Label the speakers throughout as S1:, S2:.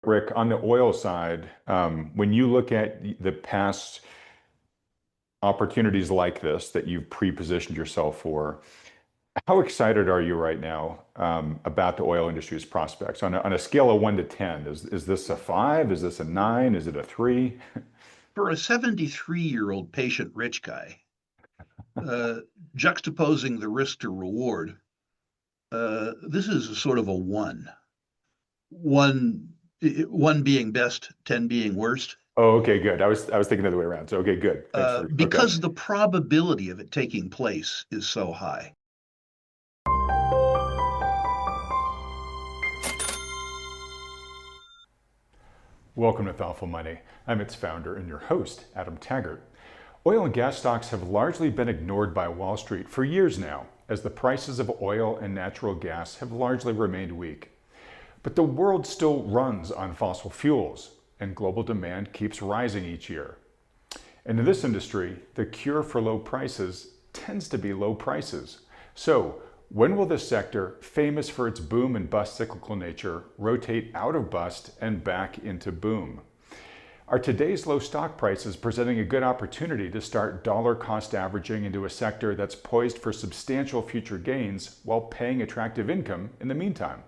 S1: Rick, on the oil side, when you look at the past opportunities like this that you've pre-positioned yourself for, how excited are you right now about the oil industry's prospects on a scale of 1 to 10? Is this a five? Is this a nine? Is it a three?
S2: For a 73-year-old patient rich guy, uh, juxtaposing the risk to reward, this is a sort of a one. One, one being best, 10 being worst,
S1: Oh, okay, good. I was thinking the other way around. So okay, good. Thanks for okay.
S2: because the probability of it taking place is so high.
S1: Welcome to Thoughtful Money. I'm its founder and your host, Adam Taggart. Oil and gas stocks have largely been ignored by Wall Street for years now, as the prices of oil and natural gas have largely remained weak. But the world still runs on fossil fuels, and global demand keeps rising each year. And in this industry, the cure for low prices tends to be low prices. So, when will this sector, famous for its boom and bust cyclical nature, rotate out of bust and back into boom? Are today's low stock prices presenting a good opportunity to start dollar cost averaging into a sector that's poised for substantial future gains while paying attractive income in the meantime?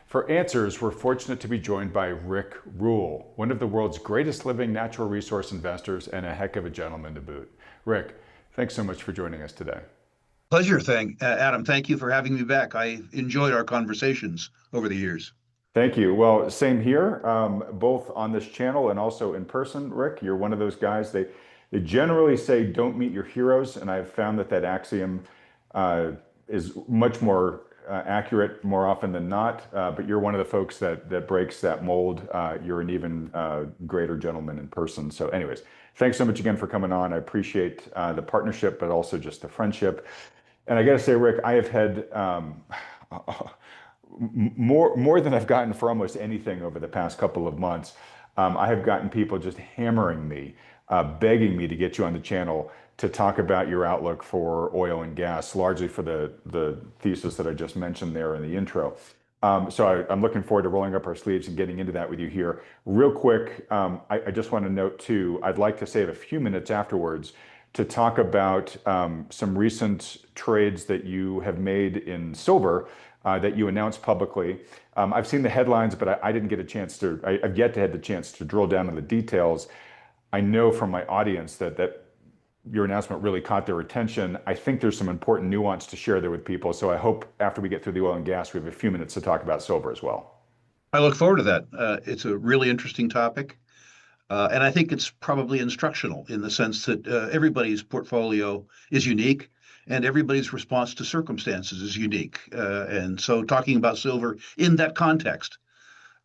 S1: For answers, we're fortunate to be joined by Rick Rule, one of the world's greatest living natural resource investors and a heck of a gentleman to boot. Rick, thanks so much for joining us today.
S2: Pleasure thing. Adam, thank you for having me back. I enjoyed our conversations over the years.
S1: Thank you. Well, same here, both on this channel and also in person. Rick, you're one of those guys. They generally say don't meet your heroes, and I've found that axiom is much more accurate more often than not. But you're one of the folks that breaks that mold. You're an even greater gentleman in person. So, anyways, thanks so much again for coming on. I appreciate the partnership, but also just the friendship. And I got to say, Rick, I have had more than I've gotten for almost anything over the past couple of months. I have gotten people just hammering me, begging me to get you on the channel to talk about your outlook for oil and gas, largely for the thesis that I just mentioned there in the intro. So I'm looking forward to rolling up our sleeves and getting into that with you here. Real quick, I just want to note too, I'd like to save a few minutes afterwards to talk about some recent trades that you have made in silver that you announced publicly. I've seen the headlines, but I didn't get a chance to, I've yet to have the chance to drill down on the details. I know from my audience that your announcement really caught their attention. I think there's some important nuance to share there with people. So I hope after we get through the oil and gas, we have a few minutes to talk about silver as well.
S2: I look forward to that. It's a really interesting topic. And I think it's probably instructional in the sense that everybody's portfolio is unique and everybody's response to circumstances is unique. And so talking about silver in that context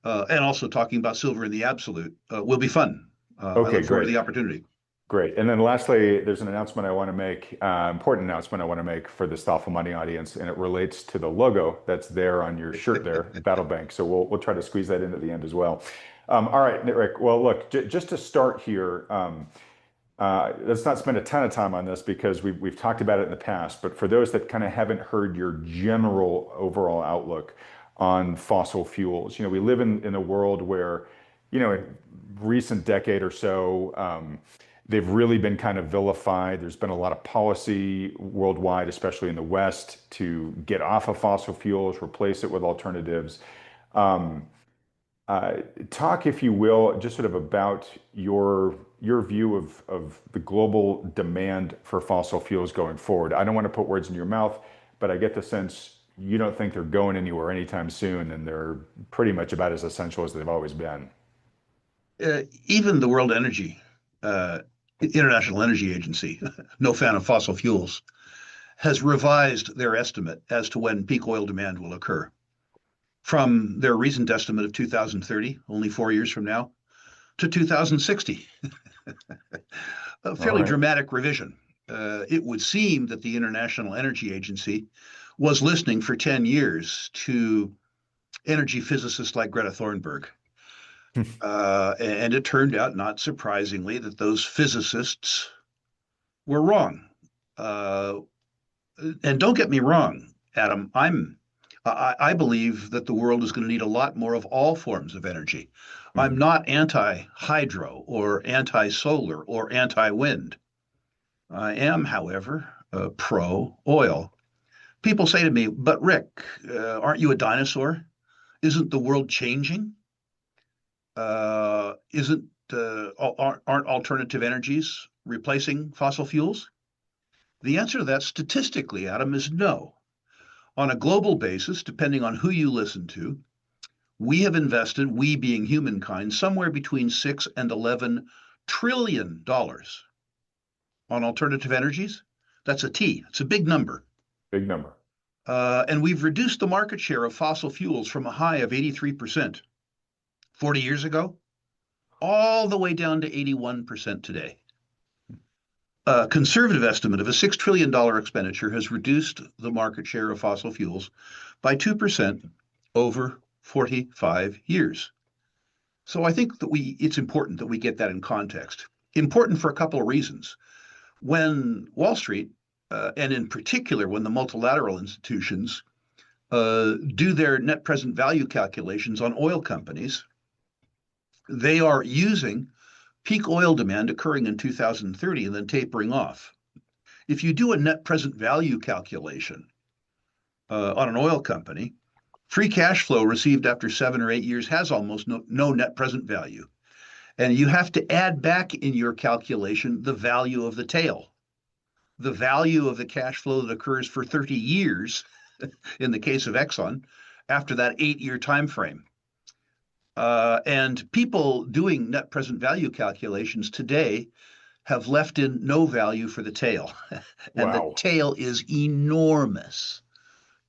S2: and also talking about silver in the absolute will be fun. I
S1: Okay,
S2: look forward to
S1: great.
S2: the opportunity.
S1: Great. And then lastly, there's an announcement I want to make, important announcement I want to make for this Thoughtful Money audience, and it relates to the logo that's there on your shirt there, Battle Bank. So we'll try to squeeze that in at the end as well. All right, Rick. Well, look, just to start here, let's not spend a ton of time on this because we've talked about it in the past. But for those that kind of haven't heard your general overall outlook on fossil fuels, we live in a world where, in recent decade or so, they've really been kind of vilified. There's been a lot of policy worldwide, especially in the West, to get off of fossil fuels, replace it with alternatives. Talk, if you will, just sort of about your view of the global demand for fossil fuels going forward. I don't want to put words in your mouth, but I get the sense you don't think they're going anywhere anytime soon, and they're pretty much about as essential as they've always been.
S2: Even the World Energy, International Energy Agency, no fan of fossil fuels, has revised their estimate as to when peak oil demand will occur from their recent estimate of 2030, only 4 years from now, to 2060. A
S1: All
S2: fairly
S1: right.
S2: dramatic revision. It would seem that the International Energy Agency was listening for 10 years to energy physicists like Greta Thunberg. And it turned out, not surprisingly, that those physicists were wrong. And don't get me wrong, Adam, I'm I believe that the world is going to need a lot more of all forms of energy. I'm
S1: Hmm.
S2: not anti-hydro or anti-solar or anti-wind. I am, however, pro-oil. People say to me, but Rick, aren't you a dinosaur? Isn't the world changing? Isn't aren't alternative energies replacing fossil fuels? The answer to that statistically, Adam, is no. On a global basis, depending on who you listen to, we have invested, we being humankind, somewhere between $6 and $11 trillion on alternative energies. That's a T. It's a big number.
S1: Big number.
S2: And we've reduced the market share of fossil fuels from a high of 83% 40 years ago, all the way down to 81% today. A conservative estimate of a $6 trillion expenditure has reduced the market share of fossil fuels by 2% over 45 years. So I think that it's important that we get that in context. Important for a couple of reasons. When Wall Street, and in particular when the multilateral institutions do their net present value calculations on oil companies, they are using peak oil demand occurring in 2030 and then tapering off. If you do a net present value calculation on an oil company, free cash flow received after 7 or 8 years has almost no net present value. And you have to add back in your calculation the value of the tail, the value of the cash flow that occurs for 30 years in the case of Exxon after that 8-year time frame. And people doing net present value calculations today have left in no value for the tail. And the
S1: Wow.
S2: tail is enormous,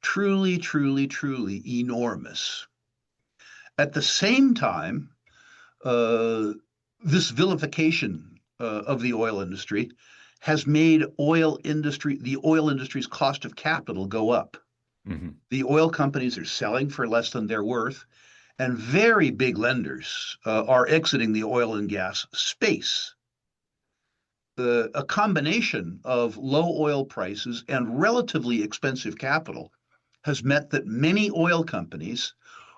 S2: truly, truly, truly enormous. At the same time, uh, this vilification of the oil industry has made the oil industry's cost of capital go up.
S1: Hmm.
S2: The oil companies are selling for less than they're worth, and very big lenders are exiting the oil and gas space. A combination of low oil prices and relatively expensive capital has meant that many oil companies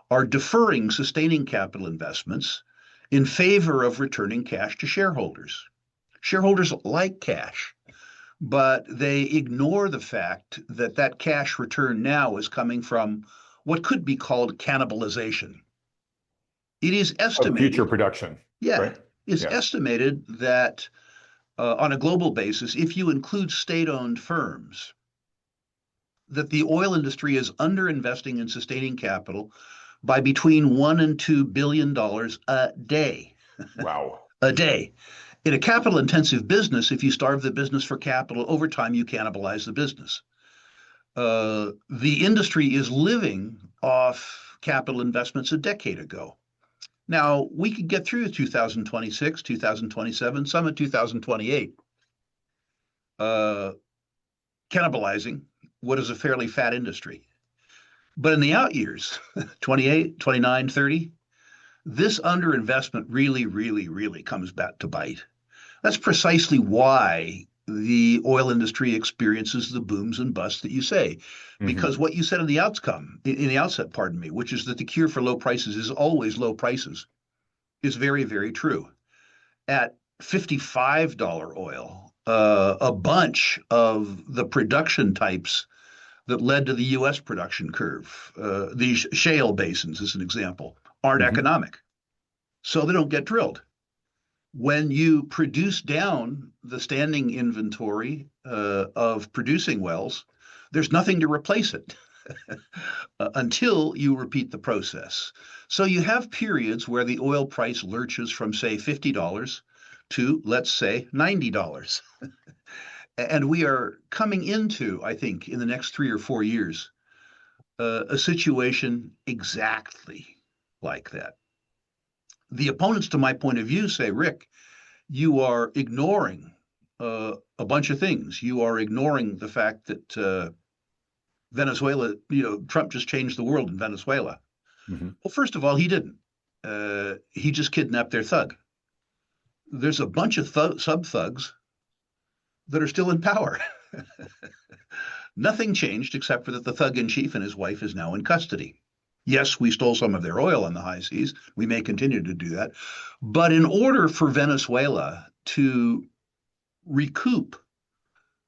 S2: are deferring sustaining capital investments in favor of returning cash to shareholders. Shareholders like cash, but they ignore the fact that that cash return now is coming from what could be called cannibalization. It is
S1: Of future
S2: estimated,
S1: production,
S2: yeah,
S1: right?
S2: it's
S1: Yeah.
S2: estimated that on a global basis, if you include state-owned firms, that the oil industry is underinvesting in sustaining capital by between $1 and $2 billion a day.
S1: Wow.
S2: A day. In a capital intensive business, if you starve the business for capital, over time you cannibalize the business. The industry is living off capital investments a decade ago. Now, we could get through 2026, 2027, some in 2028, uh, cannibalizing what is a fairly fat industry. But in the out years, 28, 29, 30, this underinvestment really, really, really comes back to bite. That's precisely why the oil industry experiences the booms and busts that you say.
S1: Hmm.
S2: Because what you said in the outset, pardon me, which is that the cure for low prices is always low prices, is very, very true. At $55 oil, a bunch of the production types that led to the US production curve, these shale basins, as an example, aren't
S1: Hmm.
S2: economic. So they don't get drilled. When you produce down the standing inventory of producing wells, there's nothing to replace it until you repeat the process. So you have periods where the oil price lurches from, say, $50 to, let's say, $90. And we are coming into, I think, in the next 3 or 4 years, a situation exactly like that. The opponents to my point of view say, Rick, you are ignoring a bunch of things. You are ignoring the fact that Venezuela, Trump just changed the world in Venezuela.
S1: Hmm.
S2: Well, first of all, he didn't. He just kidnapped their thug. There's a bunch of sub thugs that are still in power. Nothing changed except for that the thug in chief and his wife is now in custody. Yes, we stole some of their oil on the high seas. We may continue to do that. But in order for Venezuela to recoup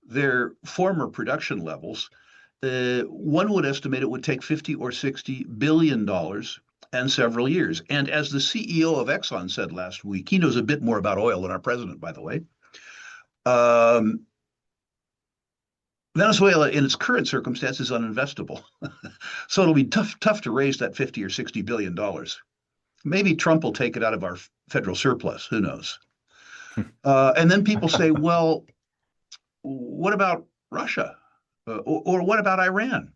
S2: their former production levels, one would estimate it would take 50 or 60 billion dollars and several years. And as the CEO of Exxon said last week, he knows a bit more about oil than our president, by the way. Venezuela, in its current circumstances, is uninvestable. So it'll be tough to raise that 50 or 60 billion dollars. Maybe Trump will take it out of our federal surplus. Who knows? And then people say, well, what about Russia? Or what about Iran?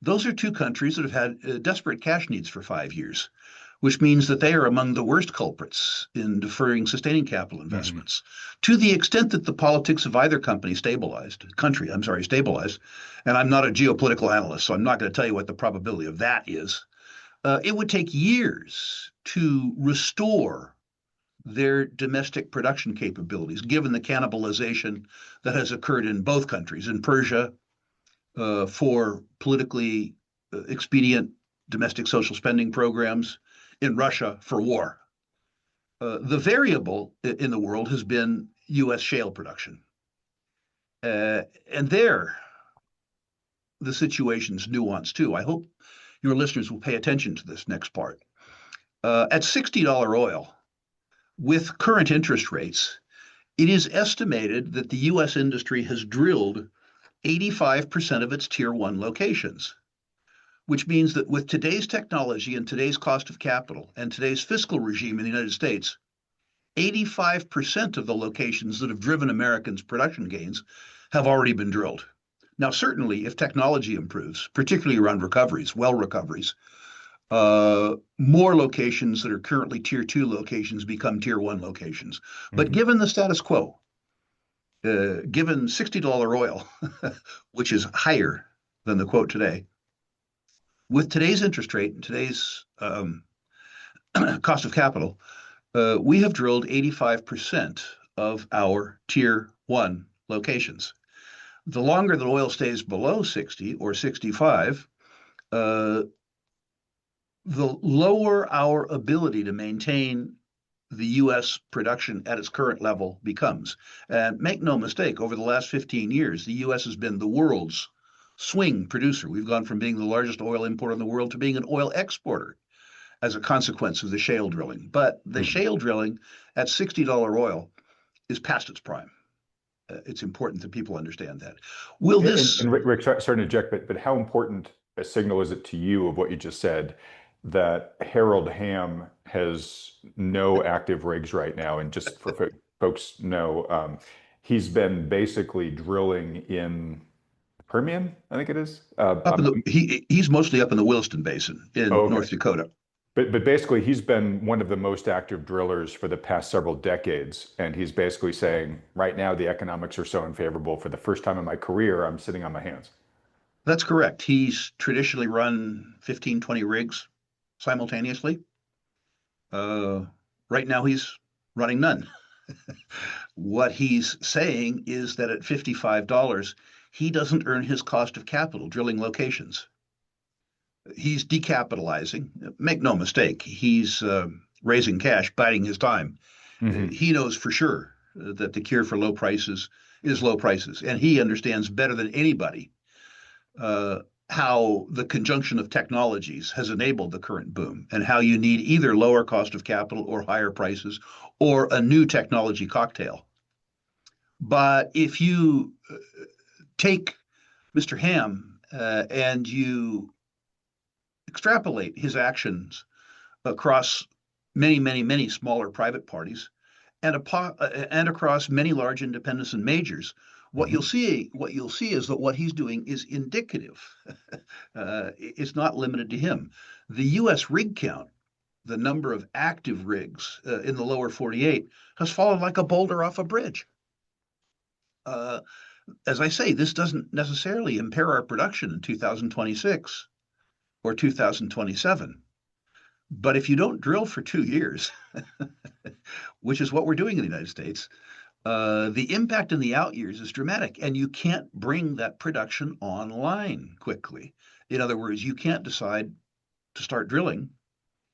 S2: Those are two countries that have had desperate cash needs for 5 years, which means that they are among the worst culprits in deferring sustaining capital investments. To the extent that the politics of either stabilized, and I'm not a geopolitical analyst, so I'm not going to tell you what the probability of that is. It would take years to restore their domestic production capabilities, given the cannibalization that has occurred in both countries. In Persia, for politically expedient domestic social spending programs, in Russia for war. The variable in the world has been U.S. shale production. And there, the situation's nuanced too. I hope your listeners will pay attention to this next part. At $60 oil, with current interest rates, it is estimated that the U.S. industry has drilled 85% of its tier one locations, which means that with today's technology and today's cost of capital and today's fiscal regime in the United States, 85% of the locations that have driven Americans' production gains have already been drilled. Now, certainly, if technology improves, particularly around recoveries, well recoveries, more locations that are currently tier two locations become tier one locations. But given the status quo, given $60 oil, which is higher than the quote today, with today's interest rate and today's cost of capital, we have drilled 85% of our tier one locations. The longer that oil stays below 60 or 65, the lower our ability to maintain the U.S. production at its current level becomes. And make no mistake, over the last 15 years, the U.S. has been the world's swing producer. We've gone from being the largest oil importer in the world to being an oil exporter as a consequence of the shale drilling. But the shale drilling at $60 oil is past its prime. It's important that people understand that. Will this...
S1: And Rick, sorry to interject, but how important a signal is it to you of what you just said that Harold Hamm has no active rigs right now? And just for folks know, he's been basically drilling in Permian, I think it is.
S2: He's mostly up in the Williston Basin in North Dakota.
S1: But basically, he's been one of the most active drillers for the past several decades. And he's basically saying, right now, the economics are so unfavorable. For the first time in my career, I'm sitting on my hands.
S2: That's correct. He's traditionally run 15, 20 rigs simultaneously. Right now, he's running none. What he's saying is that at $55, he doesn't earn his cost of capital drilling locations. He's decapitalizing. Make no mistake, he's raising cash, biding his time. He knows for sure that the cure for low prices is low prices. And he understands better than anybody how the conjunction of technologies has enabled the current boom and how you need either lower cost of capital or higher prices or a new technology cocktail. But if you take Mr. Hamm and you extrapolate his actions across many, many, many smaller private parties and across many large independents and majors, what you'll see is that what he's doing is indicative. It's not limited to him. The U.S. rig count, the number of active rigs in the lower 48, has fallen like a boulder off a bridge. As I say, this doesn't necessarily impair our production in 2026 or 2027. But if you don't drill for 2 years, which is what we're doing in the United States, The impact in the out years is dramatic, and you can't bring that production online quickly. In other words, you can't decide to start drilling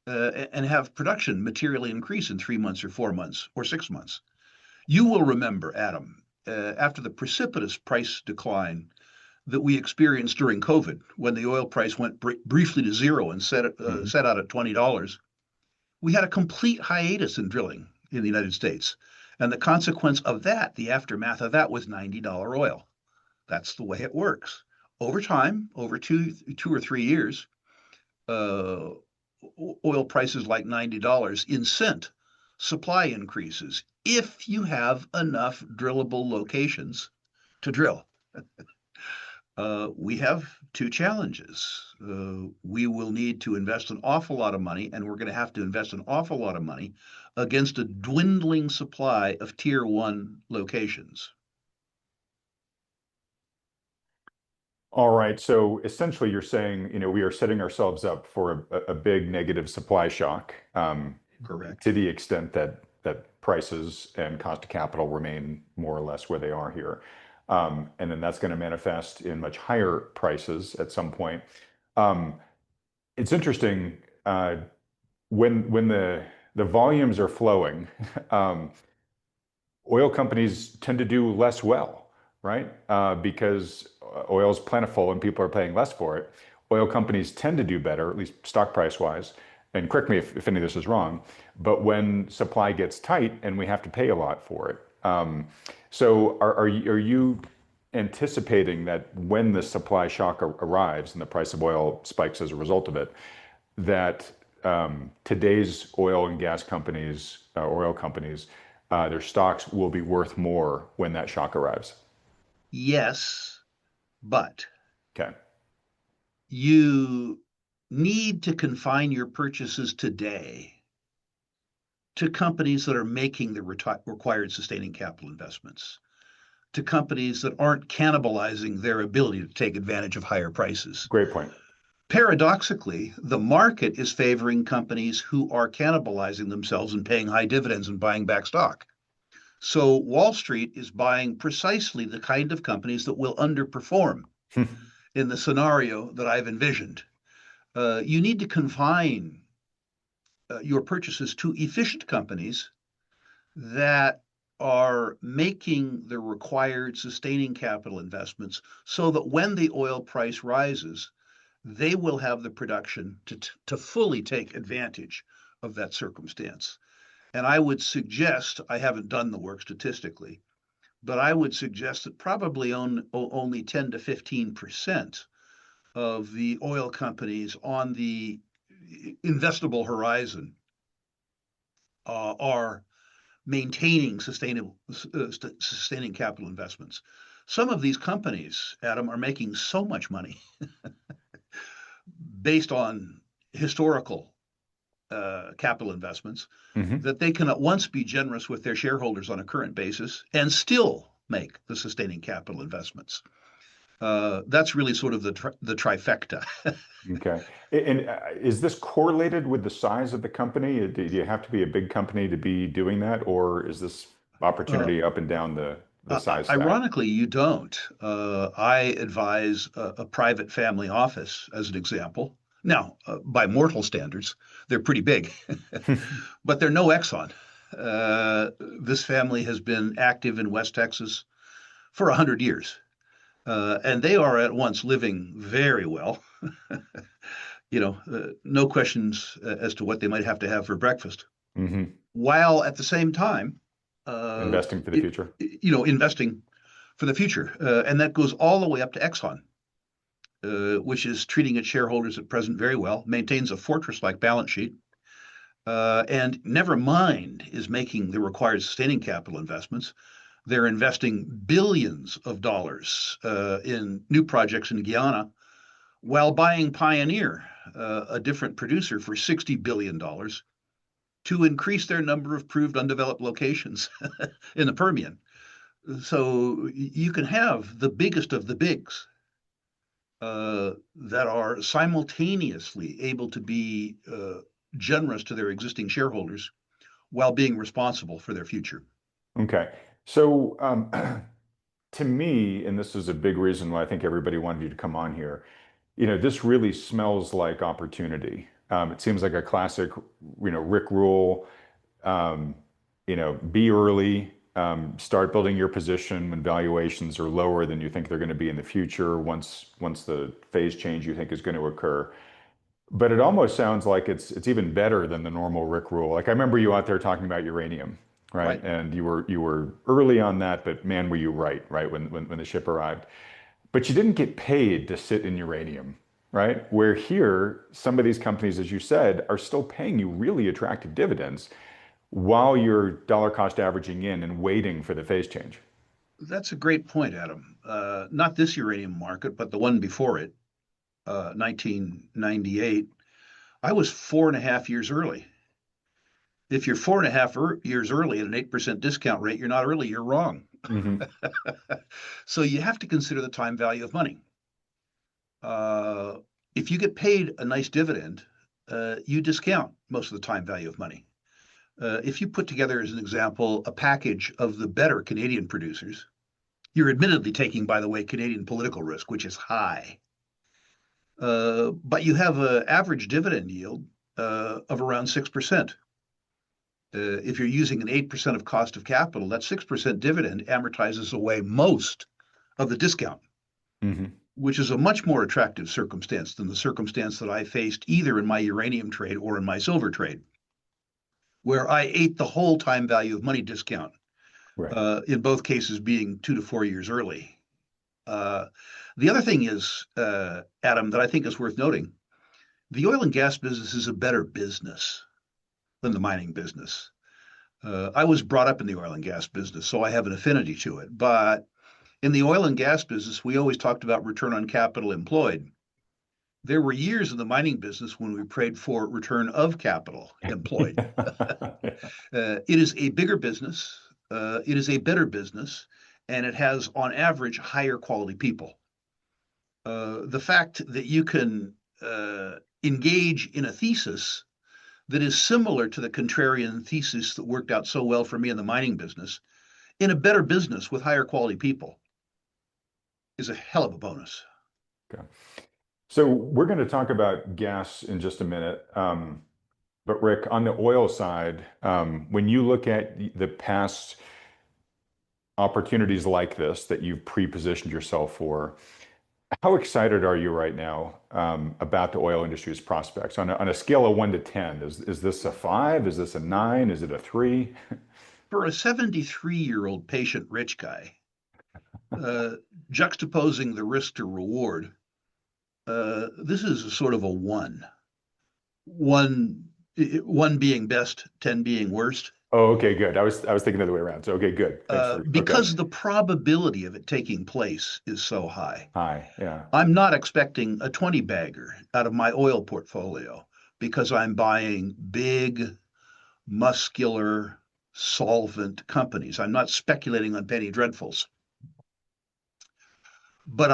S2: and have production materially increase in 3 months or 4 months or 6 months. You will remember, Adam, after the precipitous price decline that we experienced during COVID, when the oil price went briefly to zero and
S1: Mhm.
S2: set out at $20, we had a complete hiatus in drilling in the United States. And the consequence of that, the aftermath of that, was $90 oil. That's the way it works. Over time, over two or 3 years, uh, oil prices like $90 incent supply increases if you have enough drillable locations to drill. We have two challenges. We will need to invest an awful lot of money, and we're going to have to invest an awful lot of money against a dwindling supply of tier one locations.
S1: All right. So essentially, you're saying, we are setting ourselves up for a big negative supply shock,
S2: Correct.
S1: to the extent that prices and cost of capital remain more or less where they are here. And then that's going to manifest in much higher prices at some point. Um, it's interesting, when the volumes are flowing, um, oil companies tend to do less well, right? Because oil is plentiful and people are paying less for it. Oil companies tend to do better, at least stock price wise. And correct me if any of this is wrong, but when supply gets tight and we have to pay a lot for it. So are you anticipating that when the supply shock arrives and the price of oil spikes as a result of it, that today's oil and gas companies, oil companies, their stocks will be worth more when that shock arrives?
S2: Yes, but
S1: Okay.
S2: you need to confine your purchases today to companies that are making the required sustaining capital investments, to companies that aren't cannibalizing their ability to take advantage of higher prices.
S1: Great point.
S2: Paradoxically, the market is favoring companies who are cannibalizing themselves and paying high dividends and buying back stock. So Wall Street is buying precisely the kind of companies that will underperform in the scenario that I've envisioned. You need to confine your purchases to efficient companies that are making the required sustaining capital investments so that when the oil price rises, they will have the production to fully take advantage of that circumstance. And I would suggest, I haven't done the work statistically, but I would suggest that probably only 10 to 15% of the oil companies on the investable horizon are maintaining sustaining capital investments. Some of these companies, Adam, are making so much money based on historical capital investments
S1: Hmm.
S2: that they can at once be generous with their shareholders on a current basis and still make the sustaining capital investments. That's really sort of the trifecta.
S1: Okay. And is this correlated with the size of the company? Do you have to be a big company to be doing that, or is this
S2: uh,
S1: opportunity up and down the size stack?
S2: Ironically, you don't. I advise a private family office, as an example. Now, by mortal standards, they're pretty big, but they're no Exxon. This family has been active in West Texas for 100 years, and they are at once living very well. No questions as to what they might have to have for breakfast,
S1: Hmm.
S2: while at the same time, uh,
S1: Investing for the future.
S2: investing for the future. And that goes all the way up to Exxon, which is treating its shareholders at present very well, maintains a fortress like balance sheet, and never mind is making the required sustaining capital investments. They're investing billions of dollars in new projects in Guyana while buying Pioneer, a different producer, for $60 billion to increase their number of proved undeveloped locations in the Permian. So you can have the biggest of the bigs that are simultaneously able to be generous to their existing shareholders while being responsible for their future.
S1: Okay. So, to me, and this is a big reason why I think everybody wanted you to come on here, this really smells like opportunity. It seems like a classic, Rick rule, um, be early, start building your position when valuations are lower than you think they're going to be in the future once the phase change you think is going to occur. But it almost sounds like it's even better than the normal Rick rule. Like I remember you out there talking about uranium, right?
S2: Right.
S1: And you were early on that, but man, were you right when the ship arrived. But you didn't get paid to sit in uranium, right? Where here, some of these companies, as you said, are still paying you really attractive dividends while you're dollar cost averaging in and waiting for the phase change.
S2: That's a great point, Adam. Not this uranium market, but the one before it, 1998. I was 4.5 years early. If you're 4.5 years early at an 8% discount rate, you're not early, you're wrong.
S1: Hmm.
S2: So you have to consider the time value of money. Uh, if you get paid a nice dividend, you discount most of the time value of money. If you put together, as an example, a package of the better Canadian producers, you're admittedly taking, by the way, Canadian political risk, which is high. But you have an average dividend yield of around 6%. If you're using an 8% of cost of capital, that 6% dividend amortizes away most of the discount,
S1: Hmm.
S2: which is a much more attractive circumstance than the circumstance that I faced either in my uranium trade or in my silver trade, where I ate the whole time value of money discount,
S1: Right.
S2: in both cases being 2 to 4 years early. Uh, the other thing is, Adam, that I think is worth noting, the oil and gas business is a better business than the mining business. I was brought up in the oil and gas business, so I have an affinity to it. But in the oil and gas business, we always talked about return on capital employed. There were years in the mining business when we prayed for return of capital employed. It is a bigger business, it is a better business, and it has, on average, higher quality people. The fact that you can engage in a thesis that is similar to the contrarian thesis that worked out so well for me in the mining business in a better business with higher quality people is a hell of a bonus.
S1: Okay. So we're going to talk about gas in just a minute. But Rick, on the oil side, when you look at the past opportunities like this that you've pre-positioned yourself for, how excited are you right now about the oil industry's prospects on a scale of 1 to 10? Is this a five? Is this a nine? Is it a three?
S2: For a 73-year-old patient rich guy, uh, juxtaposing the risk to reward, this is a sort of a one. One, one being best, 10 being worst.
S1: Oh, okay, good. I was thinking the other way around. So okay, good. Thanks for okay.
S2: Because the probability of it taking place is so high.
S1: Hi, yeah.
S2: I'm not expecting a 20 bagger out of my oil portfolio because I'm buying big, muscular, solvent companies. I'm not speculating on penny dreadfuls. But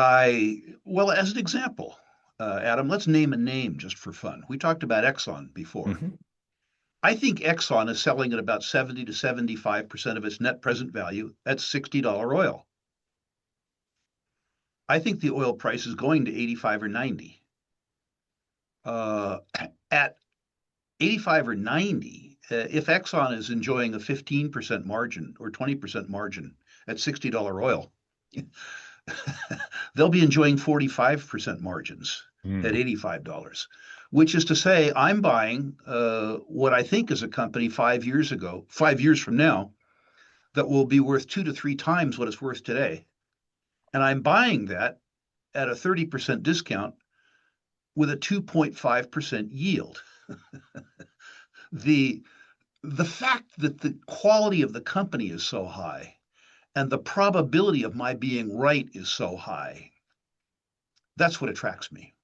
S2: well, as an example, Adam, let's name a name just for fun. We talked about Exxon before.
S1: Hmm.
S2: I think Exxon is selling at about 70 to 75% of its net present value at $60 oil. I think the oil price is going to 85 or 90. Uh, at 85 or 90, if Exxon is enjoying a 15% margin or 20% margin at $60 oil, they'll be enjoying 45% margins at
S1: Mm.
S2: $85, which is to say, I'm buying what I think is a company 5 years ago, 5 years from now, that will be worth 2 to 3 times what it's worth today. And I'm buying that at a 30% discount with a 2.5% yield. the the fact that the quality of the company is so high and the probability of my being right is so high, that's what attracts me.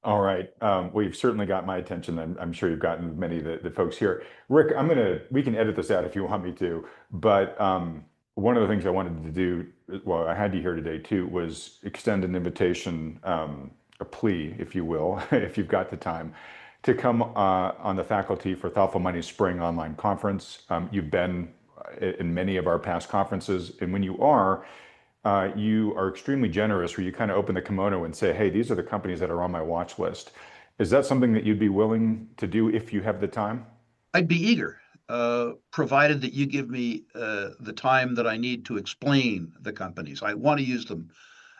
S1: All right. Well, you've certainly got my attention. I'm sure you've gotten many of the folks here. Rick, we can edit this out if you want me to, but one of the things I wanted to do, well, I had you here today too, was extend an invitation, a plea, if you will, if you've got the time, to come on the faculty for Thoughtful Money Spring Online Conference. You've been in many of our past conferences. And when you are extremely generous where you kind of open the kimono and say, hey, these are the companies that are on my watch list. Is that something that you'd be willing to do if you have the time?
S2: I'd be eager, provided that you give me the time that I need to explain the companies. I want to use them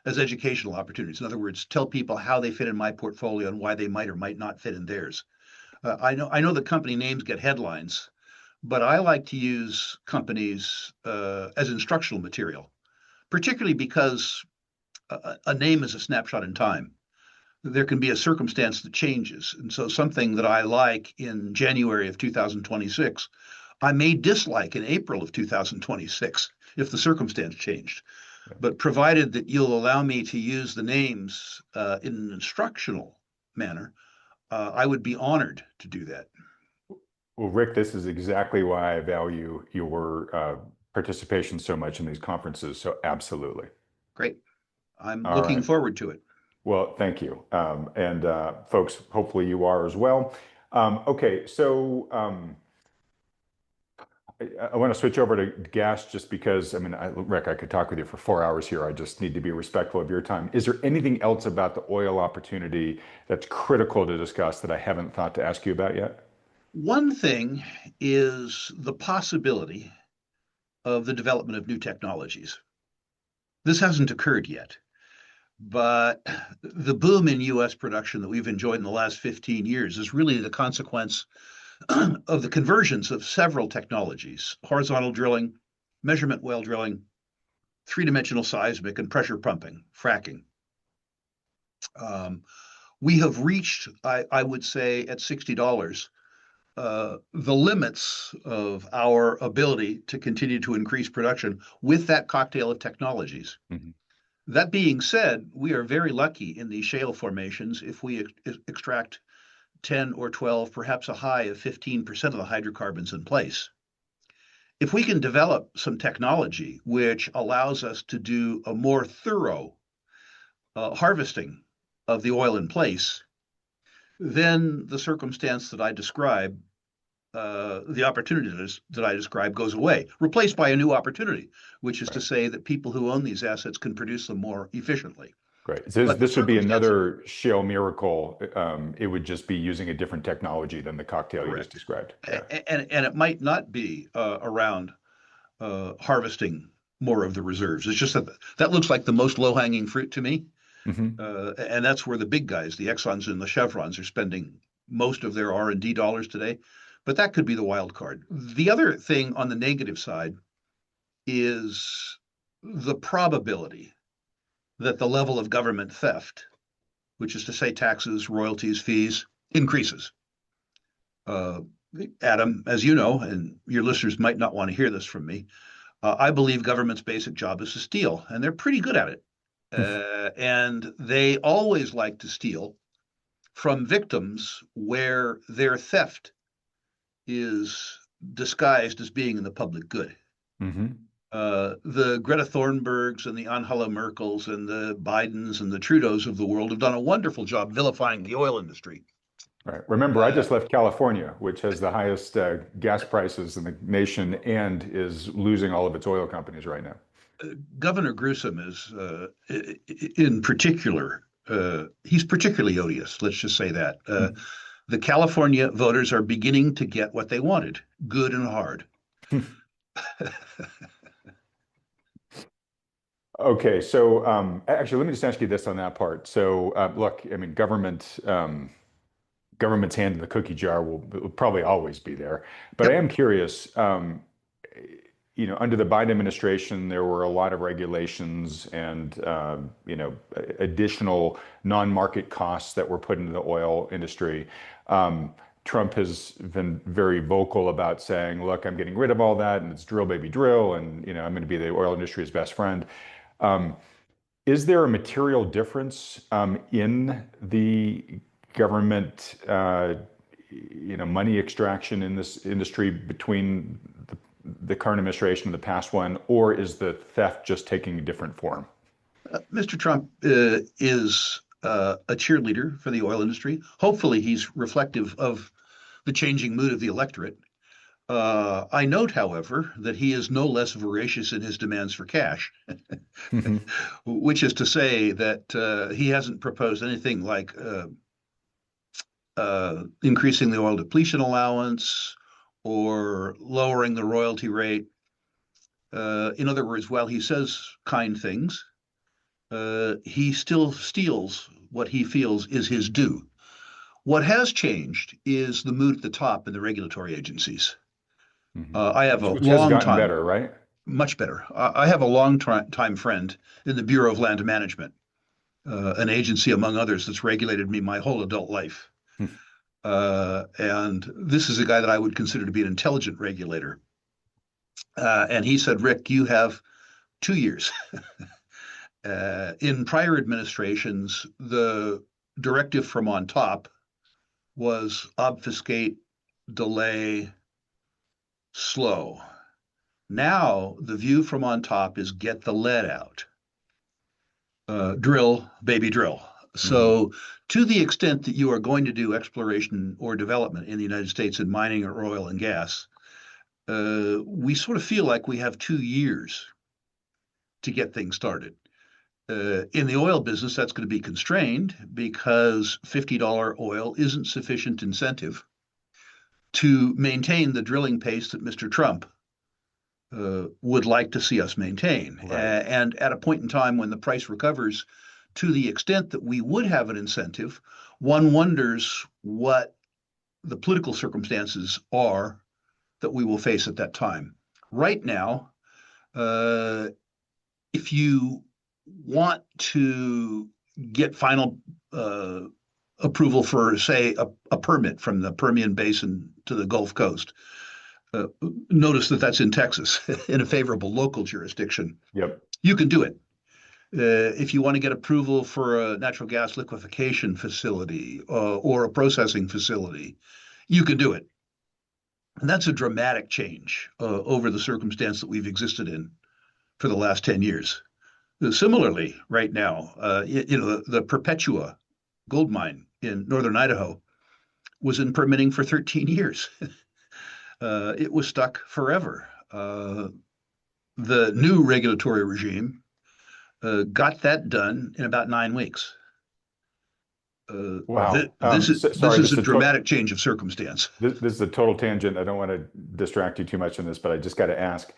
S2: as educational opportunities. In other words, tell people how they fit in my portfolio and why they might or might not fit in theirs. I know the company names get headlines, but I like to use companies as instructional material, particularly because a name is a snapshot in time. There can be a circumstance that changes. And so something that I like in January of 2026, I may dislike in April of 2026 if the circumstance changed. But provided that you'll allow me to use the names in an instructional manner, I would be honored to do that.
S1: Well, Rick, this is exactly why I value your participation so much in these conferences. So absolutely.
S2: Great. I'm
S1: All
S2: looking
S1: right.
S2: forward to it.
S1: Well, thank you. And folks, hopefully you are as well. Okay, so I want to switch over to gas just because, I mean, Rick, I could talk with you for 4 hours here. I just need to be respectful of your time. Is there anything else about the oil opportunity that's critical to discuss that I haven't thought to ask you about yet?
S2: One thing is the possibility of the development of new technologies. This hasn't occurred yet, but the boom in US production that we've enjoyed in the last 15 years is really the consequence of the conversions of several technologies: horizontal drilling, measurement well drilling, three-dimensional seismic, and pressure pumping, fracking. We have reached, I would say, at $60, the limits of our ability to continue to increase production with that cocktail of technologies.
S1: Mhm.
S2: That being said, we are very lucky in these shale formations if we extract 10 or 12, perhaps a high of 15% of the hydrocarbons in place. If we can develop some technology which allows us to do a more thorough harvesting of the oil in place, then the circumstance that I describe, the opportunity that I describe goes away, replaced by a new opportunity, which is to
S1: Right.
S2: say that people who own these assets can produce them more efficiently.
S1: Great. So
S2: But the
S1: this would be
S2: circumstance,
S1: another shale miracle. It would just be using a different technology than the cocktail you just
S2: correct.
S1: described. Yeah.
S2: And it might not be around harvesting more of the reserves. It's just that that looks like the most low-hanging fruit to me.
S1: Hmm.
S2: And that's where the big guys, the Exxons and the Chevrons, are spending most of their R&D dollars today. But that could be the wild card. The other thing on the negative side is the probability that the level of government theft, which is to say taxes, royalties, fees, increases. Uh, Adam, as you know, and your listeners might not want to hear this from me, I believe government's basic job is to steal, and they're pretty good at it. And they always like to steal from victims where their theft is disguised as being in the public good.
S1: Hmm.
S2: The Greta Thunbergs and the Angela Merkels and the Bidens and the Trudeaus of the world have done a wonderful job vilifying the oil industry.
S1: Right. Remember, I
S2: Uh,
S1: just left California, which has the highest gas prices in the nation and is losing all of its oil companies right now.
S2: Governor Gruesome is, in particular, he's particularly odious. Let's just say that. The California voters are beginning to get what they wanted, good and hard.
S1: Okay, so actually, let me just ask you this on that part. So, look, I mean, government's hand in the cookie jar will probably always be there. But I
S2: Yep.
S1: am curious, under the Biden administration, there were a lot of regulations and, additional non-market costs that were put into the oil industry. Trump has been very vocal about saying, look, I'm getting rid of all that and it's drill, baby, drill. And, I'm going to be the oil industry's best friend. Um, is there a material difference in the government, money extraction in this industry between the current administration and the past one, or is the theft just taking a different form?
S2: Mr. Trump is a cheerleader for the oil industry. Hopefully, he's reflective of the changing mood of the electorate. I note, however, that he is no less voracious in his demands for cash, which is to say that he hasn't proposed anything like increasing the oil depletion allowance or lowering the royalty rate. In other words, while he says kind things, he still steals what he feels is his due. What has changed is the mood at the top in the regulatory agencies. I have a
S1: Which has
S2: long
S1: gotten
S2: time,
S1: better, right?
S2: much better. I have a long time friend in the Bureau of Land Management, an agency, among others, that's regulated me my whole adult life. And this is a guy that I would consider to be an intelligent regulator. And he said, Rick, you have 2 years. In prior administrations, the directive from on top was obfuscate, delay, slow. Now, the view from on top is get the lead out. Drill, baby, drill. So, to the extent that you are going to do exploration or development in the United States in mining or oil and gas, we sort of feel like we have 2 years to get things started. In the oil business, that's going to be constrained because $50 oil isn't sufficient incentive to maintain the drilling pace that Mr. Trump would like to see us maintain.
S1: Right.
S2: And at a point in time when the price recovers to the extent that we would have an incentive, one wonders what the political circumstances are that we will face at that time. Right now, if you want to get final approval for, say, a permit from the Permian Basin to the Gulf Coast, notice that that's in Texas, in a favorable local jurisdiction.
S1: Yep.
S2: You can do it. If you want to get approval for a natural gas liquefaction facility or a processing facility, you can do it. And that's a dramatic change over the circumstance that we've existed in for the last 10 years. Similarly, right now, the Perpetua gold mine in northern Idaho was in permitting for 13 years. It was stuck forever. The new regulatory regime got that done in about 9 weeks.
S1: Wow.
S2: This
S1: Sorry,
S2: is a dramatic change of circumstance.
S1: this is a total tangent. I don't want to distract you too much on this, but I just got to ask.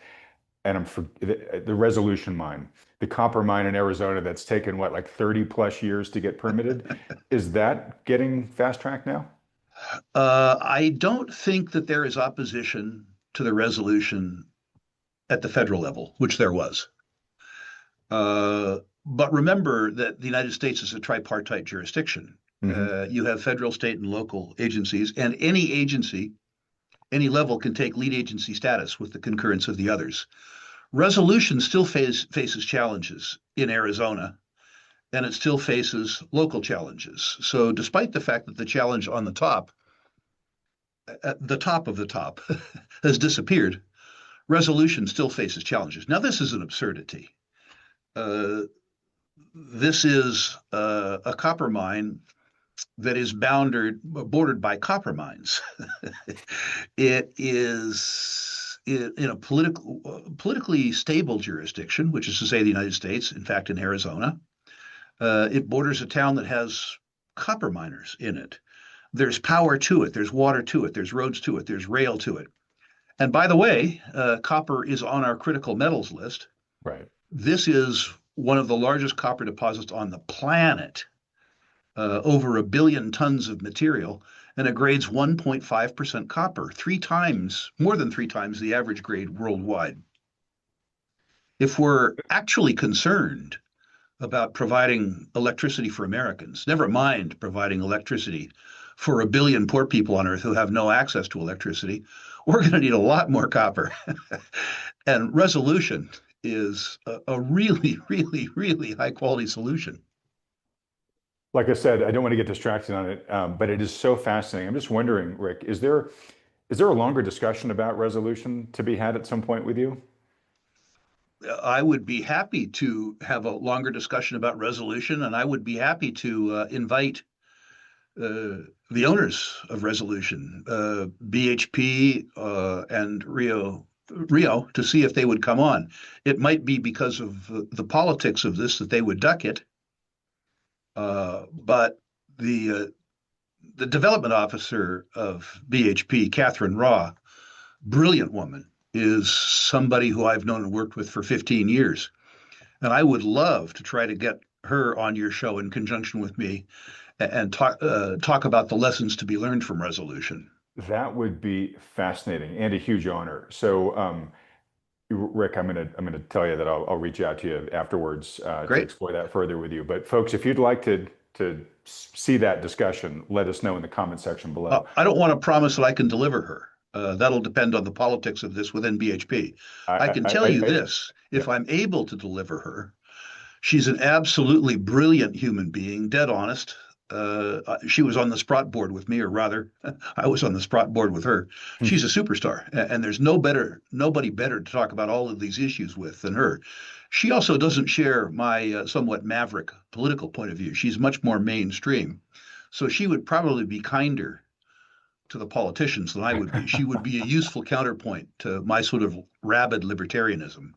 S1: And I'm for the Resolution mine, the copper mine in Arizona that's taken what, like 30 plus years to get permitted. Is that getting fast tracked now?
S2: I don't think that there is opposition to the resolution at the federal level, which there was. But remember that the United States is a tripartite jurisdiction. You have federal, state, and local agencies, and any agency, any level can take lead agency status with the concurrence of the others. Resolution still faces challenges in Arizona, and it still faces local challenges. So despite the fact that the challenge on the top, at the top of the top, has disappeared, resolution still faces challenges. Now, this is an absurdity. This is a copper mine that is bordered by copper mines. It is in a politically stable jurisdiction, which is to say the United States, in fact, in Arizona. It borders a town that has copper miners in it. There's power to it. There's water to it. There's roads to it. There's rail to it. And by the way, copper is on our critical metals list.
S1: Right.
S2: This is one of the largest copper deposits on the planet, over 1 billion tons of material, and it grades 1.5% copper, more than three times the average grade worldwide. If we're actually concerned about providing electricity for Americans, never mind providing electricity for 1 billion poor people on Earth who have no access to electricity, we're going to need a lot more copper. And resolution is a really, really, really high quality solution.
S1: Like I said, I don't want to get distracted on it, but it is so fascinating. I'm just wondering, Rick, is there a longer discussion about resolution to be had at some point with you?
S2: I would be happy to have a longer discussion about resolution, and I would be happy to invite the owners of Resolution, BHP and Rio, to see if they would come on. It might be because of the politics of this that they would duck it, but the development officer of BHP, Catherine Raw, brilliant woman, is somebody who I've known and worked with for 15 years. And I would love to try to get her on your show in conjunction with me and talk about the lessons to be learned from Resolution.
S1: That would be fascinating and a huge honor. So, Rick, I'm gonna tell you that I'll reach out to you afterwards to
S2: Great.
S1: explore that further with you. But folks, if you'd like to see that discussion, let us know in the comment section below.
S2: I don't want to promise that I can deliver her. That'll depend on the politics of this within BHP. I can tell you this,
S1: Yeah.
S2: if I'm able to deliver her, she's an absolutely brilliant human being, dead honest. She was on the Sprott board with me, or rather, I was on the Sprott board with her. She's a superstar, and there's nobody better to talk about all of these issues with than her. She also doesn't share my somewhat maverick political point of view. She's much more mainstream, so she would probably be kinder to the politicians than I would be. She would be a useful counterpoint to my sort of rabid libertarianism.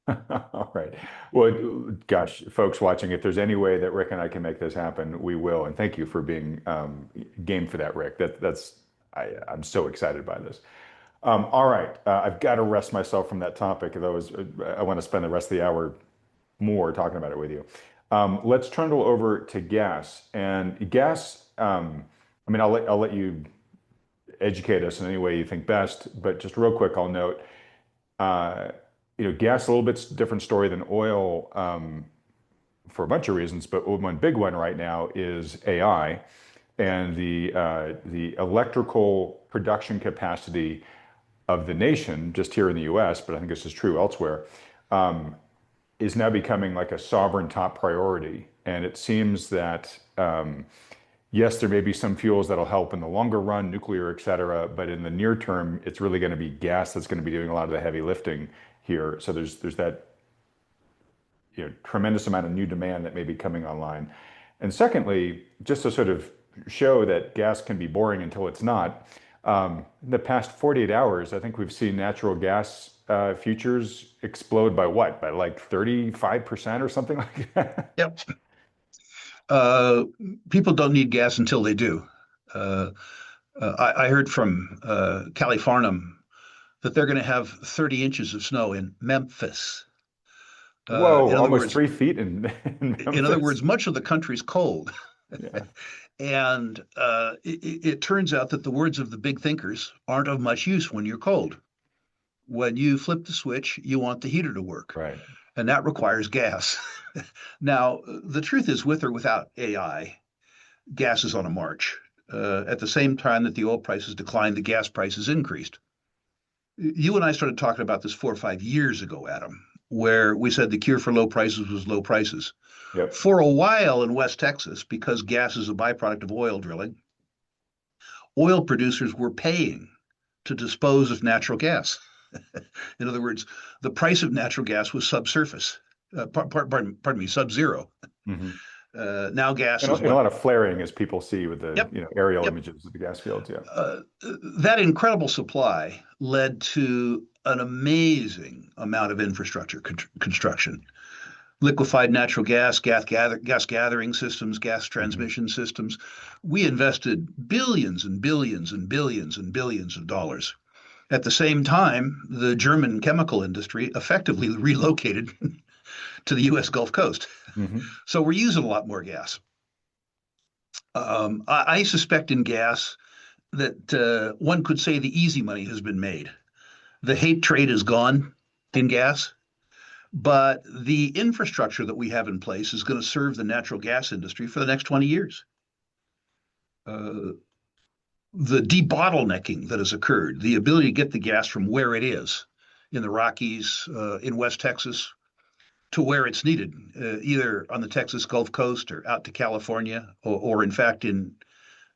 S1: All right. Well, gosh, folks watching, if there's any way that Rick and I can make this happen, we will. And thank you for being game for that, Rick. I'm so excited by this. All right. I've got to rest myself from that topic. I want to spend the rest of the hour more talking about it with you. Let's turn it over to gas. And gas, I mean, I'll let you educate us in any way you think best, but just real quick, I'll note, gas a little bit different story than oil for a bunch of reasons, but one big one right now is AI and the electrical production capacity of the nation, just here in the US, but I think this is true elsewhere, is now becoming like a sovereign top priority. And it seems that yes, there may be some fuels that'll help in the longer run, nuclear, et cetera, but in the near term, it's really going to be gas that's going to be doing a lot of the heavy lifting here. So there's that tremendous amount of new demand that may be coming online. And secondly, just to sort of show that gas can be boring until it's not, in the past 48 hours, I think we've seen natural gas futures explode by what? By like 35% or something like that?
S2: Yep. People don't need gas until they do. I heard from Callie Farnham that they're going to have 30 inches of snow in Memphis.
S1: Whoa, almost 3 feet in
S2: In other
S1: Memphis.
S2: words, much of the country's cold.
S1: Yeah.
S2: And it turns out that the words of the big thinkers aren't of much use when you're cold. When you flip the switch, you want the heater to work,
S1: Right.
S2: and that requires gas. Now, the truth is, with or without AI, gas is on a march. At the same time that the oil prices declined, the gas prices increased. You and I started talking about this 4 or 5 years ago, Adam, where we said the cure for low prices was low prices.
S1: Yep.
S2: For a while in West Texas, because gas is a byproduct of oil drilling, oil producers were paying to dispose of natural gas. In other words, the price of natural gas was subsurface, pardon me, sub-zero.
S1: Mm-hmm.
S2: Now gas
S1: And
S2: is
S1: a
S2: what?
S1: lot of flaring, as people see with the
S2: Yep,
S1: aerial
S2: yep.
S1: images of the gas fields. Yeah.
S2: That incredible supply led to an amazing amount of infrastructure construction. Liquefied natural gas gathering systems, gas
S1: Mm-hmm.
S2: transmission systems. We invested billions and billions and billions and billions of dollars. At the same time, the German chemical industry effectively relocated to the US Gulf Coast.
S1: Mm-hmm.
S2: So we're using a lot more gas. I suspect in gas that one could say the easy money has been made. The hate trade is gone in gas, but the infrastructure that we have in place is going to serve the natural gas industry for the next 20 years. Uh, the debottlenecking that has occurred, the ability to get the gas from where it is in the Rockies, in West Texas, to where it's needed, either on the Texas Gulf Coast or out to California, or in fact in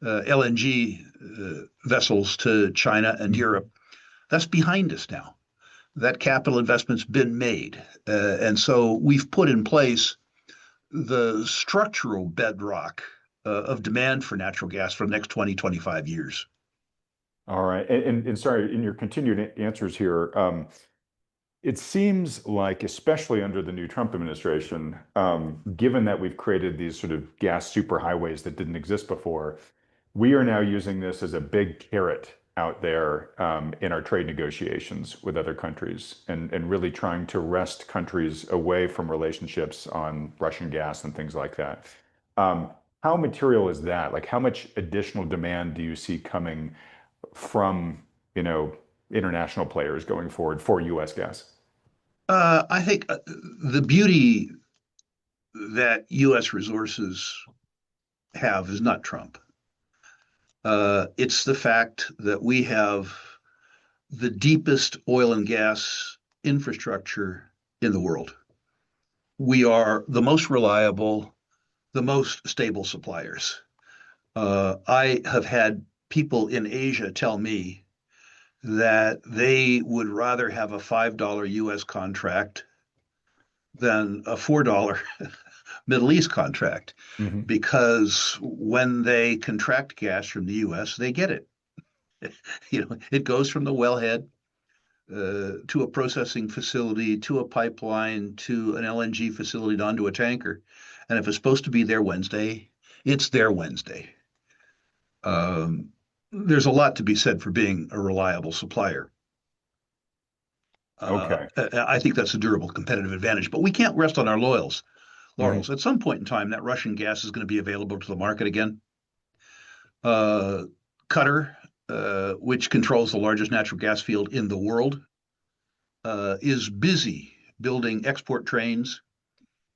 S2: LNG vessels to China and
S1: Mm-hmm.
S2: Europe. That's behind us now. That capital investment's been made. And so we've put in place the structural bedrock of demand for natural gas for the next 20, 25 years.
S1: All right. And sorry, in your continued answers here, it seems like, especially under the new Trump administration, given that we've created these sort of gas superhighways that didn't exist before, we are now using this as a big carrot out there in our trade negotiations with other countries and really trying to wrest countries away from relationships on Russian gas and things like that. Um, how material is that? Like, how much additional demand do you see coming from, you know, international players going forward for US gas?
S2: I think the beauty that U.S. resources have is not Trump. It's the fact that we have the deepest oil and gas infrastructure in the world. We are the most reliable, the most stable suppliers. I have had people in Asia tell me that they would rather have a $5 US contract than a $4 Middle East contract
S1: Hmm.
S2: because when they contract gas from the US, they get it. It goes from the wellhead to a processing facility, to a pipeline, to an LNG facility, onto a tanker. And if it's supposed to be there Wednesday, it's there Wednesday. Um, there's a lot to be said for being a reliable supplier.
S1: Okay.
S2: I think that's a durable competitive advantage, but we can't rest on our laurels.
S1: Hmm.
S2: At some point in time, that Russian gas is going to be available to the market again. Uh, Qatar, which controls the largest natural gas field in the world, is busy building export trains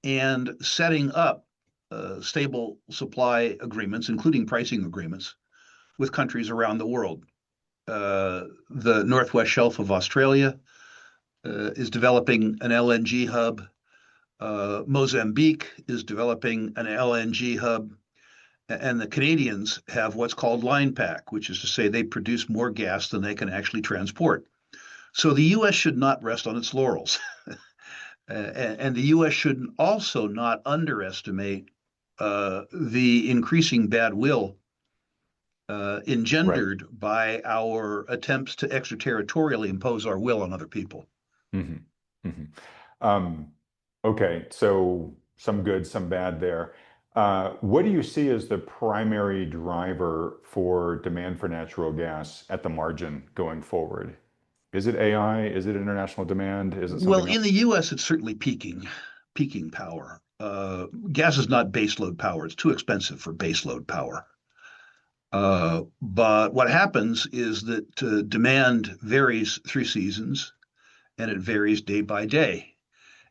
S2: and setting up stable supply agreements, including pricing agreements, with countries around the world. The Northwest Shelf of Australia is developing an LNG hub. Mozambique is developing an LNG hub. And the Canadians have what's called line pack, which is to say they produce more gas than they can actually transport. So the U.S. should not rest on its laurels. And the U.S. should also not underestimate the increasing bad will
S1: Right.
S2: engendered by our attempts to extraterritorially impose our will on other people.
S1: Hmm. Hmm. Um, okay, so some good, some bad there. What do you see as the primary driver for demand for natural gas at the margin going forward? Is it AI? Is it international demand? Is it
S2: Well,
S1: something else?
S2: in the U.S., it's certainly peaking power. Gas is not baseload power; it's too expensive for baseload power. But what happens is that demand varies through seasons, and it varies day by day.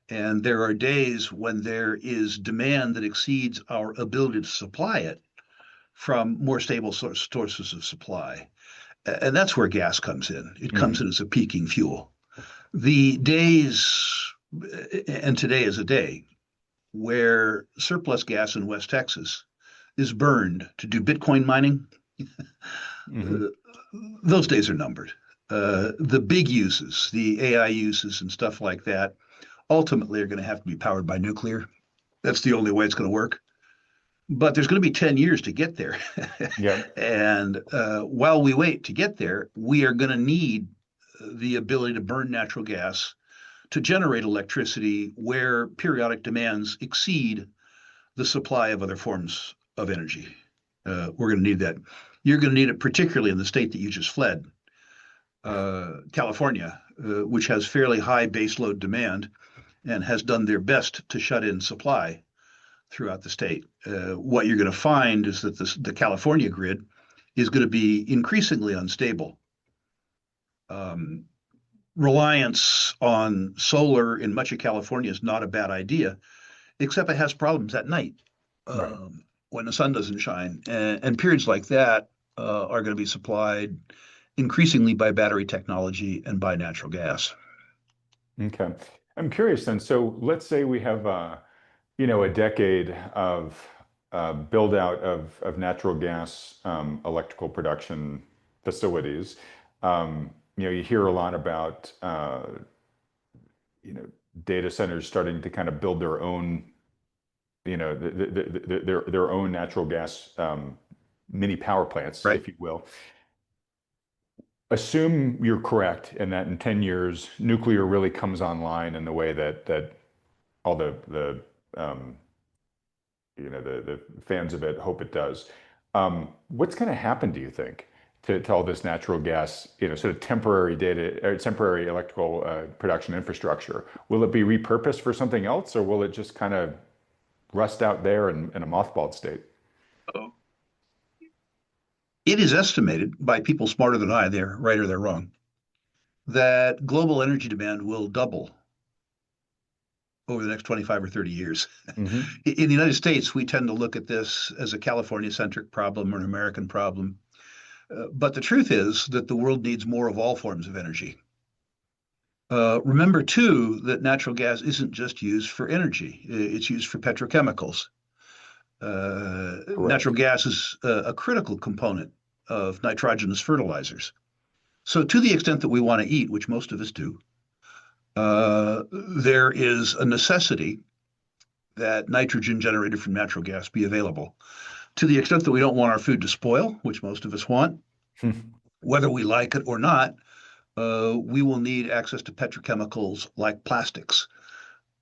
S2: And there are days when there is demand that exceeds our ability to supply it from more stable sources of supply. And that's where gas comes in. It comes
S1: Hmm.
S2: in as a peaking fuel. The days, and today is a day, where surplus gas in West Texas is burned to do Bitcoin mining,
S1: Hmm.
S2: uh, those days are numbered. The big uses, the AI uses and stuff like that, ultimately are going to have to be powered by nuclear. That's the only way it's going to work. But there's going to be 10 years to get there.
S1: Yeah.
S2: And while we wait to get there, we are going to need the ability to burn natural gas to generate electricity where periodic demands exceed the supply of other forms of energy. We're going to need that. You're going to need it particularly in the state that you just fled, California, which has fairly high baseload demand and has done their best to shut in supply throughout the state. What you're going to find is that the California grid is going to be increasingly unstable. Um, Reliance on solar in much of California is not a bad idea, except it has problems at night
S1: Right.
S2: when the sun doesn't shine. And periods like that are going to be supplied increasingly by battery technology and by natural gas.
S1: Okay. I'm curious then. So let's say we have you know, a decade of build out of natural gas electrical production facilities. You know, you hear a lot about you know, data centers starting to kind of build their own their own natural gas mini power plants,
S2: Right.
S1: if you will. Assume you're correct and that in 10 years, nuclear really comes online in the way that all um, the fans of it hope it does. What's going to happen, do you think, to all this natural gas, sort of temporary data or temporary electrical production infrastructure? Will it be repurposed for something else, or will it just kind of rust out there in a mothballed state?
S2: Oh. It is estimated by people smarter than I, they're right or they're wrong, that global energy demand will double over the next 25 or 30 years.
S1: Hmm.
S2: In the United States, we tend to look at this as a California-centric problem or an American problem. But the truth is that the world needs more of all forms of energy. Remember, too, that natural gas isn't just used for energy, it's used for petrochemicals. Natural
S1: Correct.
S2: gas is a critical component of nitrogenous fertilizers. So, to the extent that we want to eat, which most of us do, there is a necessity that nitrogen generated from natural gas be available. To the extent that we don't want our food to spoil, which most of us want, whether we like it or not, we will need access to petrochemicals like plastics.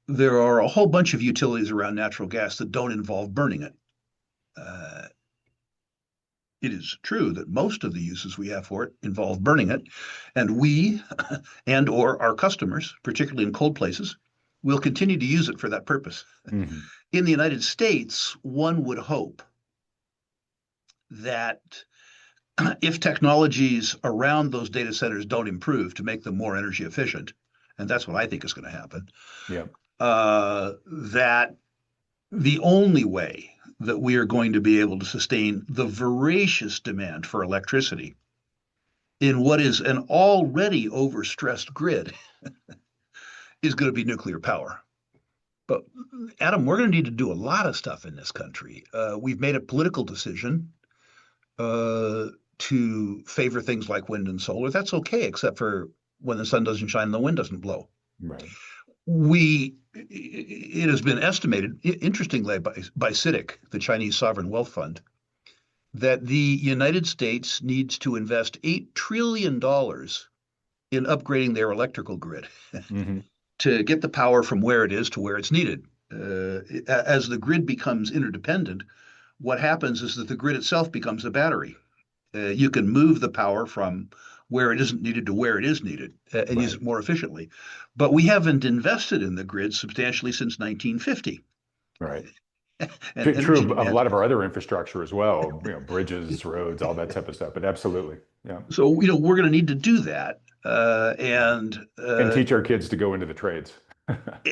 S2: There are a whole bunch of utilities around natural gas that don't involve burning it. Uh, it is true that most of the uses we have for it involve burning it, and we and or our customers, particularly in cold places, will continue to use it for that purpose.
S1: Hmm.
S2: In the United States, one would hope that if technologies around those data centers don't improve to make them more energy efficient, and that's what I think is going to happen,
S1: Yeah.
S2: that the only way that we are going to be able to sustain the voracious demand for electricity in what is an already overstressed grid is going to be nuclear power. But Adam, we're going to need to do a lot of stuff in this country. We've made a political decision uh, to favor things like wind and solar. That's okay, except for when the sun doesn't shine and the wind doesn't blow.
S1: Right.
S2: It has been estimated, interestingly, by CITIC, the Chinese Sovereign Wealth Fund, that the United States needs to invest $8 trillion in upgrading their electrical grid
S1: Hmm.
S2: to get the power from where it is to where it's needed. As the grid becomes interdependent, what happens is that the grid itself becomes a battery. You can move the power from where it isn't needed to where it is needed and use
S1: Right.
S2: it more efficiently. But we haven't invested in the grid substantially since 1950.
S1: Right.
S2: And
S1: True
S2: energy
S1: of a
S2: demand.
S1: lot of our other infrastructure as well, bridges, roads, all that type of stuff. But absolutely, yeah.
S2: So, we're going to need to do that.
S1: And teach our kids to go into the trades.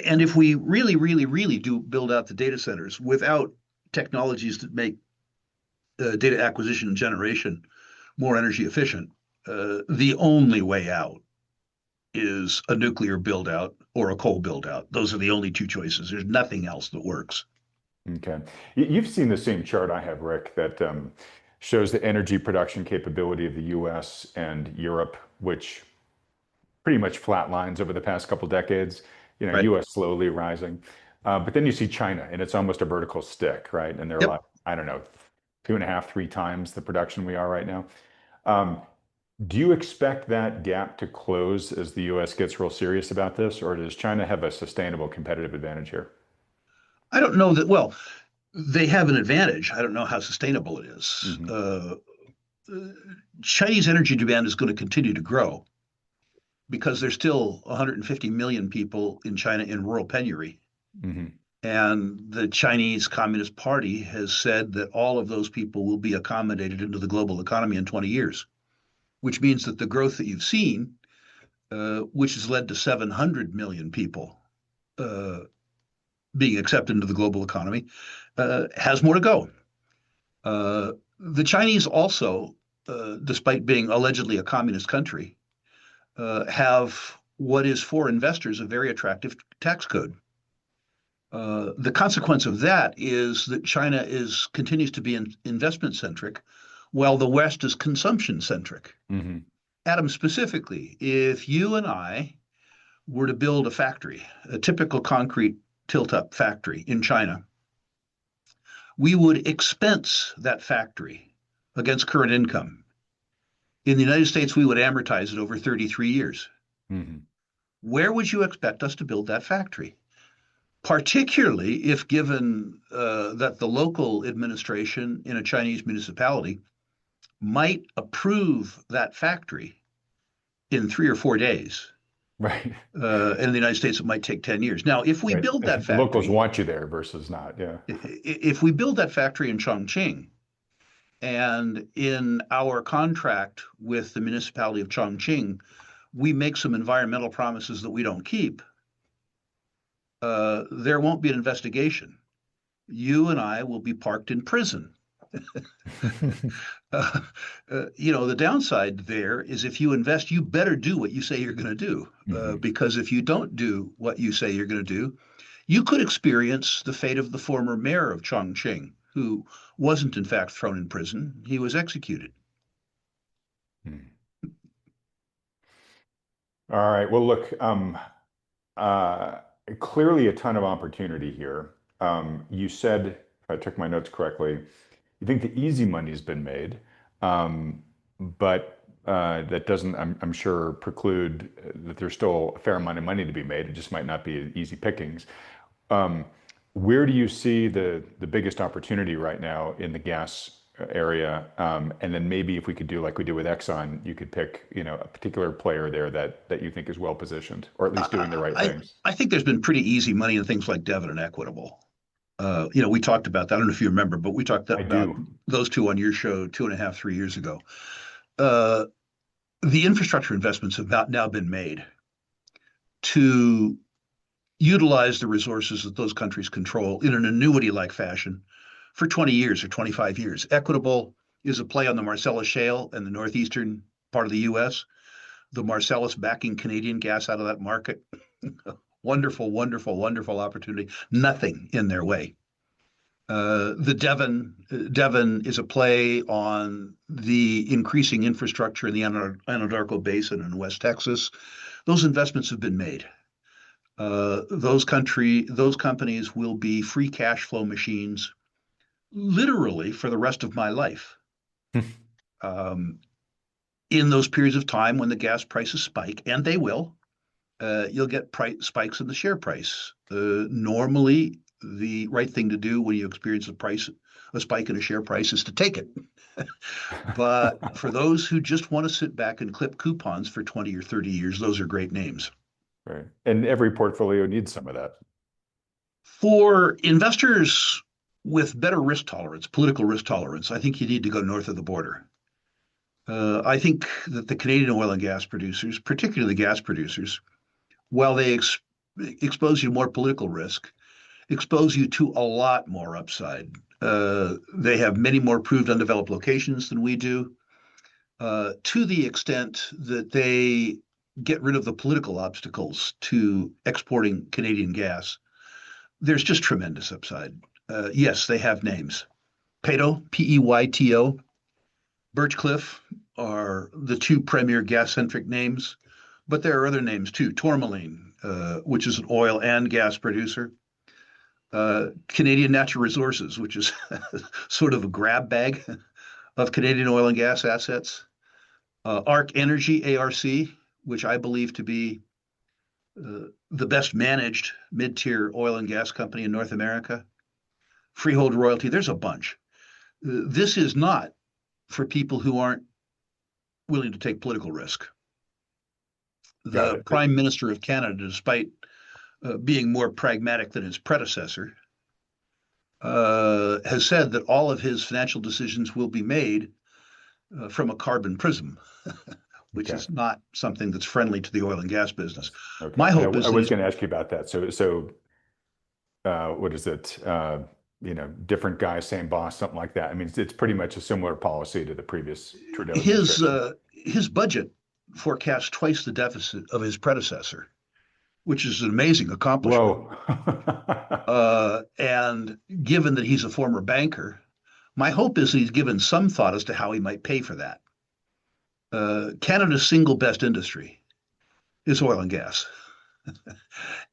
S2: And if we really, really, really do build out the data centers without technologies that make data acquisition and generation more energy efficient, the only way out is a nuclear build out or a coal build out. Those are the only two choices. There's nothing else that works.
S1: Okay. You've seen the same chart I have, Rick, that shows the energy production capability of the US and Europe, which pretty much flatlines over the past couple decades.
S2: Right.
S1: US slowly rising. But then you see China, and it's almost a vertical stick, right? And they're
S2: Yep.
S1: like, I don't know, two and a half, three times the production we are right now. Um, do you expect that gap to close as the US gets real serious about this, or does China have a sustainable competitive advantage here?
S2: I don't know that, well, they have an advantage. I don't know how sustainable it is.
S1: Hmm.
S2: Chinese energy demand is going to continue to grow because there's still 150 million people in China in rural penury.
S1: Hmm.
S2: And the Chinese Communist Party has said that all of those people will be accommodated into the global economy in 20 years, which means that the growth that you've seen, which has led to 700 million people uh, being accepted into the global economy, has more to go. The Chinese also, despite being allegedly a communist country, have what is for investors a very attractive tax code. The consequence of that is that China continues to be investment centric, while the West is consumption centric.
S1: Hmm.
S2: Adam, specifically, if you and I were to build a factory, a typical concrete tilt-up factory in China, we would expense that factory against current income. In the United States, we would amortize it over 33 years.
S1: Hmm.
S2: Where would you expect us to build that factory? Particularly if given that the local administration in a Chinese municipality might approve that factory in 3 or 4 days.
S1: Right.
S2: In the United States, it might take 10 years. Now, if we
S1: Right.
S2: build that
S1: The locals
S2: factory,
S1: want you there versus not. Yeah.
S2: if we build that factory in Chongqing, and in our contract with the municipality of Chongqing, we make some environmental promises that we don't keep, there won't be an investigation. You and I will be parked in prison. uh, the downside there is if you invest, you better do what you say you're going to do.
S1: Hmm.
S2: Because if you don't do what you say you're going to do, you could experience the fate of the former mayor of Chongqing, who wasn't in fact thrown in prison. He was executed.
S1: All right. Well, look, uh, clearly a ton of opportunity here. You said, if I took my notes correctly, you think the easy money's been made, but that doesn't, I'm sure, preclude that there's still a fair amount of money to be made. It just might not be easy pickings. Um, where do you see the biggest opportunity right now in the gas area? And then maybe if we could do like we did with Exxon, you could pick, a particular player there that you think is well positioned, or at least doing the right
S2: I,
S1: things.
S2: I think there's been pretty easy money in things like Devon and Equitable. We talked about that. I don't know if you remember, but we talked
S1: I
S2: about
S1: do.
S2: those two on your show 2.5, 3 years ago. Uh, the infrastructure investments have now been made to utilize the resources that those countries control in an annuity-like fashion for 20 years or 25 years. Equitable is a play on the Marcellus Shale and the northeastern part of the U.S., the Marcellus backing Canadian gas out of that market. Wonderful, wonderful, wonderful opportunity. Nothing in their way. The Devon is a play on the increasing infrastructure in the Anadarko Basin in West Texas. Those investments have been made. Those companies will be free cash flow machines literally for the rest of my life. Um, in those periods of time when the gas prices spike, and they will, you'll get spikes in the share price. Normally, the right thing to do when you experience a spike in a share price is to take it. But for those who just want to sit back and clip coupons for 20 or 30 years, those are great names.
S1: Right. And every portfolio needs some of that.
S2: For investors with better risk tolerance, political risk tolerance, I think you need to go north of the border. I think that the Canadian oil and gas producers, particularly the gas producers, while they expose you to more political risk, expose you to a lot more upside. They have many more proved undeveloped locations than we do, to the extent that they get rid of the political obstacles to exporting Canadian gas. There's just tremendous upside. Yes, they have names. Peyto, Peyto, Birchcliff are the two premier gas-centric names, but there are other names too. Tourmaline, which is an oil and gas producer. Canadian Natural Resources, which is sort of a grab bag of Canadian oil and gas assets. ARC Energy, ARC, which I believe to be the best managed mid-tier oil and gas company in North America. Freehold Royalty, there's a bunch. This is not for people who aren't willing to take political risk.
S1: Got
S2: The
S1: it.
S2: Prime Minister of Canada, despite being more pragmatic than his predecessor, has said that all of his financial decisions will be made from a carbon prism, which
S1: Okay.
S2: is not something that's friendly to the oil and gas business.
S1: Okay.
S2: My
S1: And
S2: hope is
S1: I
S2: that
S1: was
S2: he's
S1: going to ask you about that. So what is it? Different guy, same boss, something like that. I mean, it's pretty much a similar policy to the previous Trudeau
S2: his
S1: administration.
S2: his budget forecasts twice the deficit of his predecessor, which is an amazing accomplishment.
S1: Whoa.
S2: And given that he's a former banker, my hope is he's given some thought as to how he might pay for that. Canada's single best industry is oil and gas.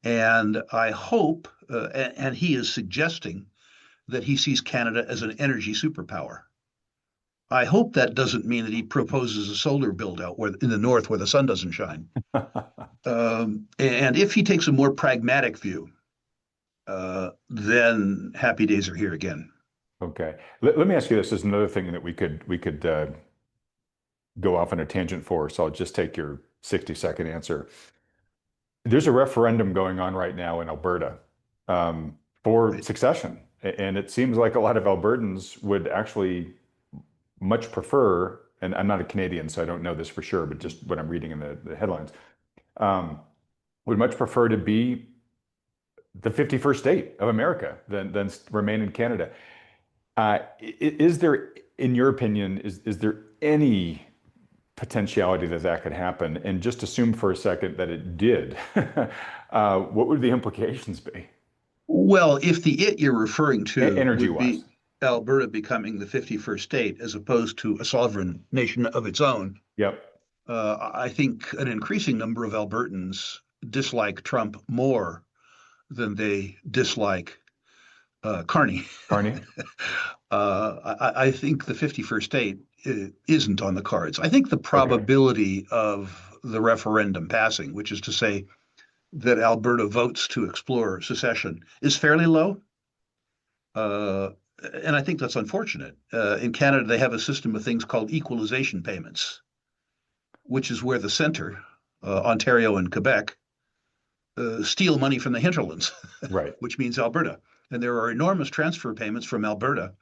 S2: And I hope, and he is suggesting that he sees Canada as an energy superpower. I hope that doesn't mean that he proposes a solar build out where in the north where the sun doesn't shine. And if he takes a more pragmatic view, then happy days are here again.
S1: Okay. Let me ask you this. There's another thing that we could go off on a tangent for. So I'll just take your 60-second answer. There's a referendum going on right now in Alberta for
S2: Right.
S1: secession, and it seems like a lot of Albertans would actually much prefer. And I'm not a Canadian, so I don't know this for sure, but just what I'm reading in the headlines, um, would much prefer to be the 51st state of America than remain in Canada. Is there, in your opinion, is there any potentiality that that could happen? And just assume for a second that it did. What would the implications be,
S2: Well, if the it you're referring to
S1: energy
S2: would
S1: wise?
S2: be Alberta becoming the 51st state as opposed to a sovereign nation of its own,
S1: Yep.
S2: I think an increasing number of Albertans dislike Trump more than they dislike Carney.
S1: Carney?
S2: I think the 51st state isn't on the cards. I think the
S1: Okay.
S2: probability of the referendum passing, which is to say that Alberta votes to explore secession, is fairly low. Uh, and I think that's unfortunate. In Canada, they have a system of things called equalization payments, which is where the center, Ontario and Quebec, steal money from the hinterlands,
S1: Right.
S2: which means Alberta. And there are enormous transfer payments from Alberta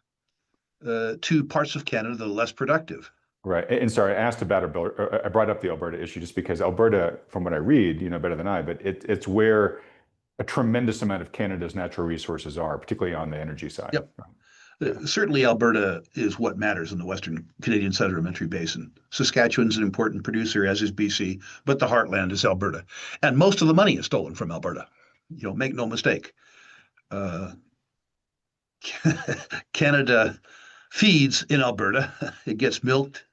S2: to parts of Canada that are less productive.
S1: Right. And sorry, I asked about Alberta. I brought up the Alberta issue just because Alberta, from what I read, you know better than I, but it's where a tremendous amount of Canada's natural resources are, particularly on the energy side.
S2: Yep.
S1: Yeah.
S2: Certainly, Alberta is what matters in the Western Canadian Sedimentary Basin. Saskatchewan's an important producer, as is BC, but the heartland is Alberta. And most of the money is stolen from Alberta. Make no mistake. Uh, Canada feeds in Alberta. It gets milked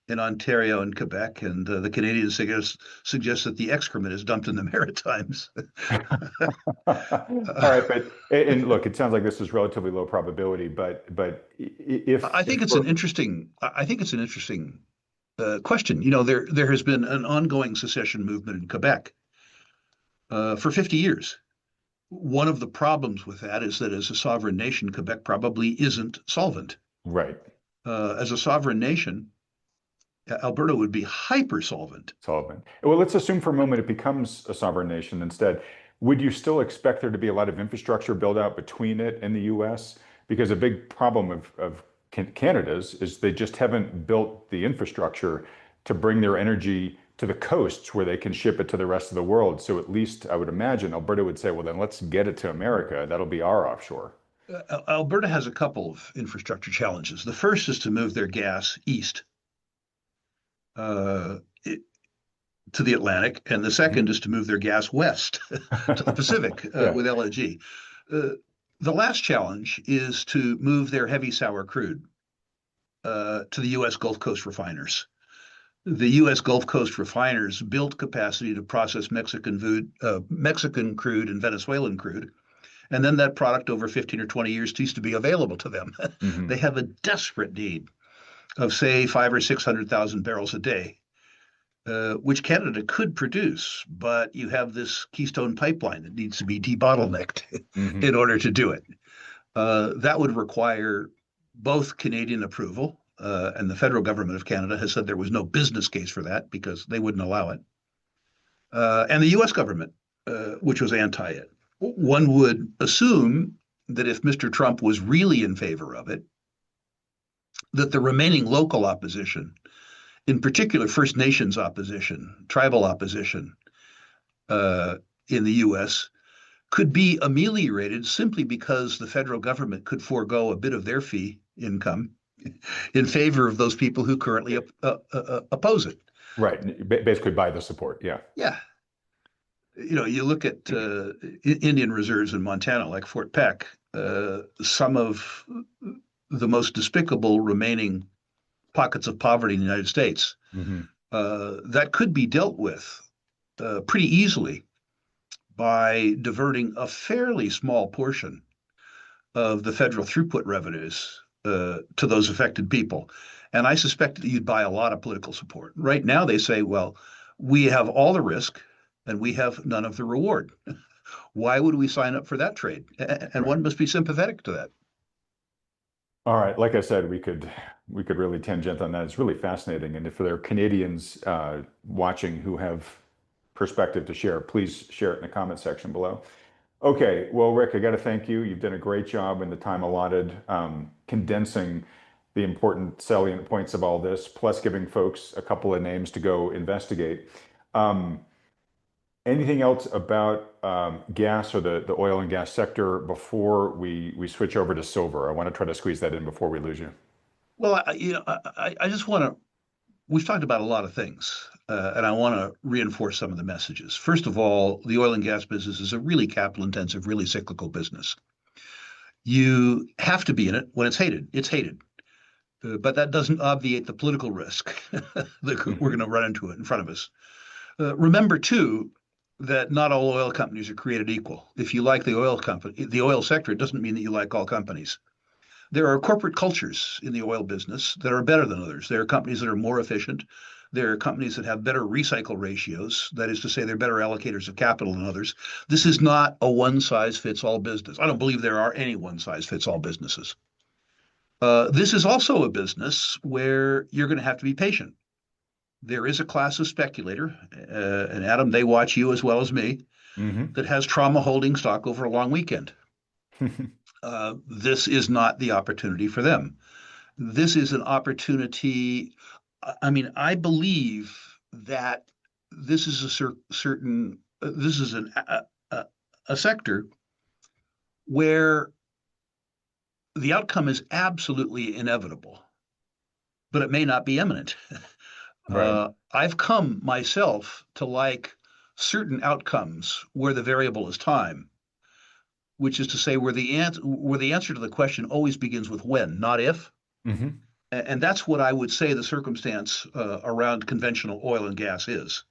S2: in Ontario and Quebec, and the Canadians suggest that the excrement is dumped in the Maritimes.
S1: All
S2: uh,
S1: right, but and look, it sounds like this is relatively low probability, but
S2: I
S1: if
S2: think it's an
S1: for
S2: interesting. I think it's an interesting question. There has been an ongoing secession movement in Quebec for 50 years. One of the problems with that is that as a sovereign nation, Quebec probably isn't solvent.
S1: right,
S2: As a sovereign nation, Alberta would be hyper solvent.
S1: Sullivan. Well, let's assume for a moment it becomes a sovereign nation instead. Would you still expect there to be a lot of infrastructure build out between it and the US? Because a big problem of Canada's is they just haven't built the infrastructure to bring their energy to the coasts where they can ship it to the rest of the world. So at least I would imagine Alberta would say, well, then let's get it to America. That'll be our offshore.
S2: Alberta has a couple of infrastructure challenges. The first is to move their gas east uh, to the Atlantic, and the
S1: Mhm.
S2: second is to move their gas west to the Pacific
S1: Yeah.
S2: with LNG. Uh, the last challenge is to move their heavy sour crude to the U.S. Gulf Coast refiners. The U.S. Gulf Coast refiners built capacity to process Mexican crude and Venezuelan crude, and then that product over 15 or 20 years ceased to be available to them. They
S1: Hmm.
S2: have a desperate need of, say, 500,000 or 600,000 barrels a day, which Canada could produce, but you have this Keystone pipeline that needs to be debottlenecked
S1: Hmm.
S2: in order to do it. That would require both Canadian approval, and the federal government of Canada has said there was no business case for that because they wouldn't allow it, and the U.S. government, which was anti it. One would assume that if Mr. Trump was really in favor of it, that the remaining local opposition, in particular First Nations opposition, tribal opposition uh, in the U.S., could be ameliorated simply because the federal government could forego a bit of their fee income in favor of those people who currently oppose it.
S1: Right. Basically by the support. Yeah.
S2: Yeah, you look at Indian reserves in Montana, like Fort Peck, some of the most despicable remaining pockets of poverty in the United States.
S1: Hmm.
S2: That could be dealt with pretty easily by diverting a fairly small portion of the federal throughput revenues to those affected people. And I suspect that you'd buy a lot of political support. Right now, they say, well, we have all the risk and we have none of the reward. Why would we sign up for that trade? And
S1: Right.
S2: one must be sympathetic to that.
S1: All right. Like I said, we could really tangent on that. It's really fascinating. And if there are Canadians watching who have perspective to share, please share it in the comment section below. Okay. Well, Rick, I got to thank you. You've done a great job in the time allotted, condensing the important salient points of all this, plus giving folks a couple of names to go investigate. Um, Anything else about gas or the oil and gas sector before we switch over to silver? I want to try to squeeze that in before we lose you.
S2: Well, I just want to, we've talked about a lot of things, and I want to reinforce some of the messages. First of all, the oil and gas business is a really capital intensive, really cyclical business. You have to be in it when it's hated. It's hated. But that doesn't obviate the political risk that we're going
S1: Mhm.
S2: to run into it in front of us. Remember, too, that not all oil companies are created equal. If you like the oil sector, it doesn't mean that you like all companies. There are corporate cultures in the oil business that are better than others. There are companies that are more efficient. There are companies that have better recycle ratios. That is to say, they're better allocators of capital than others. This is not a one size fits all business. I don't believe there are any one size fits all businesses. This is also a business where you're going to have to be patient. There is a class of speculator, and Adam, they watch you as well as me,
S1: Hmm.
S2: that has trauma holding stock over a long weekend. This is not the opportunity for them. This is an opportunity. I mean, I believe that this is certain, this is a sector where the outcome is absolutely inevitable, but it may not be imminent.
S1: Right.
S2: I've come myself to like certain outcomes where the variable is time, which is to say where the answer to the question always begins with when, not if.
S1: Hmm.
S2: And that's what I would say the circumstance around conventional oil and gas is.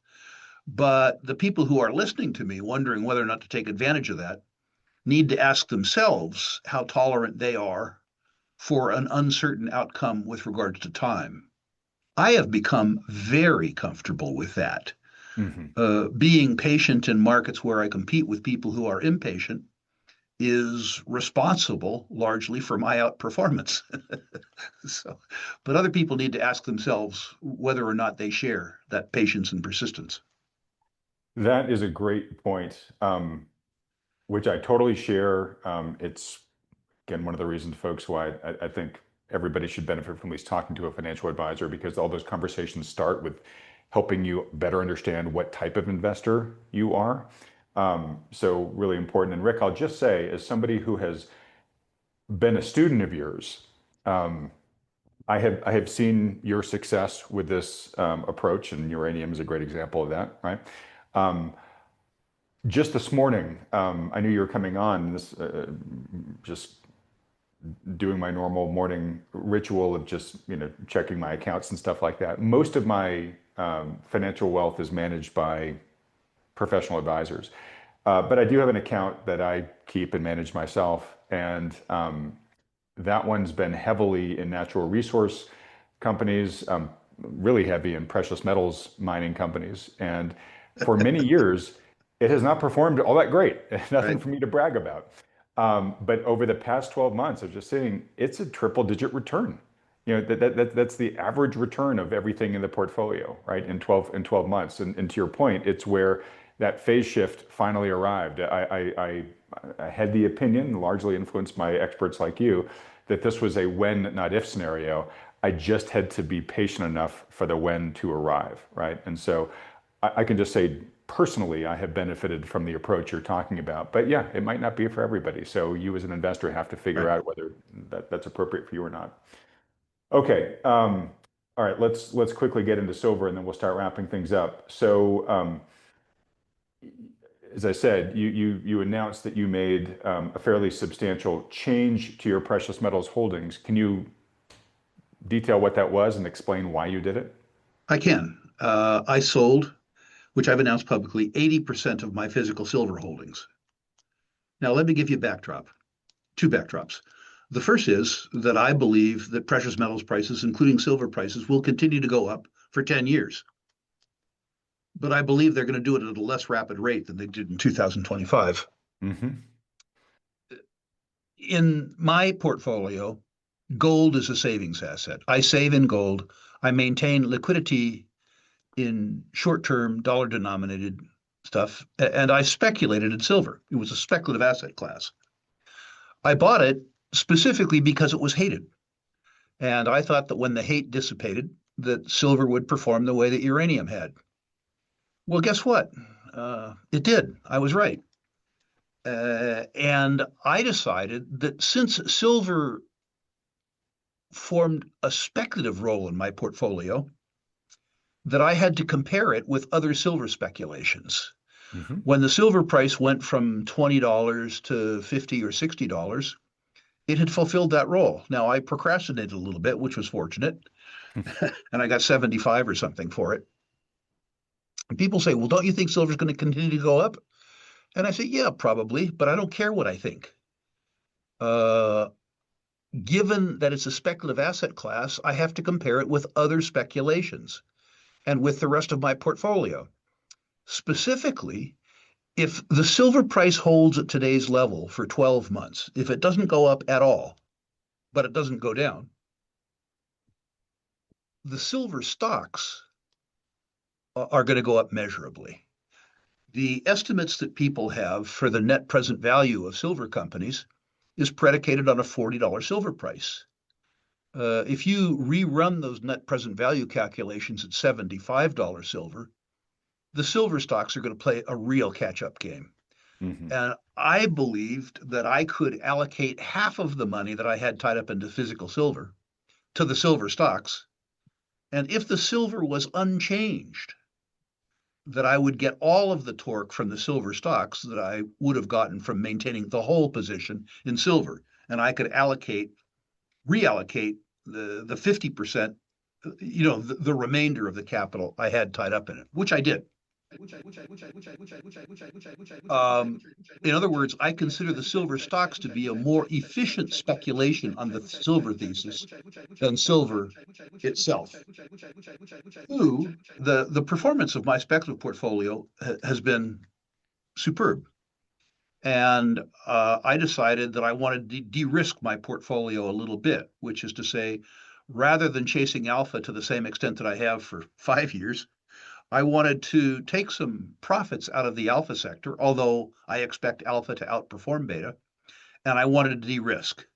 S2: But the people who are listening to me, wondering whether or not to take advantage of that, need to ask themselves how tolerant they are for an uncertain outcome with regards to time. I have become very comfortable with that.
S1: Hmm.
S2: Being patient in markets where I compete with people who are impatient is responsible largely for my outperformance. So, but other people need to ask themselves whether or not they share that patience and persistence.
S1: That is a great point, which I totally share. It's again one of the reasons, folks, why I think everybody should benefit from at least talking to a financial advisor because all those conversations start with helping you better understand what type of investor you are. So really important. And Rick, I'll just say, as somebody who has been a student of yours, um, I have seen your success with this approach, and uranium is a great example of that, right? Um, just this morning, I knew you were coming on. This just doing my normal morning ritual of just checking my accounts and stuff like that. Most of my financial wealth is managed by professional advisors, but I do have an account that I keep and manage myself, and that one's been heavily in natural resource companies, really heavy in precious metals mining companies. And for many years, it has not performed all that great. Nothing
S2: Right,
S1: for me to brag about. But over the past 12 months, I'm just saying it's a triple digit return. That's the average return of everything in the portfolio, right? In 12 months. And to your point, it's where that phase shift finally arrived. I had the opinion, largely influenced by experts like you, that this was a when, not if scenario. I just had to be patient enough for the when to arrive, right? And so I can just say personally, I have benefited from the approach you're talking about. But yeah, it might not be for everybody. So you as an investor have to figure
S2: right.
S1: out whether that's appropriate for you or not. Okay. All right. Let's quickly get into silver and then we'll start wrapping things up. So as I said, you announced that you made a fairly substantial change to your precious metals holdings. Can you detail what that was and explain why you did it?
S2: I can. I sold, which I've announced publicly, 80% of my physical silver holdings. Now, let me give you a backdrop. two backdrops. The first is that I believe that precious metals prices, including silver prices, will continue to go up for 10 years. But I believe they're going to do it at a less rapid rate than they did in 2025.
S1: Mm-hmm.
S2: In my portfolio, gold is a savings asset. I save in gold. I maintain liquidity in short-term dollar-denominated stuff, and I speculated in silver. It was a speculative asset class. I bought it specifically because it was hated. And I thought that when the hate dissipated, that silver would perform the way that uranium had. Well, guess what? It did. I was right. And I decided that since silver formed a speculative role in my portfolio, that I had to compare it with other silver speculations.
S1: Mm-hmm.
S2: When the silver price went from $20 to $50 or $60, it had fulfilled that role. Now, I procrastinated a little bit, which was fortunate, and I got 75 or something for it. And people say, well, don't you think silver's going to continue to go up? And I say, yeah, probably, but I don't care what I think. Given that it's a speculative asset class, I have to compare it with other speculations and with the rest of my portfolio. Specifically, if the silver price holds at today's level for 12 months, if it doesn't go up at all, but it doesn't go down, the silver stocks are going to go up measurably. The estimates that people have for the net present value of silver companies is predicated on a $40 silver price. If you rerun those net present value calculations at $75 silver, the silver stocks are going to play a real catch-up game.
S1: Mm-hmm.
S2: And I believed that I could allocate half of the money that I had tied up into physical silver to the silver stocks. And if the silver was unchanged, that I would get all of the torque from the silver stocks that I would have gotten from maintaining the whole position in silver. And I could reallocate the 50%, the remainder of the capital I had tied up in it, which I did. In other words, I consider the silver stocks to be a more efficient speculation on the silver thesis than silver itself. Two, the performance of my speculative portfolio has been superb. And I decided that I wanted to de-risk my portfolio a little bit, which is to say, rather than chasing alpha to the same extent that I have for 5 years, I wanted to take some profits out of the alpha sector, although I expect alpha to outperform beta, and I wanted to de-risk.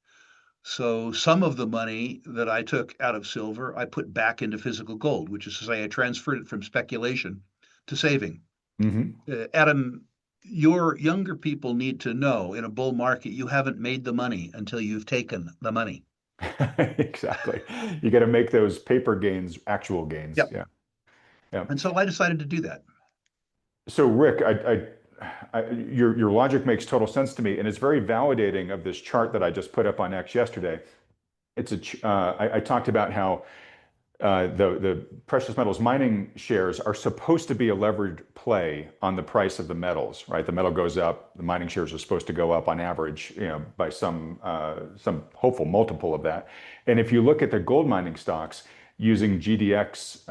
S2: So some of the money that I took out of silver, I put back into physical gold, which is to say I transferred it from speculation to saving.
S1: Mm-hmm.
S2: Adam, your younger people need to know in a bull market, you haven't made the money until you've taken the money.
S1: Exactly. You got to make those paper gains actual gains.
S2: Yep.
S1: Yeah. Yeah.
S2: And so I decided to do that.
S1: So Rick, your logic makes total sense to me, and it's very validating of this chart that I just put up on X yesterday. I talked about how the precious metals mining shares are supposed to be a levered play on the price of the metals, right? The metal goes up, the mining shares are supposed to go up on average, by some hopeful multiple of that. And if you look at the gold mining stocks using GDX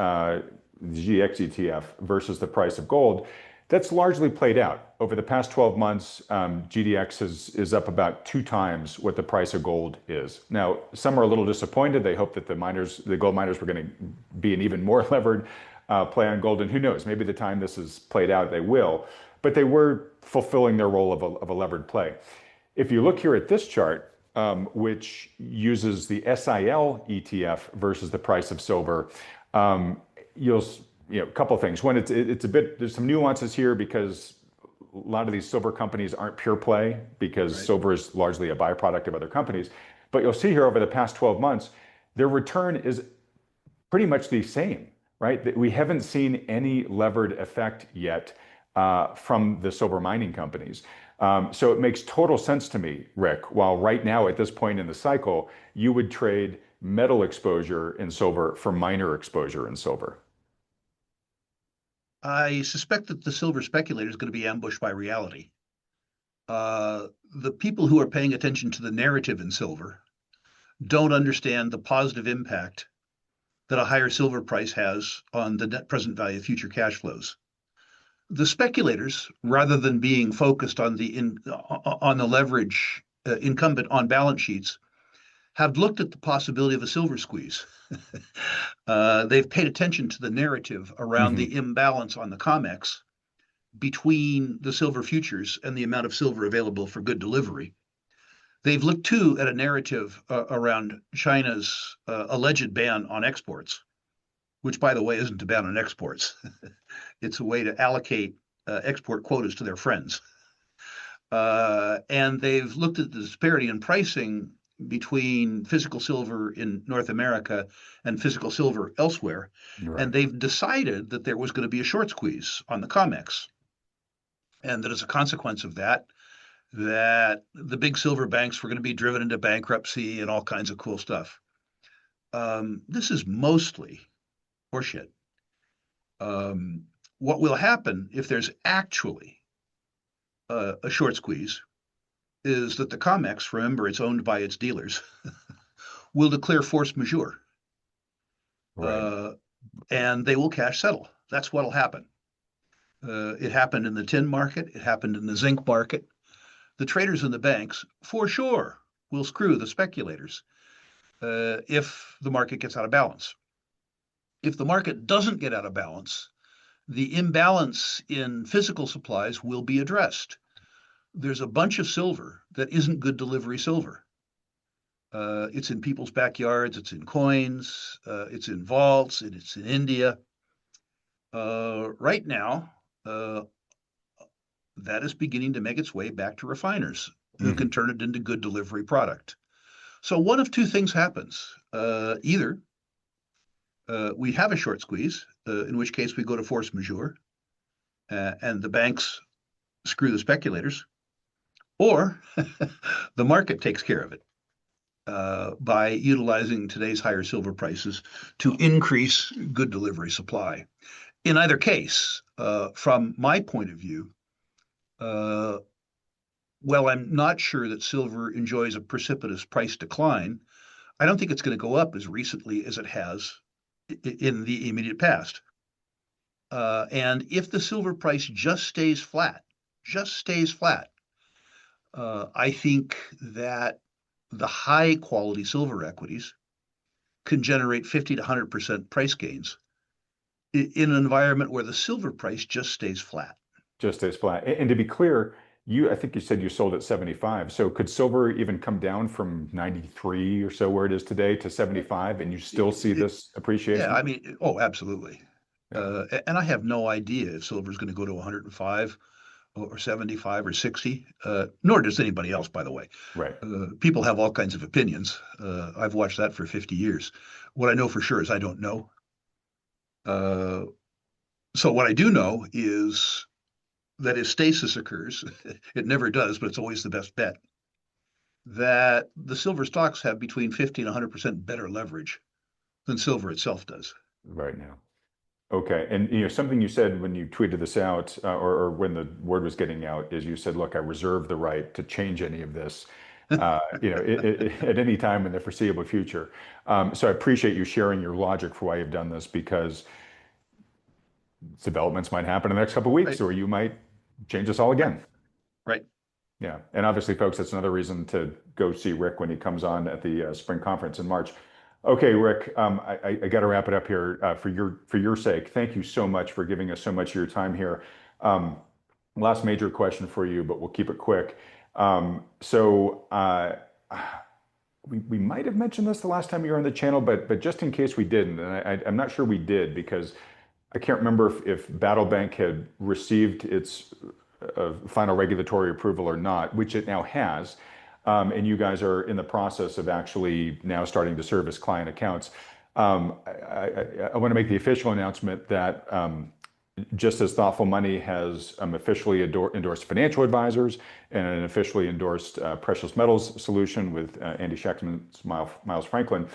S1: ETF versus the price of gold, that's largely played out. Over the past 12 months, GDX is up about 2 times what the price of gold is. Now, some are a little disappointed. They hope that the gold miners were going to be an even more levered play on gold. And who knows, maybe the time this is played out, they will. But they were fulfilling their role of a levered play. If you look here at this chart, which uses the SIL ETF versus the price of silver, a couple of things. One, there's some nuances here because a lot of these silver companies aren't pure play because silver is largely a byproduct of other companies. But you'll see here over the past 12 months, their return is pretty much the same, right? We haven't seen any levered effect yet from the silver mining companies. So it makes total sense to me, Rick, while right now at this point in the cycle, you would trade metal exposure in silver for miner exposure in silver.
S2: I suspect that the silver speculator is going to be ambushed by reality. The people who are paying attention to the narrative in silver don't understand the positive impact that a higher silver price has on the net present value of future cash flows. The speculators, rather than being focused on the leverage incumbent on balance sheets, have looked at the possibility of a silver squeeze. They've paid attention to the narrative around
S1: Hmm.
S2: the imbalance on the COMEX between the silver futures and the amount of silver available for good delivery. They've looked too at a narrative around China's alleged ban on exports, which, by the way, isn't a ban on exports. It's a way to allocate export quotas to their friends. And they've looked at the disparity in pricing between physical silver in North America and physical silver elsewhere. And
S1: Right.
S2: they've decided that there was going to be a short squeeze on the COMEX. And that as a consequence of that, that the big silver banks were going to be driven into bankruptcy and all kinds of cool stuff. This is mostly horseshit. What will happen if there's actually a short squeeze is that the COMEX, remember it's owned by its dealers, will declare force majeure,
S1: Right.
S2: uh, and they will cash settle. That's what will happen. It happened in the tin market. It happened in the zinc market. The traders and the banks, for sure, will screw the speculators if the market gets out of balance. If the market doesn't get out of balance, the imbalance in physical supplies will be addressed. There's a bunch of silver that isn't good delivery silver. It's in people's backyards, it's in coins, it's in vaults, and it's in India. Right now, uh, that is beginning to make its way back to refiners who can
S1: Hmm.
S2: turn it into good delivery product. So one of two things happens. Either we have a short squeeze, in which case we go to force majeure, and the banks screw the speculators, or the market takes care of it by utilizing today's higher silver prices to increase good delivery supply. In either case, from my point of view, uh, well, I'm not sure that silver enjoys a precipitous price decline. I don't think it's going to go up as recently as it has in the immediate past. And if the silver price just stays flat, I think that the high quality silver equities can generate 50 to 100% price gains in an environment where the silver price just stays flat.
S1: Just stays flat. And to be clear, I think you said you sold at 75. So could silver even come down from 93 or so where it is today to 75 and you still see this
S2: Yeah,
S1: appreciation?
S2: I mean, oh, absolutely.
S1: Yeah.
S2: And I have no idea if silver is going to go to 105 or 75 or 60, nor does anybody else, by the way.
S1: Right.
S2: People have all kinds of opinions. I've watched that for 50 years. What I know for sure is I don't know. Uh, so what I do know is that if stasis occurs, it never does, but it's always the best bet, that the silver stocks have between 50 and 100% better leverage than silver itself does.
S1: Right now. Okay. And something you said when you tweeted this out, or when the word was getting out, is you said, "Look, I reserve the right to change any of this, at any time in the foreseeable future." So I appreciate you sharing your logic for why you've done this because developments might happen in the next couple of weeks,
S2: Right,
S1: or you might change this all
S2: right,
S1: again.
S2: right.
S1: Yeah. And obviously, folks, that's another reason to go see Rick when he comes on at the spring conference in March. Okay, Rick, I got to wrap it up here for your sake. Thank you so much for giving us so much of your time here. Um, Last major question for you, but we'll keep it quick. We might have mentioned this the last time you were on the channel, but just in case we didn't, and I'm not sure we did because I can't remember if Battle Bank had received its final regulatory approval or not, which it now has. And you guys are in the process of actually now starting to service client accounts. I want to make the official announcement that just as Thoughtful Money has officially endorsed financial advisors and an officially endorsed precious metals solution with Andy Schechtman's Miles Franklin,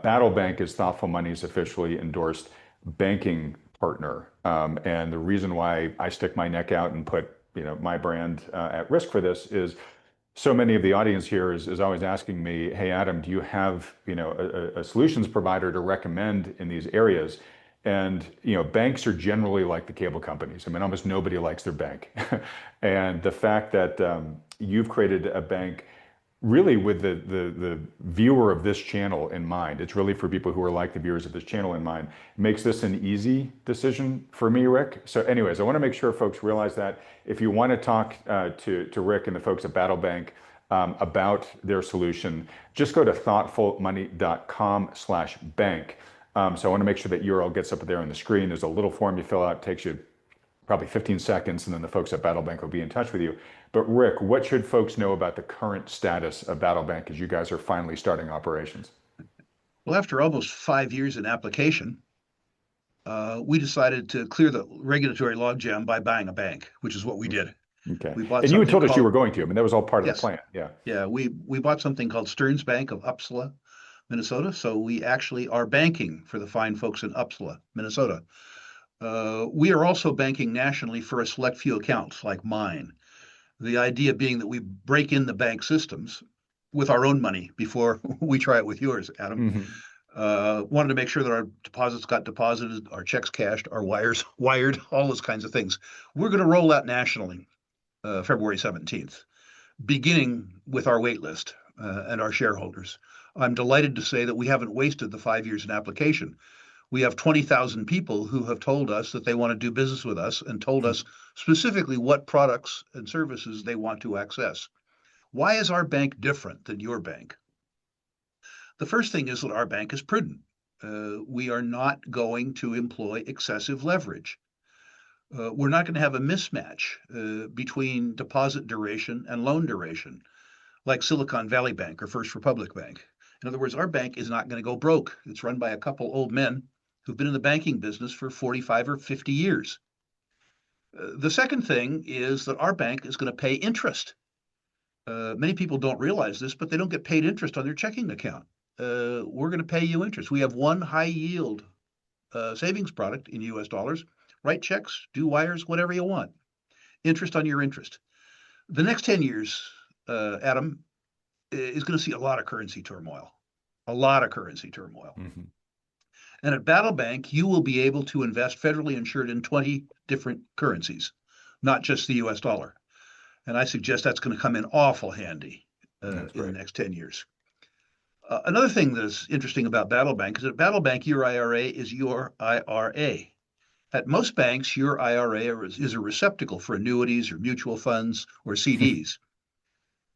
S1: Battle Bank is Thoughtful Money's officially endorsed banking partner. And the reason why I stick my neck out and put my brand at risk for this is so many of the audience here is always asking me, hey, Adam, do you have, a solutions provider to recommend in these areas? And, banks are generally like the cable companies. I mean, almost nobody likes their bank. And the fact that you've created a bank really with the viewer of this channel in mind, it's really for people who are like the viewers of this channel in mind, makes this an easy decision for me, Rick. So anyways, I want to make sure folks realize that if you want to talk to Rick and the folks at Battle Bank about their solution, just go to thoughtfulmoney.com/bank. So I want to make sure that URL gets up there on the screen. There's a little form you fill out, it takes you probably 15 seconds, and then the folks at Battle Bank will be in touch with you. But Rick, what should folks know about the current status of Battle Bank as you guys are finally starting operations?
S2: Well, after almost 5 years in application, we decided to clear the regulatory logjam by buying a bank, which is what we did.
S1: Okay.
S2: We bought
S1: And you had
S2: something
S1: told us you
S2: called,
S1: were going to. I mean, that was all part of the
S2: yes,
S1: plan. Yeah.
S2: yeah, we bought something called Stearns Bank of Uppsala, Minnesota. So we actually are banking for the fine folks in Uppsala, Minnesota. We are also banking nationally for a select few accounts like mine. The idea being that we break in the bank systems with our own money before we try it with yours, Adam.
S1: Hmm.
S2: Wanted to make sure that our deposits got deposited, our checks cashed, our wires wired, all those kinds of things. We're going to roll out nationally February 17th, beginning with our wait list and our shareholders. I'm delighted to say that we haven't wasted the 5 years in application. We have 20,000 people who have told us that they want to do business with us and told us specifically what products and services they want to access. Why is our bank different than your bank? The first thing is that our bank is prudent. We are not going to employ excessive leverage. We're not going to have a mismatch between deposit duration and loan duration, like Silicon Valley Bank or First Republic Bank. In other words, our bank is not going to go broke. It's run by a couple old men who've been in the banking business for 45 or 50 years. The second thing is that our bank is going to pay interest. Many people don't realize this, but they don't get paid interest on their checking account. We're going to pay you interest. We have one high yield savings product in US dollars. Write checks, do wires, whatever you want. Interest on your interest. The next 10 years, Adam, is going to see a lot of currency turmoil. A lot of currency turmoil.
S1: Hmm.
S2: And at Battle Bank, you will be able to invest federally insured in 20 different currencies, not just the US dollar. And I suggest that's going to come in awful handy
S1: That's
S2: in the
S1: great.
S2: next 10 years. Another thing that is interesting about Battle Bank is that Battle Bank, your IRA is your IRA. At most banks, your IRA is a receptacle for annuities or mutual funds or CDs.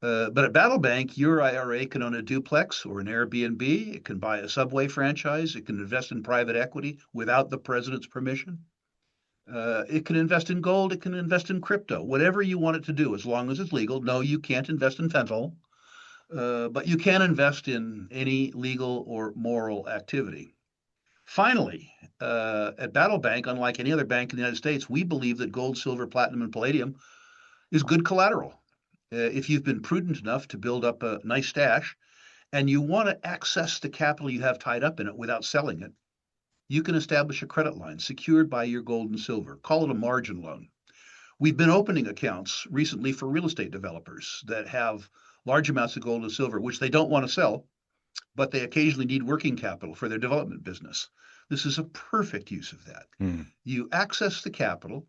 S2: But at Battle Bank, your IRA can own a duplex or an Airbnb. It can buy a Subway franchise. It can invest in private equity without the president's permission. It can invest in gold. It can invest in crypto, whatever you want it to do, as long as it's legal. No, you can't invest in fentanyl, but you can invest in any legal or moral activity. Finally, at Battle Bank, unlike any other bank in the United States, we believe that gold, silver, platinum, and palladium is good collateral. If you've been prudent enough to build up a nice stash and you want to access the capital you have tied up in it without selling it, you can establish a credit line secured by your gold and silver. Call it a margin loan. We've been opening accounts recently for real estate developers that have large amounts of gold and silver, which they don't want to sell, but they occasionally need working capital for their development business. This is a perfect use of that.
S1: Mm.
S2: You access the capital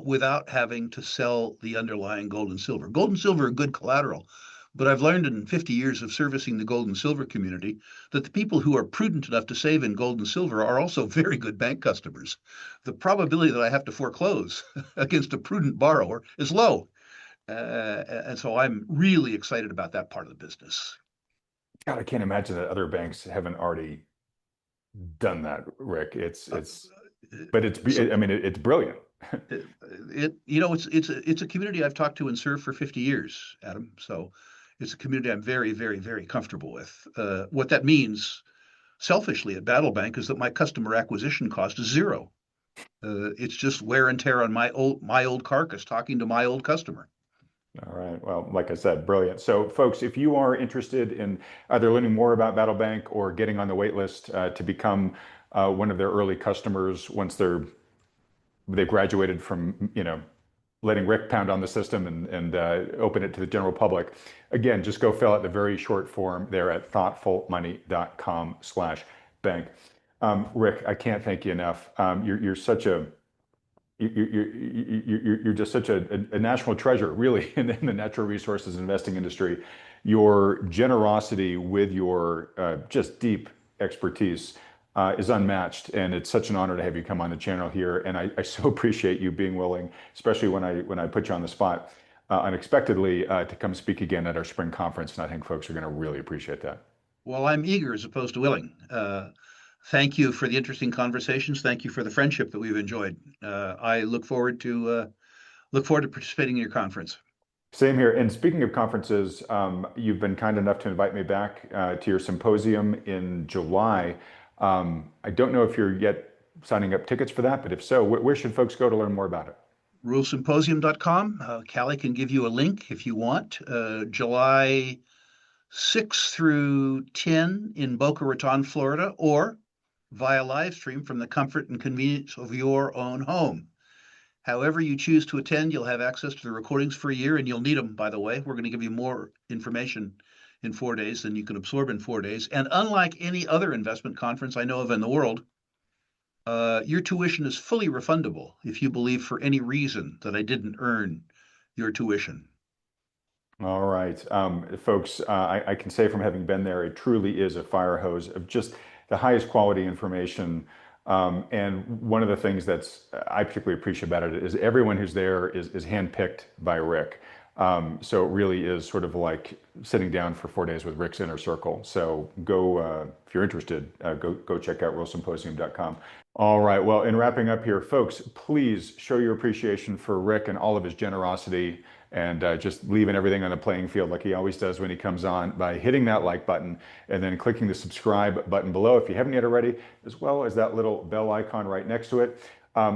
S2: without having to sell the underlying gold and silver. Gold and silver are good collateral, but I've learned in 50 years of servicing the gold and silver community that the people who are prudent enough to save in gold and silver are also very good bank customers. The probability that I have to foreclose against a prudent borrower is low. And so I'm really excited about that part of the business.
S1: God, I can't imagine that other banks haven't already done that, Rick.
S2: Uh,
S1: But it's,
S2: so
S1: I mean, it's brilliant.
S2: it's a community I've talked to and served for 50 years, Adam. So it's a community I'm very, very, very comfortable with. What that means, selfishly at Battle Bank, is that my customer acquisition cost is zero. It's just wear and tear on my old carcass talking to my old customer.
S1: All right. Well, like I said, brilliant. So, folks, if you are interested in either learning more about Battle Bank or getting on the wait list to become one of their early customers once they've graduated from, letting Rick pound on the system and open it to the general public. Again, just go fill out the very short form there at thoughtfulmoney.com/bank. Rick, I can't thank you enough. You're such a you're just such a national treasure, really, in the natural resources investing industry. Your generosity with your just deep expertise is unmatched, and it's such an honor to have you come on the channel here. And I so appreciate you being willing, especially when I put you on the spot unexpectedly, to come speak again at our spring conference. And I think folks are going to really appreciate that.
S2: Well, I'm eager as opposed to willing. Thank you for the interesting conversations. Thank you for the friendship that we've enjoyed. I look forward to participating in your conference.
S1: Same here. And speaking of conferences, you've been kind enough to invite me back to your symposium in July. I don't know if you're yet signing up tickets for that, but if so, where should folks go to learn more about it?
S2: Rulesymposium.com. Callie can give you a link if you want. July 6 through 10 in Boca Raton, Florida, or via live stream from the comfort and convenience of your own home. However you choose to attend, you'll have access to the recordings for a year, and you'll need them, by the way. We're going to give you more information in 4 days than you can absorb in 4 days. And unlike any other investment conference I know of in the world, your tuition is fully refundable if you believe for any reason that I didn't earn your tuition.
S1: All right, folks, I can say from having been there, it truly is a fire hose of just the highest quality information. And one of the things that's I particularly appreciate about it is everyone who's there is handpicked by Rick. So it really is sort of like sitting down for 4 days with Rick's inner circle. So go, if you're interested, go check out rulesymposium.com. All right, well, in wrapping up here, folks, please show your appreciation for Rick and all of his generosity, and just leaving everything on the playing field like he always does when he comes on by hitting that like button and then clicking the subscribe button below if you haven't yet already, as well as that little bell icon right next to it.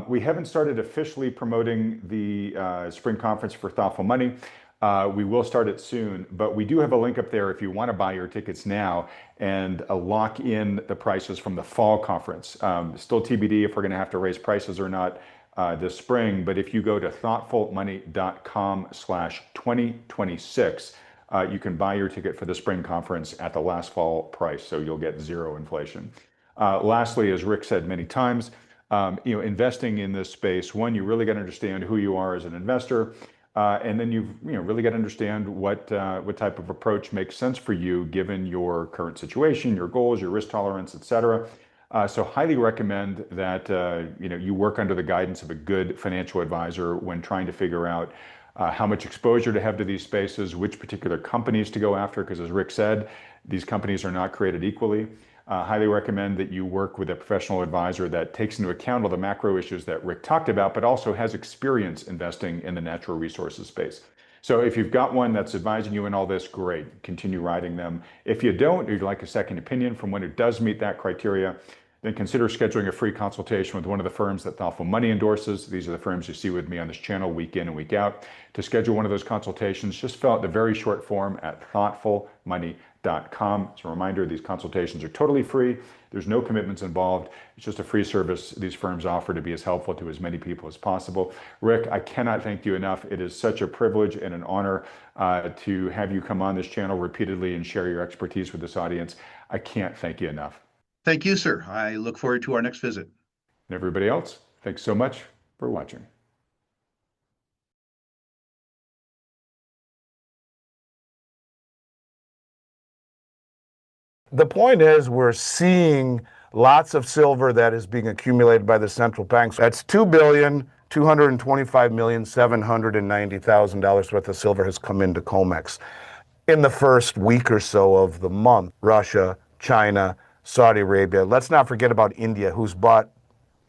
S1: We haven't started officially promoting the spring conference for Thoughtful Money. We will start it soon, but we do have a link up there if you want to buy your tickets now and lock in the prices from the fall conference. Still TBD if we're going to have to raise prices or not this spring, but if you go to thoughtfulmoney.com/2026, you can buy your ticket for the spring conference at the last fall price, so you'll get zero inflation. Lastly, as Rick said many times, investing in this space, one, you really got to understand who you are as an investor, and then you've really got to understand what type of approach makes sense for you given your current situation, your goals, your risk tolerance, etc. So highly recommend that you work under the guidance of a good financial advisor when trying to figure out how much exposure to have to these spaces, which particular companies to go after, because as Rick said, these companies are not created equally. Highly recommend that you work with a professional advisor that takes into account all the macro issues that Rick talked about, but also has experience investing in the natural resources space. So if you've got one that's advising you in all this, great, continue riding them. If you don't, or you'd like a second opinion from one who does meet that criteria, then consider scheduling a free consultation with one of the firms that Thoughtful Money endorses. These are the firms you see with me on this channel week in and week out. To schedule one of those consultations, just fill out the very short form at thoughtfulmoney.com. As a reminder, these consultations are totally free. There's no commitments involved. It's just a free service these firms offer to be as helpful to as many people as possible. Rick, I cannot thank you enough. It is such a privilege and an honor to have you come on this channel repeatedly and share your expertise with this audience. I can't thank you enough.
S2: Thank you, sir. I look forward to our next visit.
S1: And everybody else, thanks so much for watching.
S3: The point is, we're seeing lots of silver that is being accumulated by the central banks. That's $2,225,790,000 worth of silver has come into COMEX. In the first week or so of the month, Russia, China, Saudi Arabia. Let's not forget about India, who's bought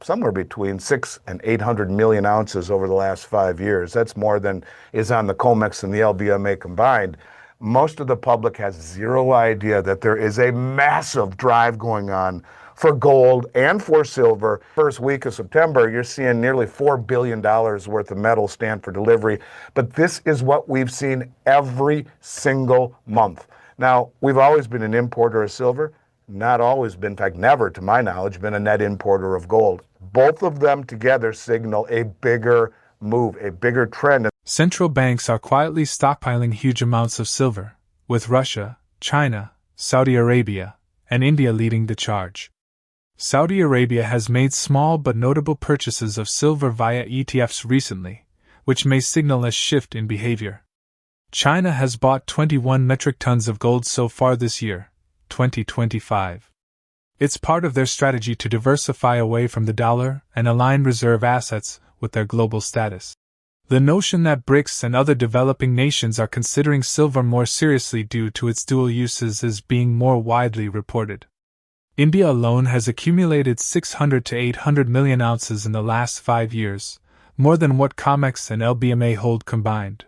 S3: somewhere between 600 and 800 million ounces over the last 5 years. That's more than is on the COMEX and the LBMA combined. Most of the public has zero idea that there is a massive drive going on for gold and for silver. First week of September, you're seeing nearly $4 billion worth of metal stand for delivery. But this is what we've seen every single month. Now, we've always been an importer of silver. Not always been, in fact, never, to my knowledge, been a net importer of gold. Both of them together signal a bigger move, a bigger trend.
S4: Central banks are quietly stockpiling huge amounts of silver, with Russia, China, Saudi Arabia, and India leading the charge. Saudi Arabia has made small but notable purchases of silver via ETFs recently, which may signal a shift in behavior. China has bought 21 metric tons of gold so far this year, 2025. It's part of their strategy to diversify away from the dollar and align reserve assets with their global status. The notion that BRICS and other developing nations are considering silver more seriously due to its dual uses is being more widely reported. India alone has accumulated 600 to 800 million ounces in the last 5 years, more than what COMEX and LBMA hold combined.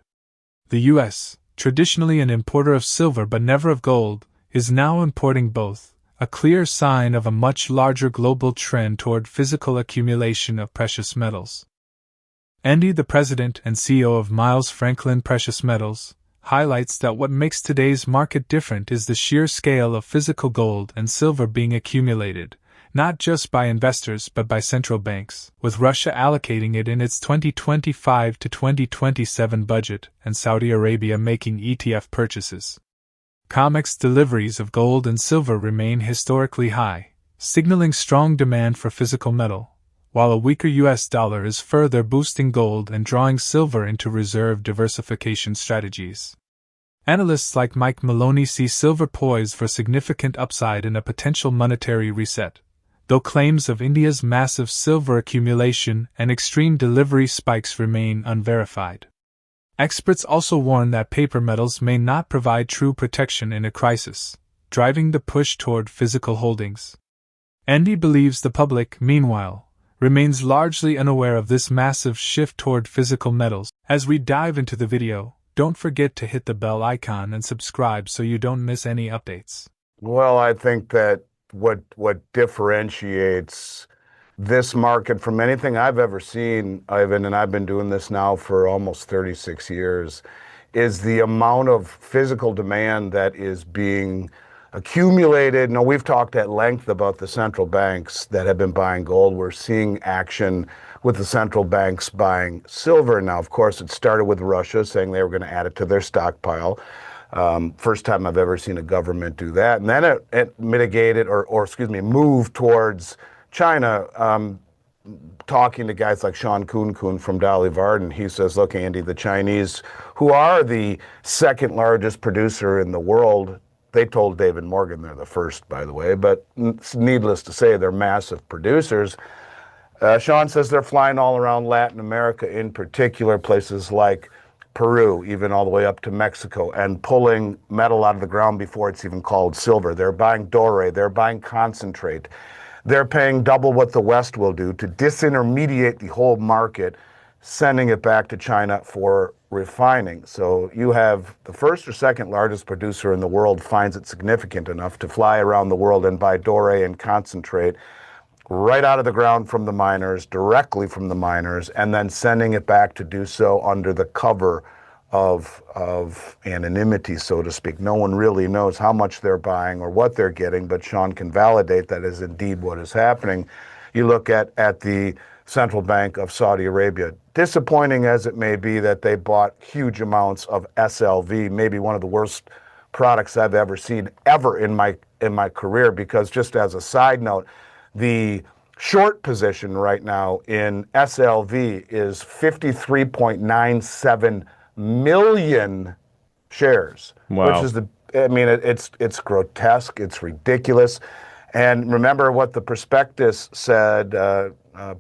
S4: The US, traditionally an importer of silver but never of gold, is now importing both, a clear sign of a much larger global trend toward physical accumulation of precious metals. Andy, the president and CEO of Miles Franklin Precious Metals, highlights that what makes today's market different is the sheer scale of physical gold and silver being accumulated, not just by investors but by central banks, with Russia allocating it in its 2025 to 2027 budget and Saudi Arabia making ETF purchases. COMEX deliveries of gold and silver remain historically high, signaling strong demand for physical metal, while a weaker US dollar is further boosting gold and drawing silver into reserve diversification strategies. Analysts like Mike Maloney see silver poised for significant upside in a potential monetary reset, though claims of India's massive silver accumulation and extreme delivery spikes remain unverified. Experts also warn that paper metals may not provide true protection in a crisis, driving the push toward physical holdings. Andy believes the public, meanwhile, remains largely unaware of this massive shift toward physical metals. As we dive into the video, don't forget to hit the bell icon and subscribe so you don't miss any updates.
S3: Well, I think that what differentiates this market from anything I've ever seen, Ivan, and I've been doing this now for almost 36 years, is the amount of physical demand that is being accumulated. Now, we've talked at length about the central banks that have been buying gold. We're seeing action with the central banks buying silver. Now, of course, it started with Russia saying they were going to add it to their stockpile. First time I've ever seen a government do that. And then it mitigated moved towards China. Talking to guys like Sean Kuhn from Dolly Varden, he says, look, Andy, the Chinese, who are the second largest producer in the world, they told David Morgan they're the first, by the way, but needless to say, they're massive producers. Sean says they're flying all around Latin America, in particular places like Peru, even all the way up to Mexico, and pulling metal out of the ground before it's even called silver. They're buying doré, they're buying concentrate. They're paying double what the West will do to disintermediate the whole market, sending it back to China for refining. So you have the first or second largest producer in the world finds it significant enough to fly around the world and buy doré and concentrate right out of the ground from the miners, directly from the miners, and then sending it back to do so under the cover of anonymity, so to speak. No one really knows how much they're buying or what they're getting, but Sean can validate that is indeed what is happening. You look at the Central Bank of Saudi Arabia. Disappointing as it may be that they bought huge amounts of SLV, maybe one of the worst products I've ever seen ever in my career, because just as a side note, the short position right now in SLV is 53.97 million shares,
S1: wow.
S3: Which is it's grotesque, it's ridiculous. And remember what the prospectus said,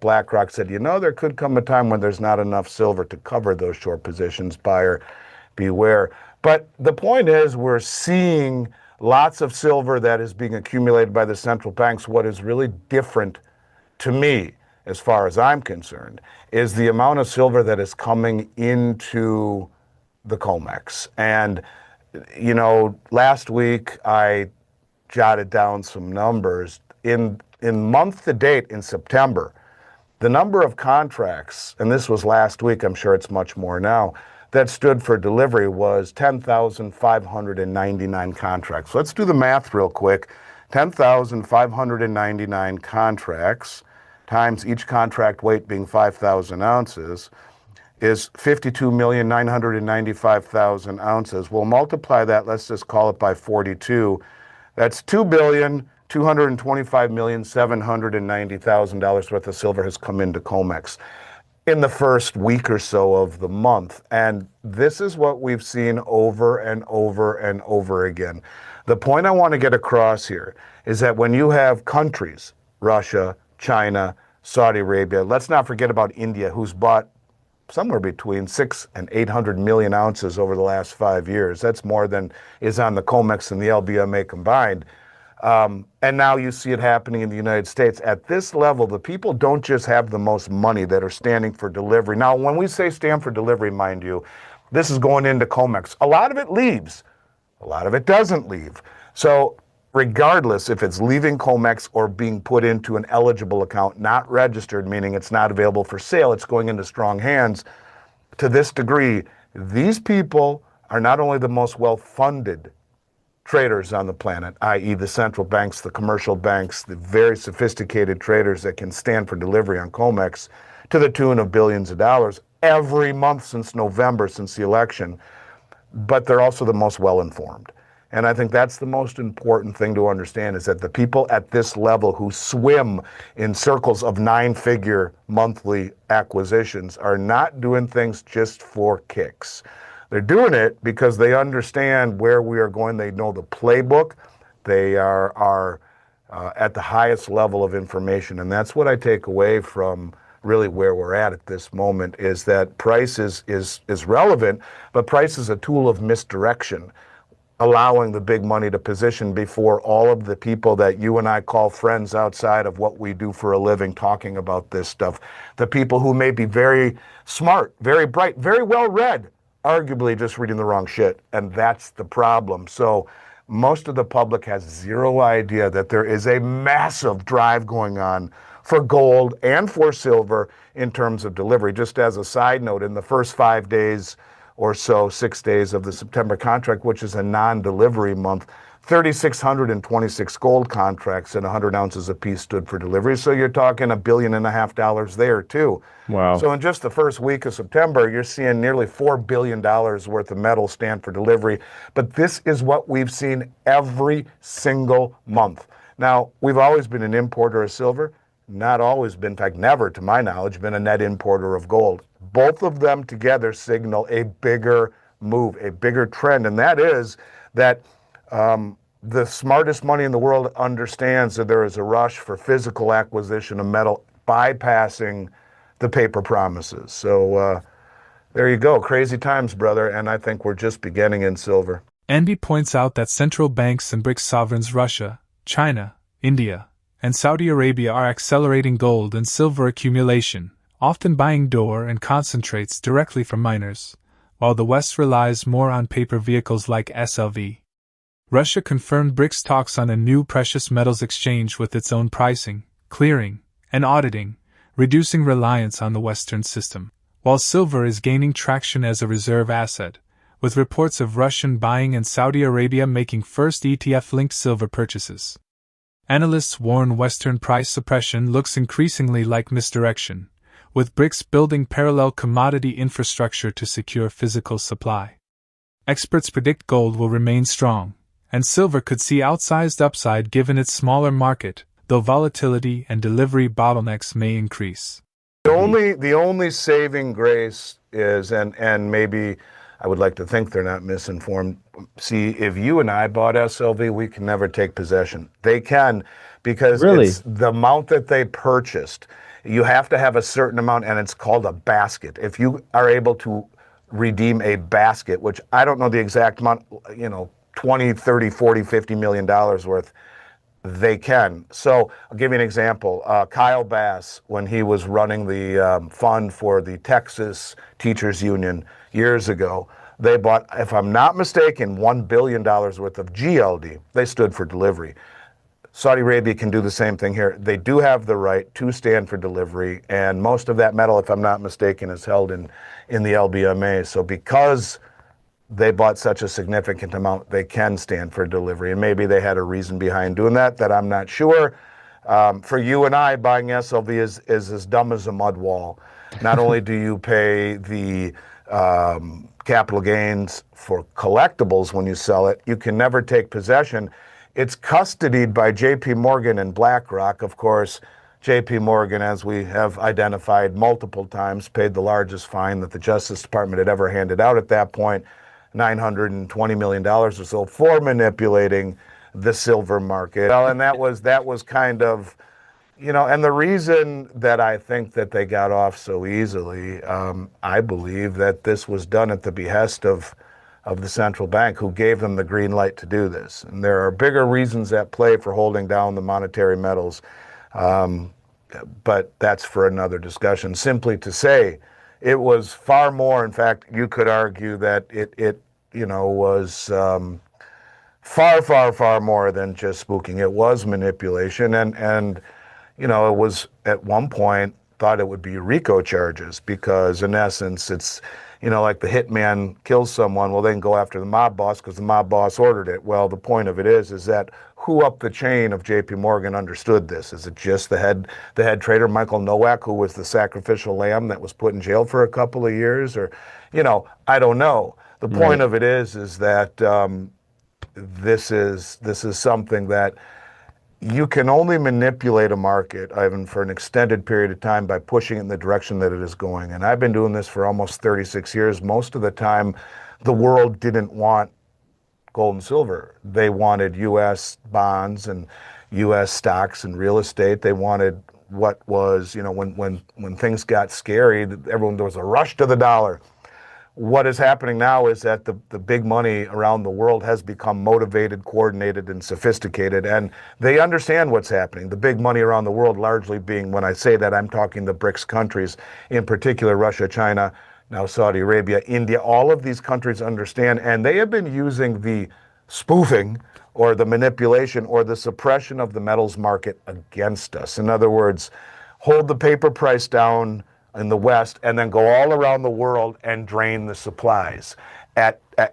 S3: BlackRock said, there could come a time when there's not enough silver to cover those short positions, buyer beware. But the point is, we're seeing lots of silver that is being accumulated by the central banks. What is really different to me, as far as I'm concerned, is the amount of silver that is coming into the COMEX. And, last week I jotted down some numbers. In month to date in September, the number of contracts, and this was last week, I'm sure it's much more now, that stood for delivery was 10,599 contracts. Let's do the math real quick. 10,599 contracts times each contract weight being 5,000 ounces. is 52,995,000 ounces. We'll multiply that, let's just call it by 42. That's $2,225,790,000 worth of silver has come into COMEX in the first week or so of the month. And this is what we've seen over and over and over again. The point I want to get across here is that when you have countries, Russia, China, Saudi Arabia, let's not forget about India, who's bought somewhere between 600 and 800 million ounces over the last 5 years. That's more than is on the COMEX and the LBMA combined. And now you see it happening in the United States. At this level, the people don't just have the most money that are standing for delivery. Now, when we say stand for delivery, mind you, this is going into COMEX. A lot of it leaves. A lot of it doesn't leave. So regardless if it's leaving COMEX or being put into an eligible account, not registered, meaning it's not available for sale, it's going into strong hands, to this degree, these people are not only the most well-funded traders on the planet, i.e. the central banks, the commercial banks, the very sophisticated traders that can stand for delivery on COMEX to the tune of billions of dollars every month since November, since the election, but they're also the most well-informed. And I think that's the most important thing to understand, is that the people at this level who swim in circles of 9-figure monthly acquisitions are not doing things just for kicks. They're doing it because they understand where we are going. They know the playbook. They are at the highest level of information. And that's what I take away from really where we're at this moment, is that price is relevant, but price is a tool of misdirection, allowing the big money to position before all of the people that you and I call friends outside of what we do for a living, talking about this stuff. The people who may be very smart, very bright, very well read, arguably just reading the wrong shit. And that's the problem. So most of the public has zero idea that there is a massive drive going on for gold and for silver in terms of delivery. Just as a side note, in the first 5 days or so, 6 days of the September contract, which is a non-delivery month, 3,626 gold contracts at 100 ounces apiece stood for delivery. So you're talking $1.5 billion there too.
S5: Wow.
S3: So in just the first week of September, you're seeing nearly $4 billion worth of metal stand for delivery. But this is what we've seen every single month. Now, we've always been an importer of silver, not always been, in fact, never, to my knowledge, been a net importer of gold. Both of them together signal a bigger move, a bigger trend, and that is that the smartest money in the world understands that there is a rush for physical acquisition of metal, bypassing the paper promises. So there you go. Crazy times, brother, and I think we're just beginning in silver.
S4: Andy points out that central banks and BRICS sovereigns Russia, China, India, and Saudi Arabia are accelerating gold and silver accumulation, often buying ore and concentrates directly from miners, while the West relies more on paper vehicles like SLV. Russia confirmed BRICS talks on a new precious metals exchange with its own pricing, clearing, and auditing, reducing reliance on the Western system, while silver is gaining traction as a reserve asset, with reports of Russian buying and Saudi Arabia making first ETF-linked silver purchases. Analysts warn Western price suppression looks increasingly like misdirection, with BRICS building parallel commodity infrastructure to secure physical supply. Experts predict gold will remain strong, and silver could see outsized upside given its smaller market, though volatility and delivery bottlenecks may increase.
S3: The only saving grace is, and maybe I would like to think they're not misinformed. See, if you and I bought SLV, we can never take possession. They can, because it's the amount that they purchased. You have to have a certain amount, and it's called a basket. If you are able to redeem a basket, which I don't know the exact amount, 20, 30, 40, $50 million worth, they can. So I'll give you an example. Kyle Bass, when he was running the fund for the Texas Teachers Union years ago, they bought, if I'm not mistaken, $1 billion worth of GLD. They stood for delivery. Saudi Arabia can do the same thing here. They do have the right to stand for delivery, and most of that metal, if I'm not mistaken, is held in the LBMA. So because they bought such a significant amount, they can stand for delivery. And maybe they had a reason behind doing that I'm not sure. For you and I, buying SLV is as dumb as a mud wall. Not only do you pay the capital gains for collectibles when you sell it, you can never take possession. It's custodied by J.P. Morgan and BlackRock. Of course, J.P. Morgan, as we have identified multiple times, paid the largest fine that the Justice Department had ever handed out at that point, $920 million or so, for manipulating the silver market. Well, and that was kind of, and the reason that I think that they got off so easily, I believe that this was done at the behest of the central bank, who gave them the green light to do this. And there are bigger reasons at play for holding down the monetary metals, but that's for another discussion. Simply to say, it was far more. In fact, you could argue that it was far more than just spooking. It was manipulation, and it was at one point thought it would be RICO charges, because in essence it's, like the hitman kills someone, well, they can go after the mob boss because the mob boss ordered it. Well, the point of it is that who up the chain of J.P. Morgan understood this? Is it just the head trader, Michael Nowak, who was the sacrificial lamb that was put in jail for a couple of years? Or, I don't know. The point of it is that this is something that you can only manipulate a market, Ivan, for an extended period of time by pushing it in the direction that it is going. And I've been doing this for almost 36 years. Most of the time, the world didn't want gold and silver. They wanted U.S. bonds and U.S. stocks and real estate. They wanted what was, when things got scary, there was a rush to the dollar. What is happening now is that the big money around the world has become motivated, coordinated, and sophisticated, and they understand what's happening. The big money around the world largely being, when I say that, I'm talking the BRICS countries, in particular Russia, China, now Saudi Arabia, India. All of these countries understand, and they have been using the spoofing or the manipulation or the suppression of the metals market against us. In other words, hold the paper price down in the West, and then go all around the world and drain the supplies,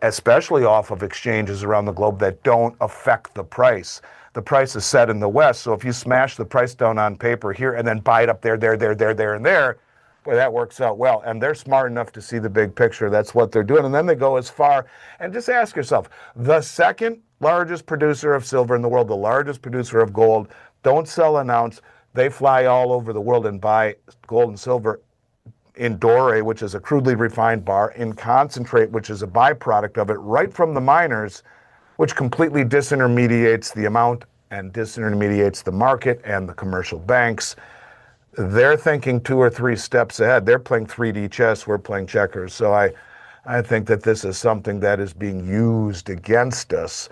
S3: especially off of exchanges around the globe that don't affect the price. The price is set in the West, so if you smash the price down on paper here and then buy it up there, and there, boy, that works out well. And they're smart enough to see the big picture. That's what they're doing. And then they go as far, and just ask yourself, the second largest producer of silver in the world, the largest producer of gold, don't sell an ounce. They fly all over the world and buy gold and silver in doré, which is a crudely refined bar, in concentrate, which is a byproduct of it, right from the miners, which completely disintermediates the amount and disintermediates the market and the commercial banks. They're thinking 2 or 3 steps ahead. They're playing 3D chess, we're playing checkers. So I think that this is something that is being used against us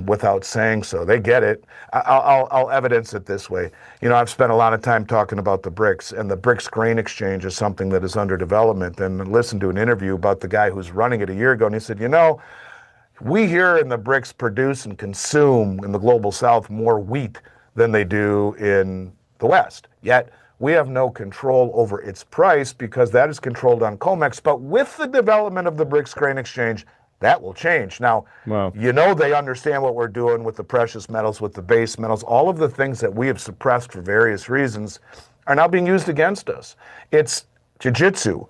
S3: without saying so. They get it. I'll evidence it this way. I've spent a lot of time talking about the BRICS, and the BRICS grain exchange is something that is under development. And I listened to an interview about the guy who's running it a year ago, and he said, we here in the BRICS produce and consume in the global south more wheat than they do in the West. Yet we have no control over its price because that is controlled on COMEX. But with the development of the BRICS grain exchange, that will change. Now,
S1: Wow.
S3: They understand what we're doing with the precious metals, with the base metals. All of the things that we have suppressed for various reasons are now being used against us. It's jiu-jitsu.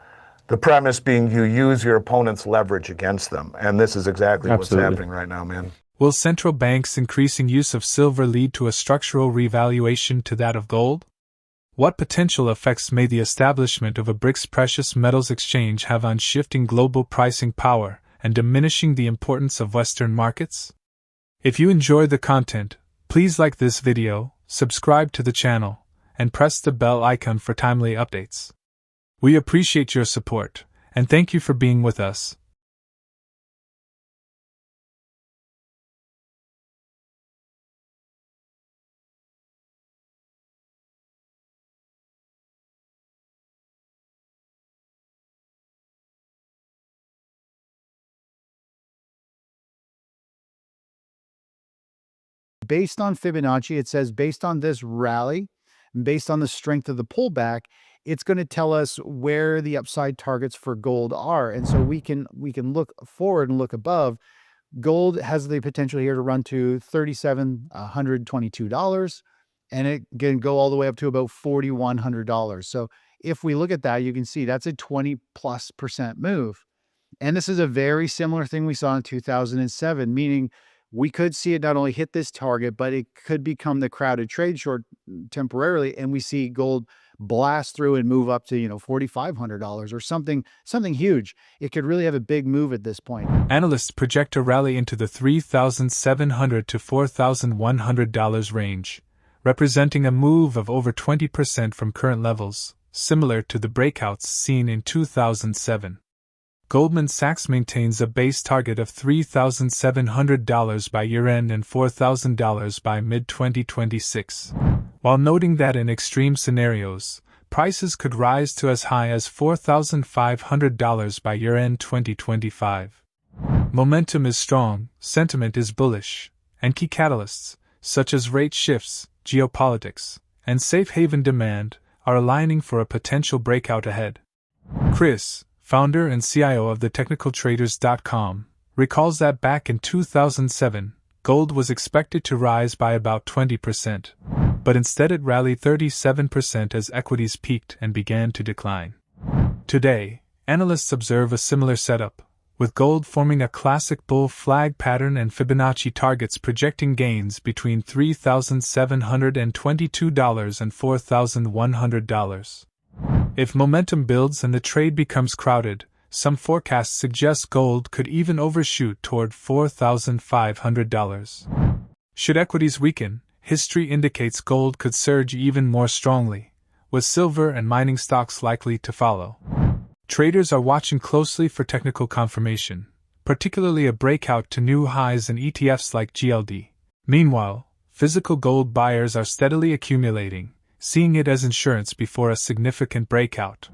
S3: The premise being you use your opponent's leverage against them. And this is exactly what's happening right now, man.
S4: Will central banks' increasing use of silver lead to a structural revaluation to that of gold? What potential effects may the establishment of a BRICS precious metals exchange have on shifting global pricing power and diminishing the importance of Western markets? If you enjoyed the content, please like this video, subscribe to the channel, and press the bell icon for timely updates. We appreciate your support, and thank you for being with us.
S5: Based on Fibonacci, it says based on this rally, based on the strength of the pullback, it's going to tell us where the upside targets for gold are. And so we can look forward and look above. Gold has the potential here to run to $3,722, and it can go all the way up to about $4,100. So if we look at that, you can see that's a 20+% move. And this is a very similar thing we saw in 2007, meaning we could see it not only hit this target, but it could become the crowded trade short temporarily. And we see gold blast through and move up to, $4,500 or something huge. It could really have a big move at this point.
S4: Analysts project a rally into the $3,700 to $4,100 range, representing a move of over 20% from current levels, similar to the breakouts seen in 2007. Goldman Sachs maintains a base target of $3,700 by year-end and $4,000 by mid-2026, while noting that in extreme scenarios, prices could rise to as high as $4,500 by year-end 2025. Momentum is strong, sentiment is bullish, and key catalysts, such as rate shifts, geopolitics, and safe haven demand, are aligning for a potential breakout ahead. Chris, founder and CIO of thetechnicaltraders.com, recalls that back in 2007, gold was expected to rise by about 20%, but instead it rallied 37% as equities peaked and began to decline. Today, analysts observe a similar setup, with gold forming a classic bull flag pattern and Fibonacci targets projecting gains between $3,722 and $4,100. If momentum builds and the trade becomes crowded, some forecasts suggest gold could even overshoot toward $4,500. Should equities weaken, history indicates gold could surge even more strongly, with silver and mining stocks likely to follow. Traders are watching closely for technical confirmation, particularly a breakout to new highs in ETFs like GLD. Meanwhile, physical gold buyers are steadily accumulating, seeing it as insurance before a significant breakout.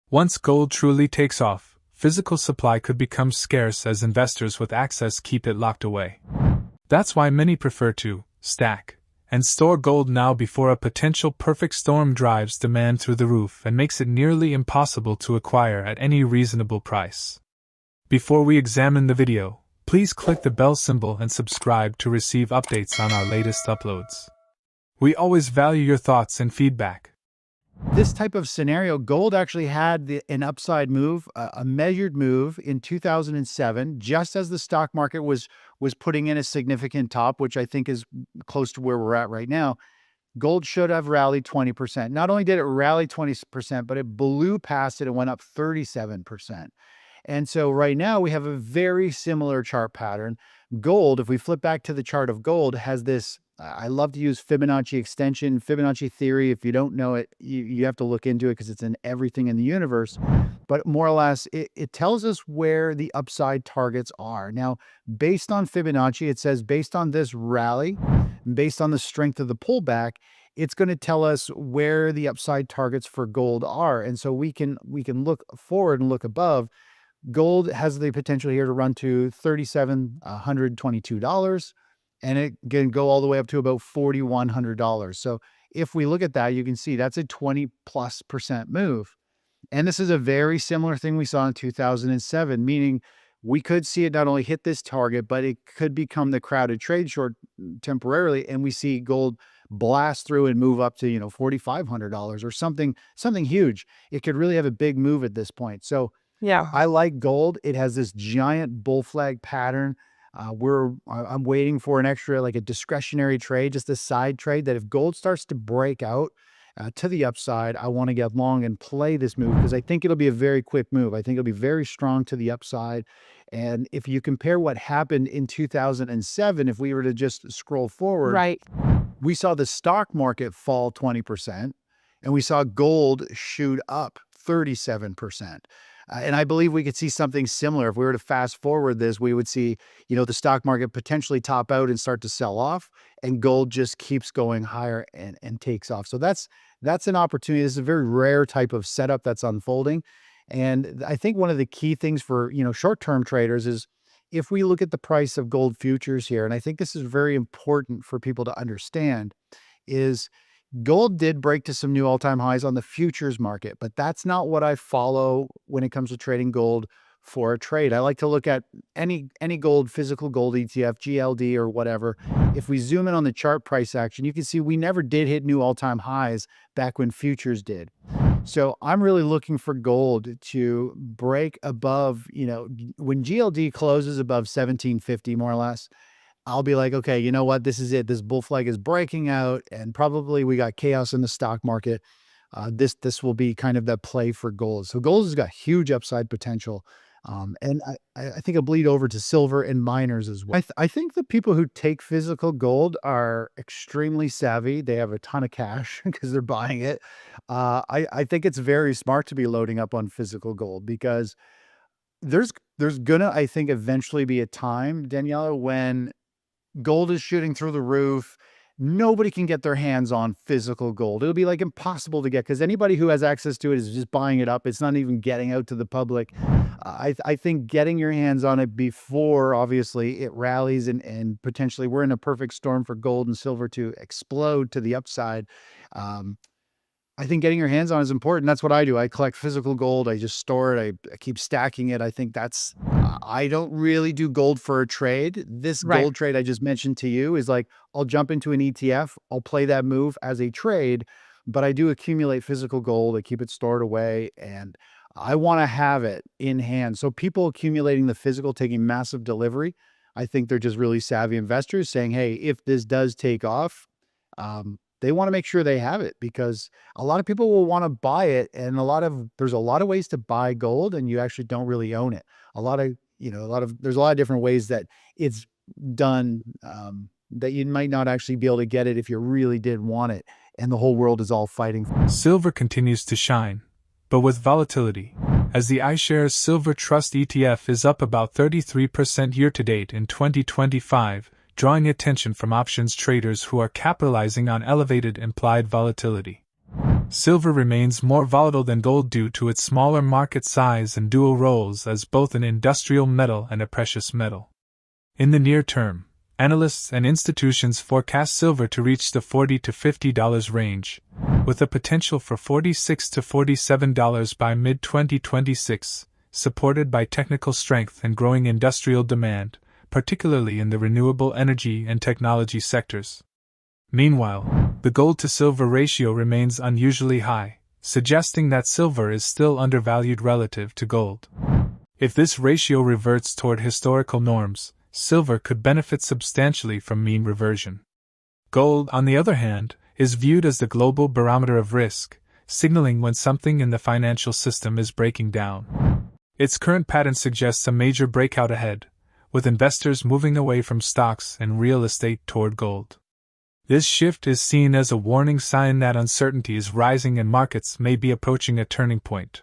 S4: Once gold truly takes off, physical supply could become scarce as investors with access keep it locked away. That's why many prefer to stack and store gold now before a potential perfect storm drives demand through the roof and makes it nearly impossible to acquire at any reasonable price. Before we examine the video, please click the bell symbol and subscribe to receive updates on our latest uploads. We always value your thoughts and feedback.
S5: This type of scenario, gold actually had an upside move, a measured move in 2007, just as the stock market was putting in a significant top, which I think is close to where we're at right now. Gold should have rallied 20%. Not only did it rally 20%, but it blew past it and went up 37%. And so right now we have a very similar chart pattern. Gold, if we flip back to the chart of gold, has this, I love to use Fibonacci extension, Fibonacci theory. If you don't know it, you have to look into it because it's in everything in the universe. But more or less, it tells us where the upside targets are. Now, based on Fibonacci, it says based on this rally, based on the strength of the pullback, it's going to tell us where the upside targets for gold are. And so we can look forward and look above. Gold has the potential here to run to $3,722, and it can go all the way up to about $4,100. So if we look at that, you can see that's a 20+% move. And this is a very similar thing we saw in 2007, meaning we could see it not only hit this target, but it could become the crowded trade short temporarily. And we see gold blast through and move up to, $4,500 or something huge. It could really have a big move at this point. So
S6: Yeah.
S5: I like gold. It has this giant bull flag pattern. I'm waiting for an extra, like a discretionary trade, just a side trade that if gold starts to break out to the upside, I want to get long and play this move because I think it'll be a very quick move. I think it'll be very strong to the upside. And if you compare what happened in 2007, if we were to just scroll forward,
S6: Right.
S5: we saw the stock market fall 20% and we saw gold shoot up 37%. And I believe we could see something similar. If we were to fast forward this, we would see, the stock market potentially top out and start to sell off, and gold just keeps going higher and takes off. So that's an opportunity. This is a very rare type of setup that's unfolding. And I think one of the key things for, short-term traders is if we look at the price of gold futures here, and I think this is very important for people to understand, is gold did break to some new all-time highs on the futures market, but that's not what I follow when it comes to trading gold for a trade. I like to look at any gold, physical gold ETF, GLD or whatever. If we zoom in on the chart price action, you can see we never did hit new all-time highs back when futures did. So I'm really looking for gold to break above, when GLD closes above 1750 more or less, I'll be like, okay, you know what? This is it. This bull flag is breaking out, and probably we got chaos in the stock market. This will be kind of the play for gold. So gold has got huge upside potential, and I think it'll bleed over to silver and miners as well. I think the people who take physical gold are extremely savvy. They have a ton of cash because they're buying it. I think it's very smart to be loading up on physical gold because there's gonna, I think, eventually be a time, Daniela, when gold is shooting through the roof. Nobody can get their hands on physical gold. It'll be like impossible to get because anybody who has access to it is just buying it up. It's not even getting out to the public. I think getting your hands on it before, obviously, it rallies and potentially we're in a perfect storm for gold and silver to explode to the upside. Um, I think getting your hands on is important. That's what I do. I collect physical gold. I just store it. I keep stacking it. I think I don't really do gold for a trade. This
S6: Right.
S5: gold trade I just mentioned to you is like, I'll jump into an ETF. I'll play that move as a trade, but I do accumulate physical gold. I keep it stored away and I want to have it in hand. So people accumulating the physical, taking massive delivery, I think they're just really savvy investors saying, hey, if this does take off, they want to make sure they have it because a lot of people will want to buy it. And there's a lot of ways to buy gold and you actually don't really own it. There's a lot of different ways that it's done, that you might not actually be able to get it if you really did want it. And the whole world is all fighting for it.
S4: Silver continues to shine, but with volatility, as the iShares Silver Trust ETF is up about 33% year-to-date in 2025, drawing attention from options traders who are capitalizing on elevated implied volatility. Silver remains more volatile than gold due to its smaller market size and dual roles as both an industrial metal and a precious metal. In the near term, analysts and institutions forecast silver to reach the $40 to $50 range, with a potential for $46 to $47 by mid-2026, supported by technical strength and growing industrial demand, particularly in the renewable energy and technology sectors. Meanwhile, the gold-to-silver ratio remains unusually high, suggesting that silver is still undervalued relative to gold. If this ratio reverts toward historical norms, silver could benefit substantially from mean reversion. Gold, on the other hand, is viewed as the global barometer of risk, signaling when something in the financial system is breaking down. Its current pattern suggests a major breakout ahead, with investors moving away from stocks and real estate toward gold. This shift is seen as a warning sign that uncertainty is rising and markets may be approaching a turning point.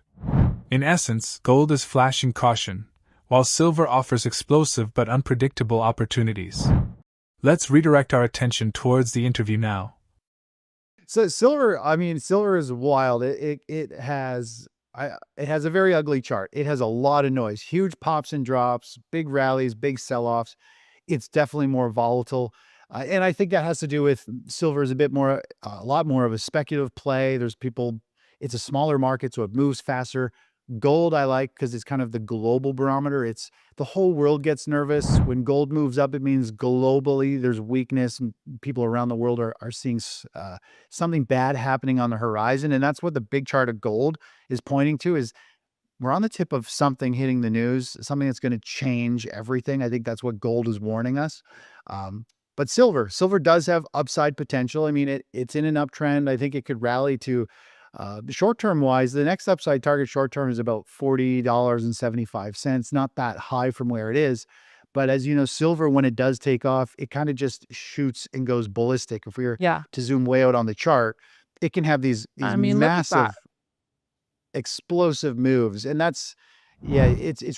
S4: In essence, gold is flashing caution, while silver offers explosive but unpredictable opportunities. Let's redirect our attention towards the interview now.
S5: So silver is wild. It has a very ugly chart. It has a lot of noise, huge pops and drops, big rallies, big sell-offs. It's definitely more volatile. And I think that has to do with silver is a lot more of a speculative play. It's a smaller market, so it moves faster. Gold I like because it's kind of the global barometer. It's the whole world gets nervous. When gold moves up, it means globally there's weakness and people around the world are seeing something bad happening on the horizon. And that's what the big chart of gold is pointing to is we're on the tip of something hitting the news, something that's going to change everything. I think that's what gold is warning us. But silver does have upside potential. I mean, it's in an uptrend. I think it could rally to short-term wise, the next upside target short-term is about $40.75, not that high from where it is. But as you know, silver, when it does take off, it kind of just shoots and goes ballistic. If we were
S6: Yeah.
S5: to zoom way out on the chart, it can have these
S6: I mean, look at that.
S5: massive explosive moves. And it's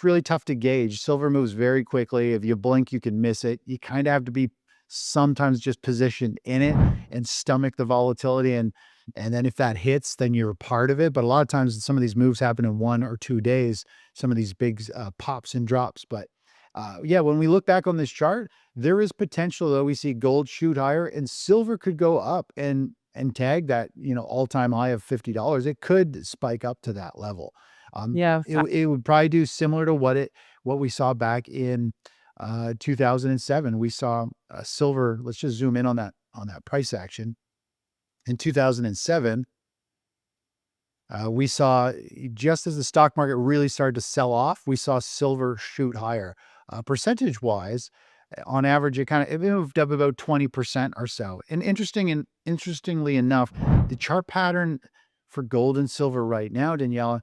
S5: really tough to gauge. Silver moves very quickly. If you blink, you can miss it. You kind of have to be sometimes just positioned in it and stomach the volatility. And then if that hits, then you're a part of it. But a lot of times some of these moves happen in 1 or 2 days, some of these big pops and drops. But when we look back on this chart, there is potential though. We see gold shoot higher and silver could go up and tag that, all-time high of $50. It could spike up to that level.
S6: Yeah.
S5: It would probably do similar to what we saw back in 2007. We saw silver. Let's just zoom in on that price action. In 2007, We saw, just as the stock market really started to sell off, we saw silver shoot higher. Percentage-wise, on average, it moved up about 20% or so. And interestingly enough, the chart pattern for gold and silver right now, Daniela,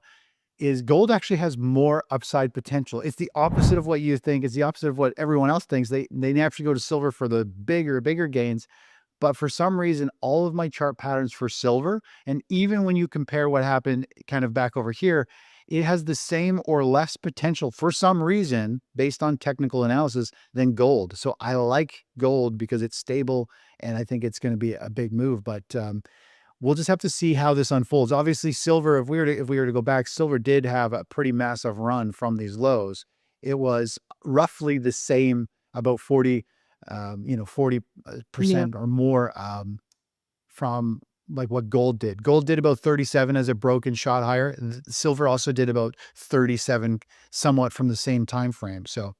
S5: is gold actually has more upside potential. It's the opposite of what you think. It's the opposite of what everyone else thinks. They naturally go to silver for the bigger gains. But for some reason, all of my chart patterns for silver, and even when you compare what happened kind of back over here, it has the same or less potential for some reason based on technical analysis than gold. So I like gold because it's stable and I think it's going to be a big move. But we'll just have to see how this unfolds. Obviously, silver, if we were to go back, silver did have a pretty massive run from these lows. It was roughly the same, about 40% or more from like what gold did. Gold did about 37 as it broke and shot higher. Silver also did about 37, somewhat from the same time frame. So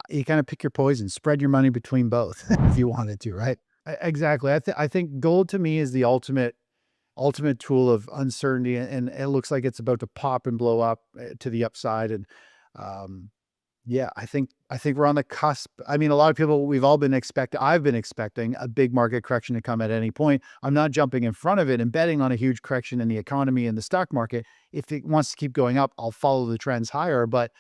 S5: you kind of pick your poison, spread your money between both if you wanted to, right? Exactly. I think gold to me is the ultimate tool of uncertainty, and it looks like it's about to pop and blow up to the upside. And yeah, I think we're on the cusp. I mean, a lot of people, I've been expecting a big market correction to come at any point. I'm not jumping in front of it and betting on a huge correction in the economy and the stock market. If it wants to keep going up, I'll follow the trends higher. But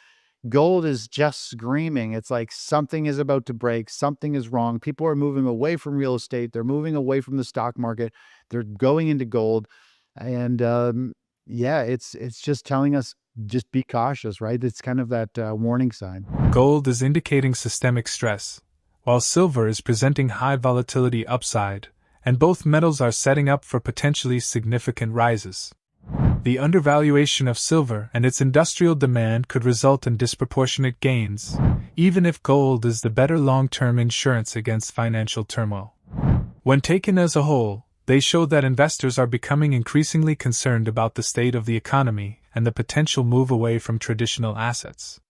S5: gold is just screaming. It's like something is about to break. Something is wrong. People are moving away from real estate. They're moving away from the stock market. They're going into gold. And yeah, it's just telling us, just be cautious, right? It's kind of that warning sign.
S4: Gold is indicating systemic stress, while silver is presenting high volatility upside, and both metals are setting up for potentially significant rises. The undervaluation of silver and its industrial demand could result in disproportionate gains, even if gold is the better long-term insurance against financial turmoil. When taken as a whole, they show that investors are becoming increasingly concerned about the state of the economy and the potential move away from traditional assets.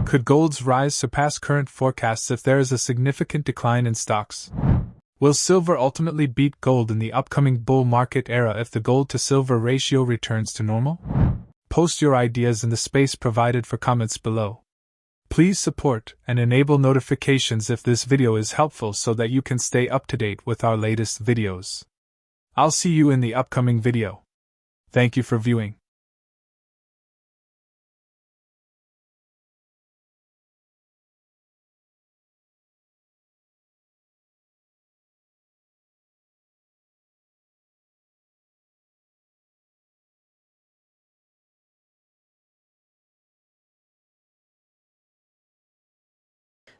S4: Could gold's rise surpass current forecasts if there is a significant decline in stocks? Will silver ultimately beat gold in the upcoming bull market era if the gold-to-silver ratio returns to normal? Post your ideas in the space provided for comments below. Please support and enable notifications if this video is helpful so that you can stay up to date with our latest videos. I'll see you in the upcoming video. Thank you for viewing.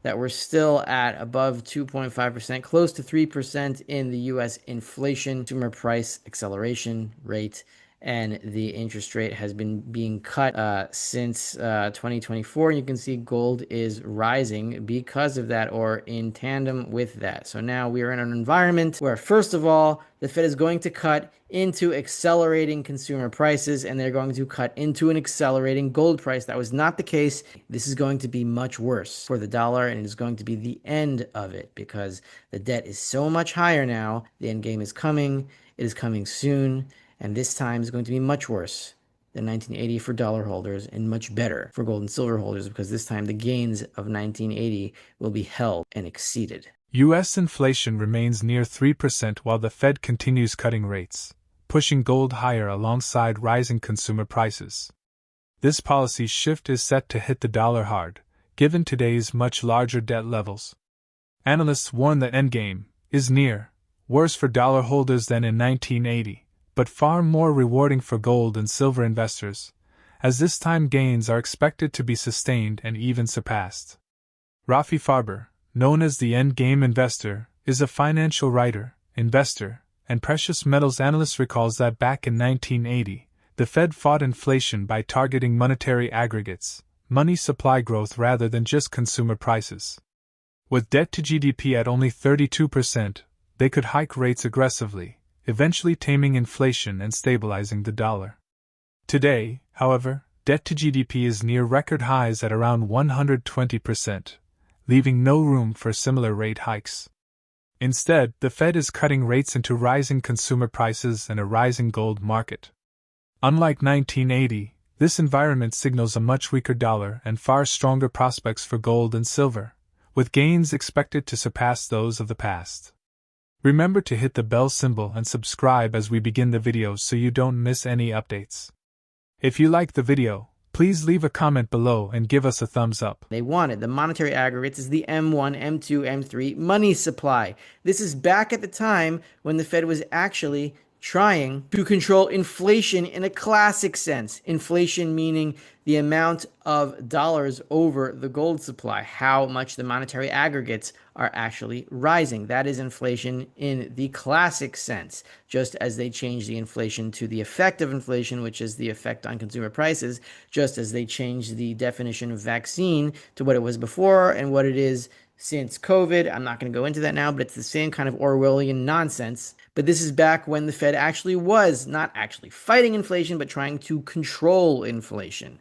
S6: That we're still at above 2.5%, close to 3% in the U.S. inflation, consumer price acceleration rate, and the interest rate has been being cut since 2024. You can see gold is rising because of that, or in tandem with that. So now we are in an environment where, first of all, the Fed is going to cut into accelerating consumer prices, and they're going to cut into an accelerating gold price. That was not the case. This is going to be much worse for the dollar, and it is going to be the end of it because the debt is so much higher now. The end game is coming. It is coming soon. And this time is going to be much worse than 1980 for dollar holders and much better for gold and silver holders because this time the gains of 1980 will be held and exceeded.
S4: U.S. inflation remains near 3% while the Fed continues cutting rates, pushing gold higher alongside rising consumer prices. This policy shift is set to hit the dollar hard, given today's much larger debt levels. Analysts warn that endgame is near, worse for dollar holders than in 1980. But far more rewarding for gold and silver investors, as this time gains are expected to be sustained and even surpassed. Rafi Farber, known as the Endgame Investor, is a financial writer, investor, and precious metals analyst. Recalls that back in 1980, the Fed fought inflation by targeting monetary aggregates, money supply growth rather than just consumer prices. With debt to GDP at only 32%, they could hike rates aggressively, eventually taming inflation and stabilizing the dollar. Today, however, debt to GDP is near record highs at around 120%, leaving no room for similar rate hikes. Instead, the Fed is cutting rates into rising consumer prices and a rising gold market. Unlike 1980, this environment signals a much weaker dollar and far stronger prospects for gold and silver, with gains expected to surpass those of the past. Remember to hit the bell symbol and subscribe as we begin the video so you don't miss any updates. If you like the video, please leave a comment below and give us a thumbs up.
S6: They wanted. The monetary aggregates is the M1, M2, M3 money supply. This is back at the time when the Fed was actually trying to control inflation in a classic sense. Inflation meaning the amount of dollars over the gold supply, how much the monetary aggregates are actually rising. That is inflation in the classic sense, just as they changed the inflation to the effect of inflation, which is the effect on consumer prices, just as they changed the definition of vaccine to what it was before and what it is since COVID. I'm not going to go into that now, but it's the same kind of Orwellian nonsense. But this is back when the Fed actually was not actually fighting inflation, but trying to control inflation,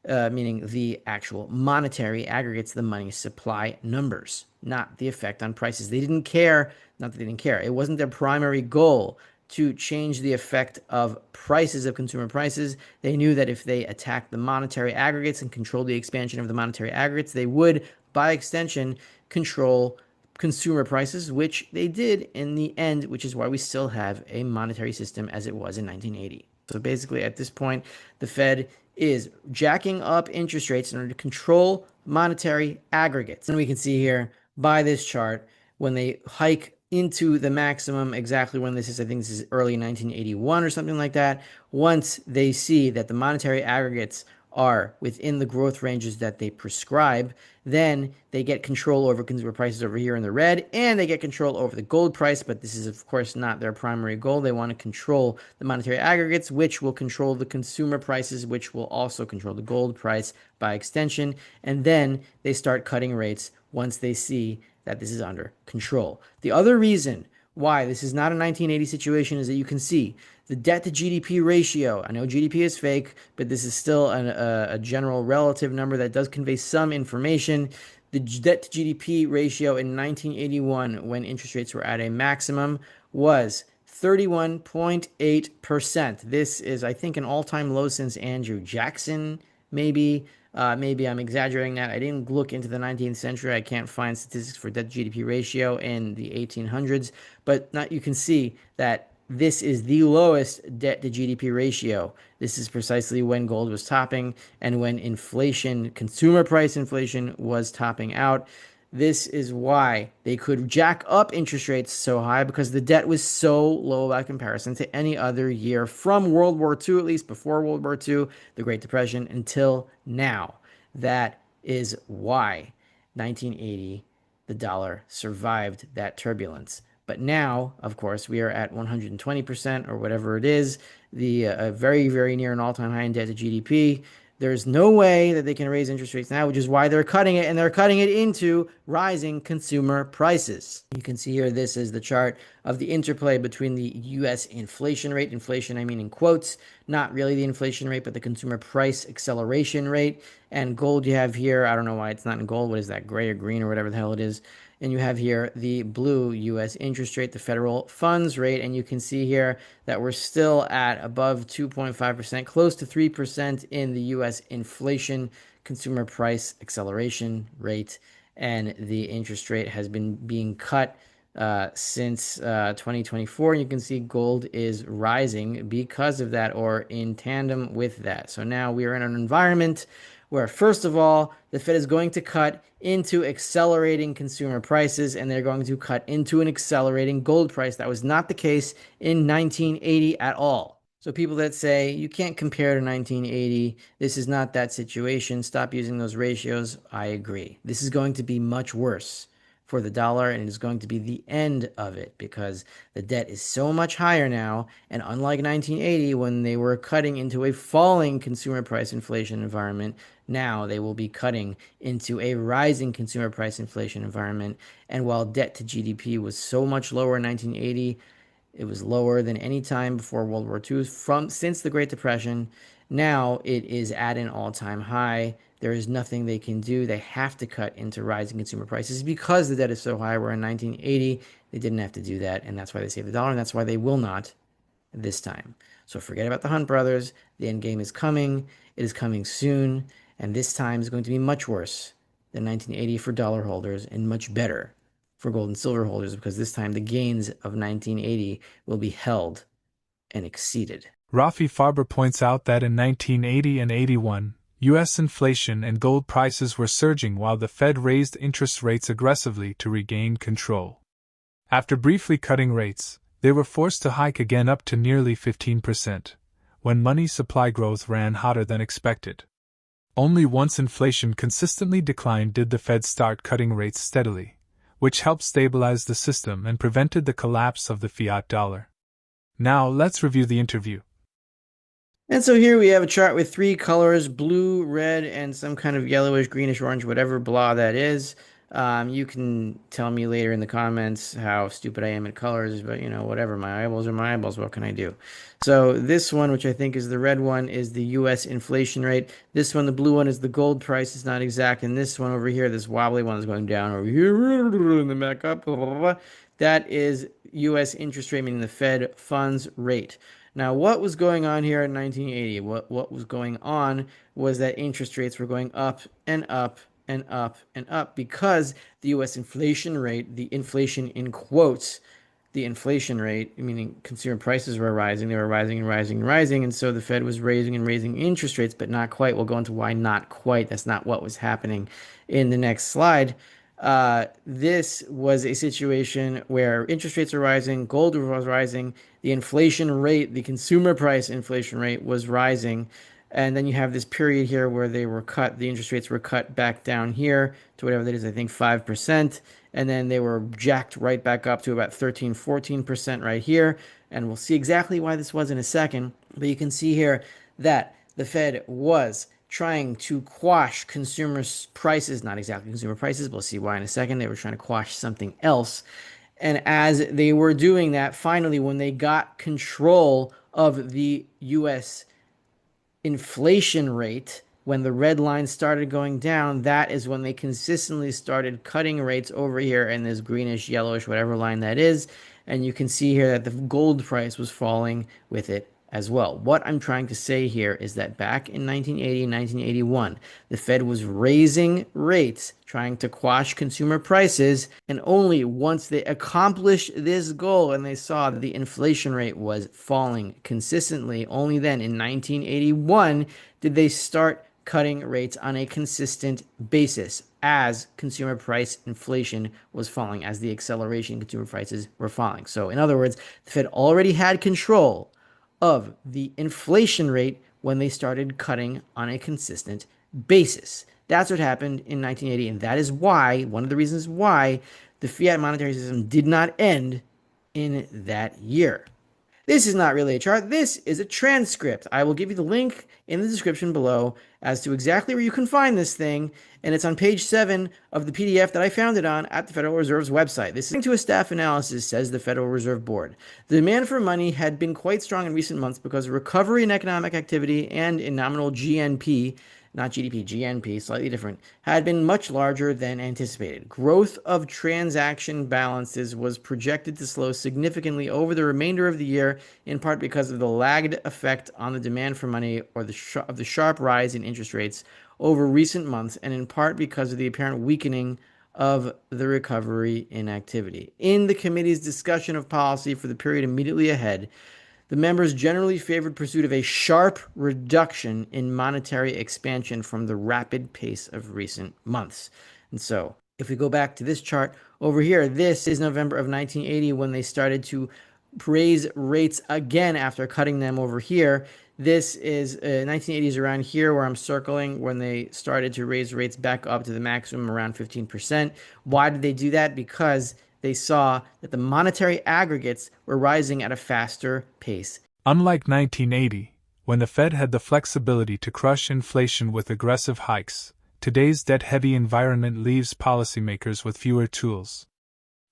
S6: meaning the actual monetary aggregates, the money supply numbers, not the effect on prices. They didn't care, not that they didn't care. It wasn't their primary goal to change the effect of prices, of consumer prices. They knew that if they attacked the monetary aggregates and controlled the expansion of the monetary aggregates, they would, by extension, control consumer prices, which they did in the end, which is why we still have a monetary system as it was in 1980. So basically, at this point, the Fed is jacking up interest rates in order to control monetary aggregates. And we can see here by this chart, when they hike into the maximum, exactly when this is, I think this is early 1981 or something like that, once they see that the monetary aggregates are within the growth ranges that they prescribe, then they get control over consumer prices over here in the red, and they get control over the gold price, but this is of course not their primary goal. They want to control the monetary aggregates, which will control the consumer prices, which will also control the gold price by extension, and then they start cutting rates once they see that this is under control. The other reason why this is not a 1980 situation is that you can see the debt to GDP ratio. I know GDP is fake, but this is still a general relative number that does convey some information. The debt to GDP ratio in 1981, when interest rates were at a maximum, was 31.8%. This is, I think, an all-time low since Andrew Jackson, maybe. Maybe I'm exaggerating that. I didn't look into the 19th century. I can't find statistics for debt to GDP ratio in the 1800s, but you can see that this is the lowest debt to GDP ratio. This is precisely when gold was topping and when inflation, consumer price inflation, was topping out. This is why they could jack up interest rates so high, because the debt was so low by comparison to any other year from World War II, at least before World War II, the Great Depression, until now. That is why 1980, the dollar survived that turbulence. But now, of course, we are at 120% or whatever it is, the very, very near an all-time high in debt to GDP. There's no way that they can raise interest rates now, which is why they're cutting it, and they're cutting it into rising consumer prices. You can see here, this is the chart of the interplay between the U.S. inflation rate. Inflation, I mean in quotes, not really the inflation rate, but the consumer price acceleration rate. And gold you have here, I don't know why it's not in gold. What is that, gray or green or whatever the hell it is? And you have here the blue U.S. interest rate, the federal funds rate, and you can see here that we're still at above 2.5%, close to 3% in the U.S. inflation consumer price acceleration rate, and the interest rate has been being cut since 2024. And you can see gold is rising because of that, or in tandem with that. So now we are in an environment where, first of all, the Fed is going to cut into accelerating consumer prices, and they're going to cut into an accelerating gold price. That was not the case in 1980 at all. So people that say you can't compare to 1980, this is not that situation, stop using those ratios, I agree. This is going to be much worse for the dollar, and it's going to be the end of it, because the debt is so much higher now. And unlike 1980, when they were cutting into a falling consumer price inflation environment, now they will be cutting into a rising consumer price inflation environment. And while debt to GDP was so much lower in 1980, it was lower than any time before World War II since the Great Depression. Now it is at an all-time high. There is nothing they can do. They have to cut into rising consumer prices because the debt is so high. Where in 1980, they didn't have to do that, and that's why they saved the dollar, and that's why they will not this time. So forget about the Hunt brothers. The end game is coming. It is coming soon. And this time is going to be much worse than 1980 for dollar holders and much better for gold and silver holders, because this time the gains of 1980 will be held and exceeded.
S4: Rafi Farber points out that in 1980 and 81, U.S. inflation and gold prices were surging while the Fed raised interest rates aggressively to regain control. After briefly cutting rates, they were forced to hike again up to nearly 15%, when money supply growth ran hotter than expected. Only once inflation consistently declined did the Fed start cutting rates steadily, which helped stabilize the system and prevented the collapse of the fiat dollar. Now let's review the interview.
S6: And so here we have a chart with three colors, blue, red, and some kind of yellowish, greenish, orange, whatever blah that is. You can tell me later in the comments how stupid I am at colors, but whatever. My eyeballs are my eyeballs. What can I do? So this one, which I think is the red one, is the U.S. inflation rate. This one, the blue one, is the gold price. It's not exact. And this one over here, this wobbly one is going down over here and then back up. Blah, blah, blah. That is U.S. interest rate, meaning the Fed funds rate. Now, what was going on here in 1980? What was going on was that interest rates were going up and up and up and up because the U.S. inflation rate, the inflation in quotes, the inflation rate, meaning consumer prices were rising. They were rising and rising and rising. And so the Fed was raising and raising interest rates, but not quite. We'll go into why not quite. That's not what was happening in the next slide. This was a situation where interest rates are rising, gold was rising, the inflation rate, the consumer price inflation rate was rising. And then you have this period here where they were cut, the interest rates were cut back down here to whatever that is, I think 5%. And then they were jacked right back up to about 13, 14% right here. And we'll see exactly why this was in a second. But you can see here that the Fed was trying to quash consumer prices, not exactly consumer prices, but we'll see why in a second. They were trying to quash something else. And as they were doing that, finally, when they got control of the U.S. inflation rate, when the red line started going down, that is when they consistently started cutting rates over here in this greenish, yellowish, whatever line that is. And you can see here that the gold price was falling with it as well. What I'm trying to say here is that back in 1980 and 1981, the Fed was raising rates, trying to quash consumer prices, and only once they accomplished this goal and they saw that the inflation rate was falling consistently, only then in 1981 did they start cutting rates on a consistent basis as consumer price inflation was falling, as the acceleration in consumer prices were falling. So in other words, the Fed already had control of the inflation rate when they started cutting on a consistent basis. That's what happened in 1980, and that is why, one of the reasons why, the fiat monetary system did not end in that year. This is not really a chart. This is a transcript. I will give you the link in the description below as to exactly where you can find this thing, and it's on page 7 of the PDF that I found it on at the Federal Reserve's website. This is to a staff analysis, says the Federal Reserve Board. The demand for money had been quite strong in recent months because of recovery in economic activity and in nominal GNP, not GDP, GNP, slightly different, had been much larger than anticipated. Growth of transaction balances was projected to slow significantly over the remainder of the year, in part because of the lagged effect on the demand for money or of the sharp rise in interest rates over recent months, and in part because of the apparent weakening of the recovery in activity. In the committee's discussion of policy for the period immediately ahead, the members generally favored pursuit of a sharp reduction in monetary expansion from the rapid pace of recent months. And so, if we go back to this chart over here, this is November of 1980 when they started to raise rates again after cutting them over here. This is 1980s around here where I'm circling when they started to raise rates back up to the maximum around 15%. Why did they do that? Because they saw that the monetary aggregates were rising at a faster pace.
S4: Unlike 1980, when the Fed had the flexibility to crush inflation with aggressive hikes, today's debt-heavy environment leaves policymakers with fewer tools.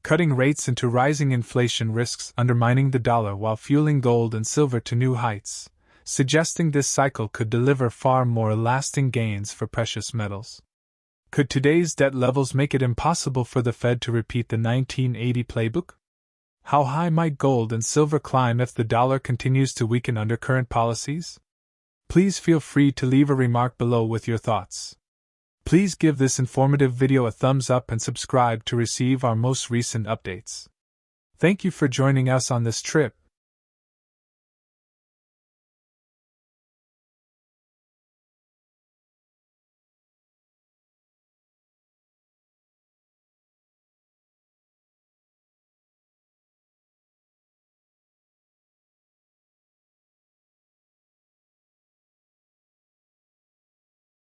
S4: Cutting rates into rising inflation risks undermining the dollar while fueling gold and silver to new heights, suggesting this cycle could deliver far more lasting gains for precious metals. Could today's debt levels make it impossible for the Fed to repeat the 1980 playbook? How high might gold and silver climb if the dollar continues to weaken under current policies? Please feel free to leave a remark below with your thoughts. Please give this informative video a thumbs up and subscribe to receive our most recent updates. Thank you for joining us on this trip,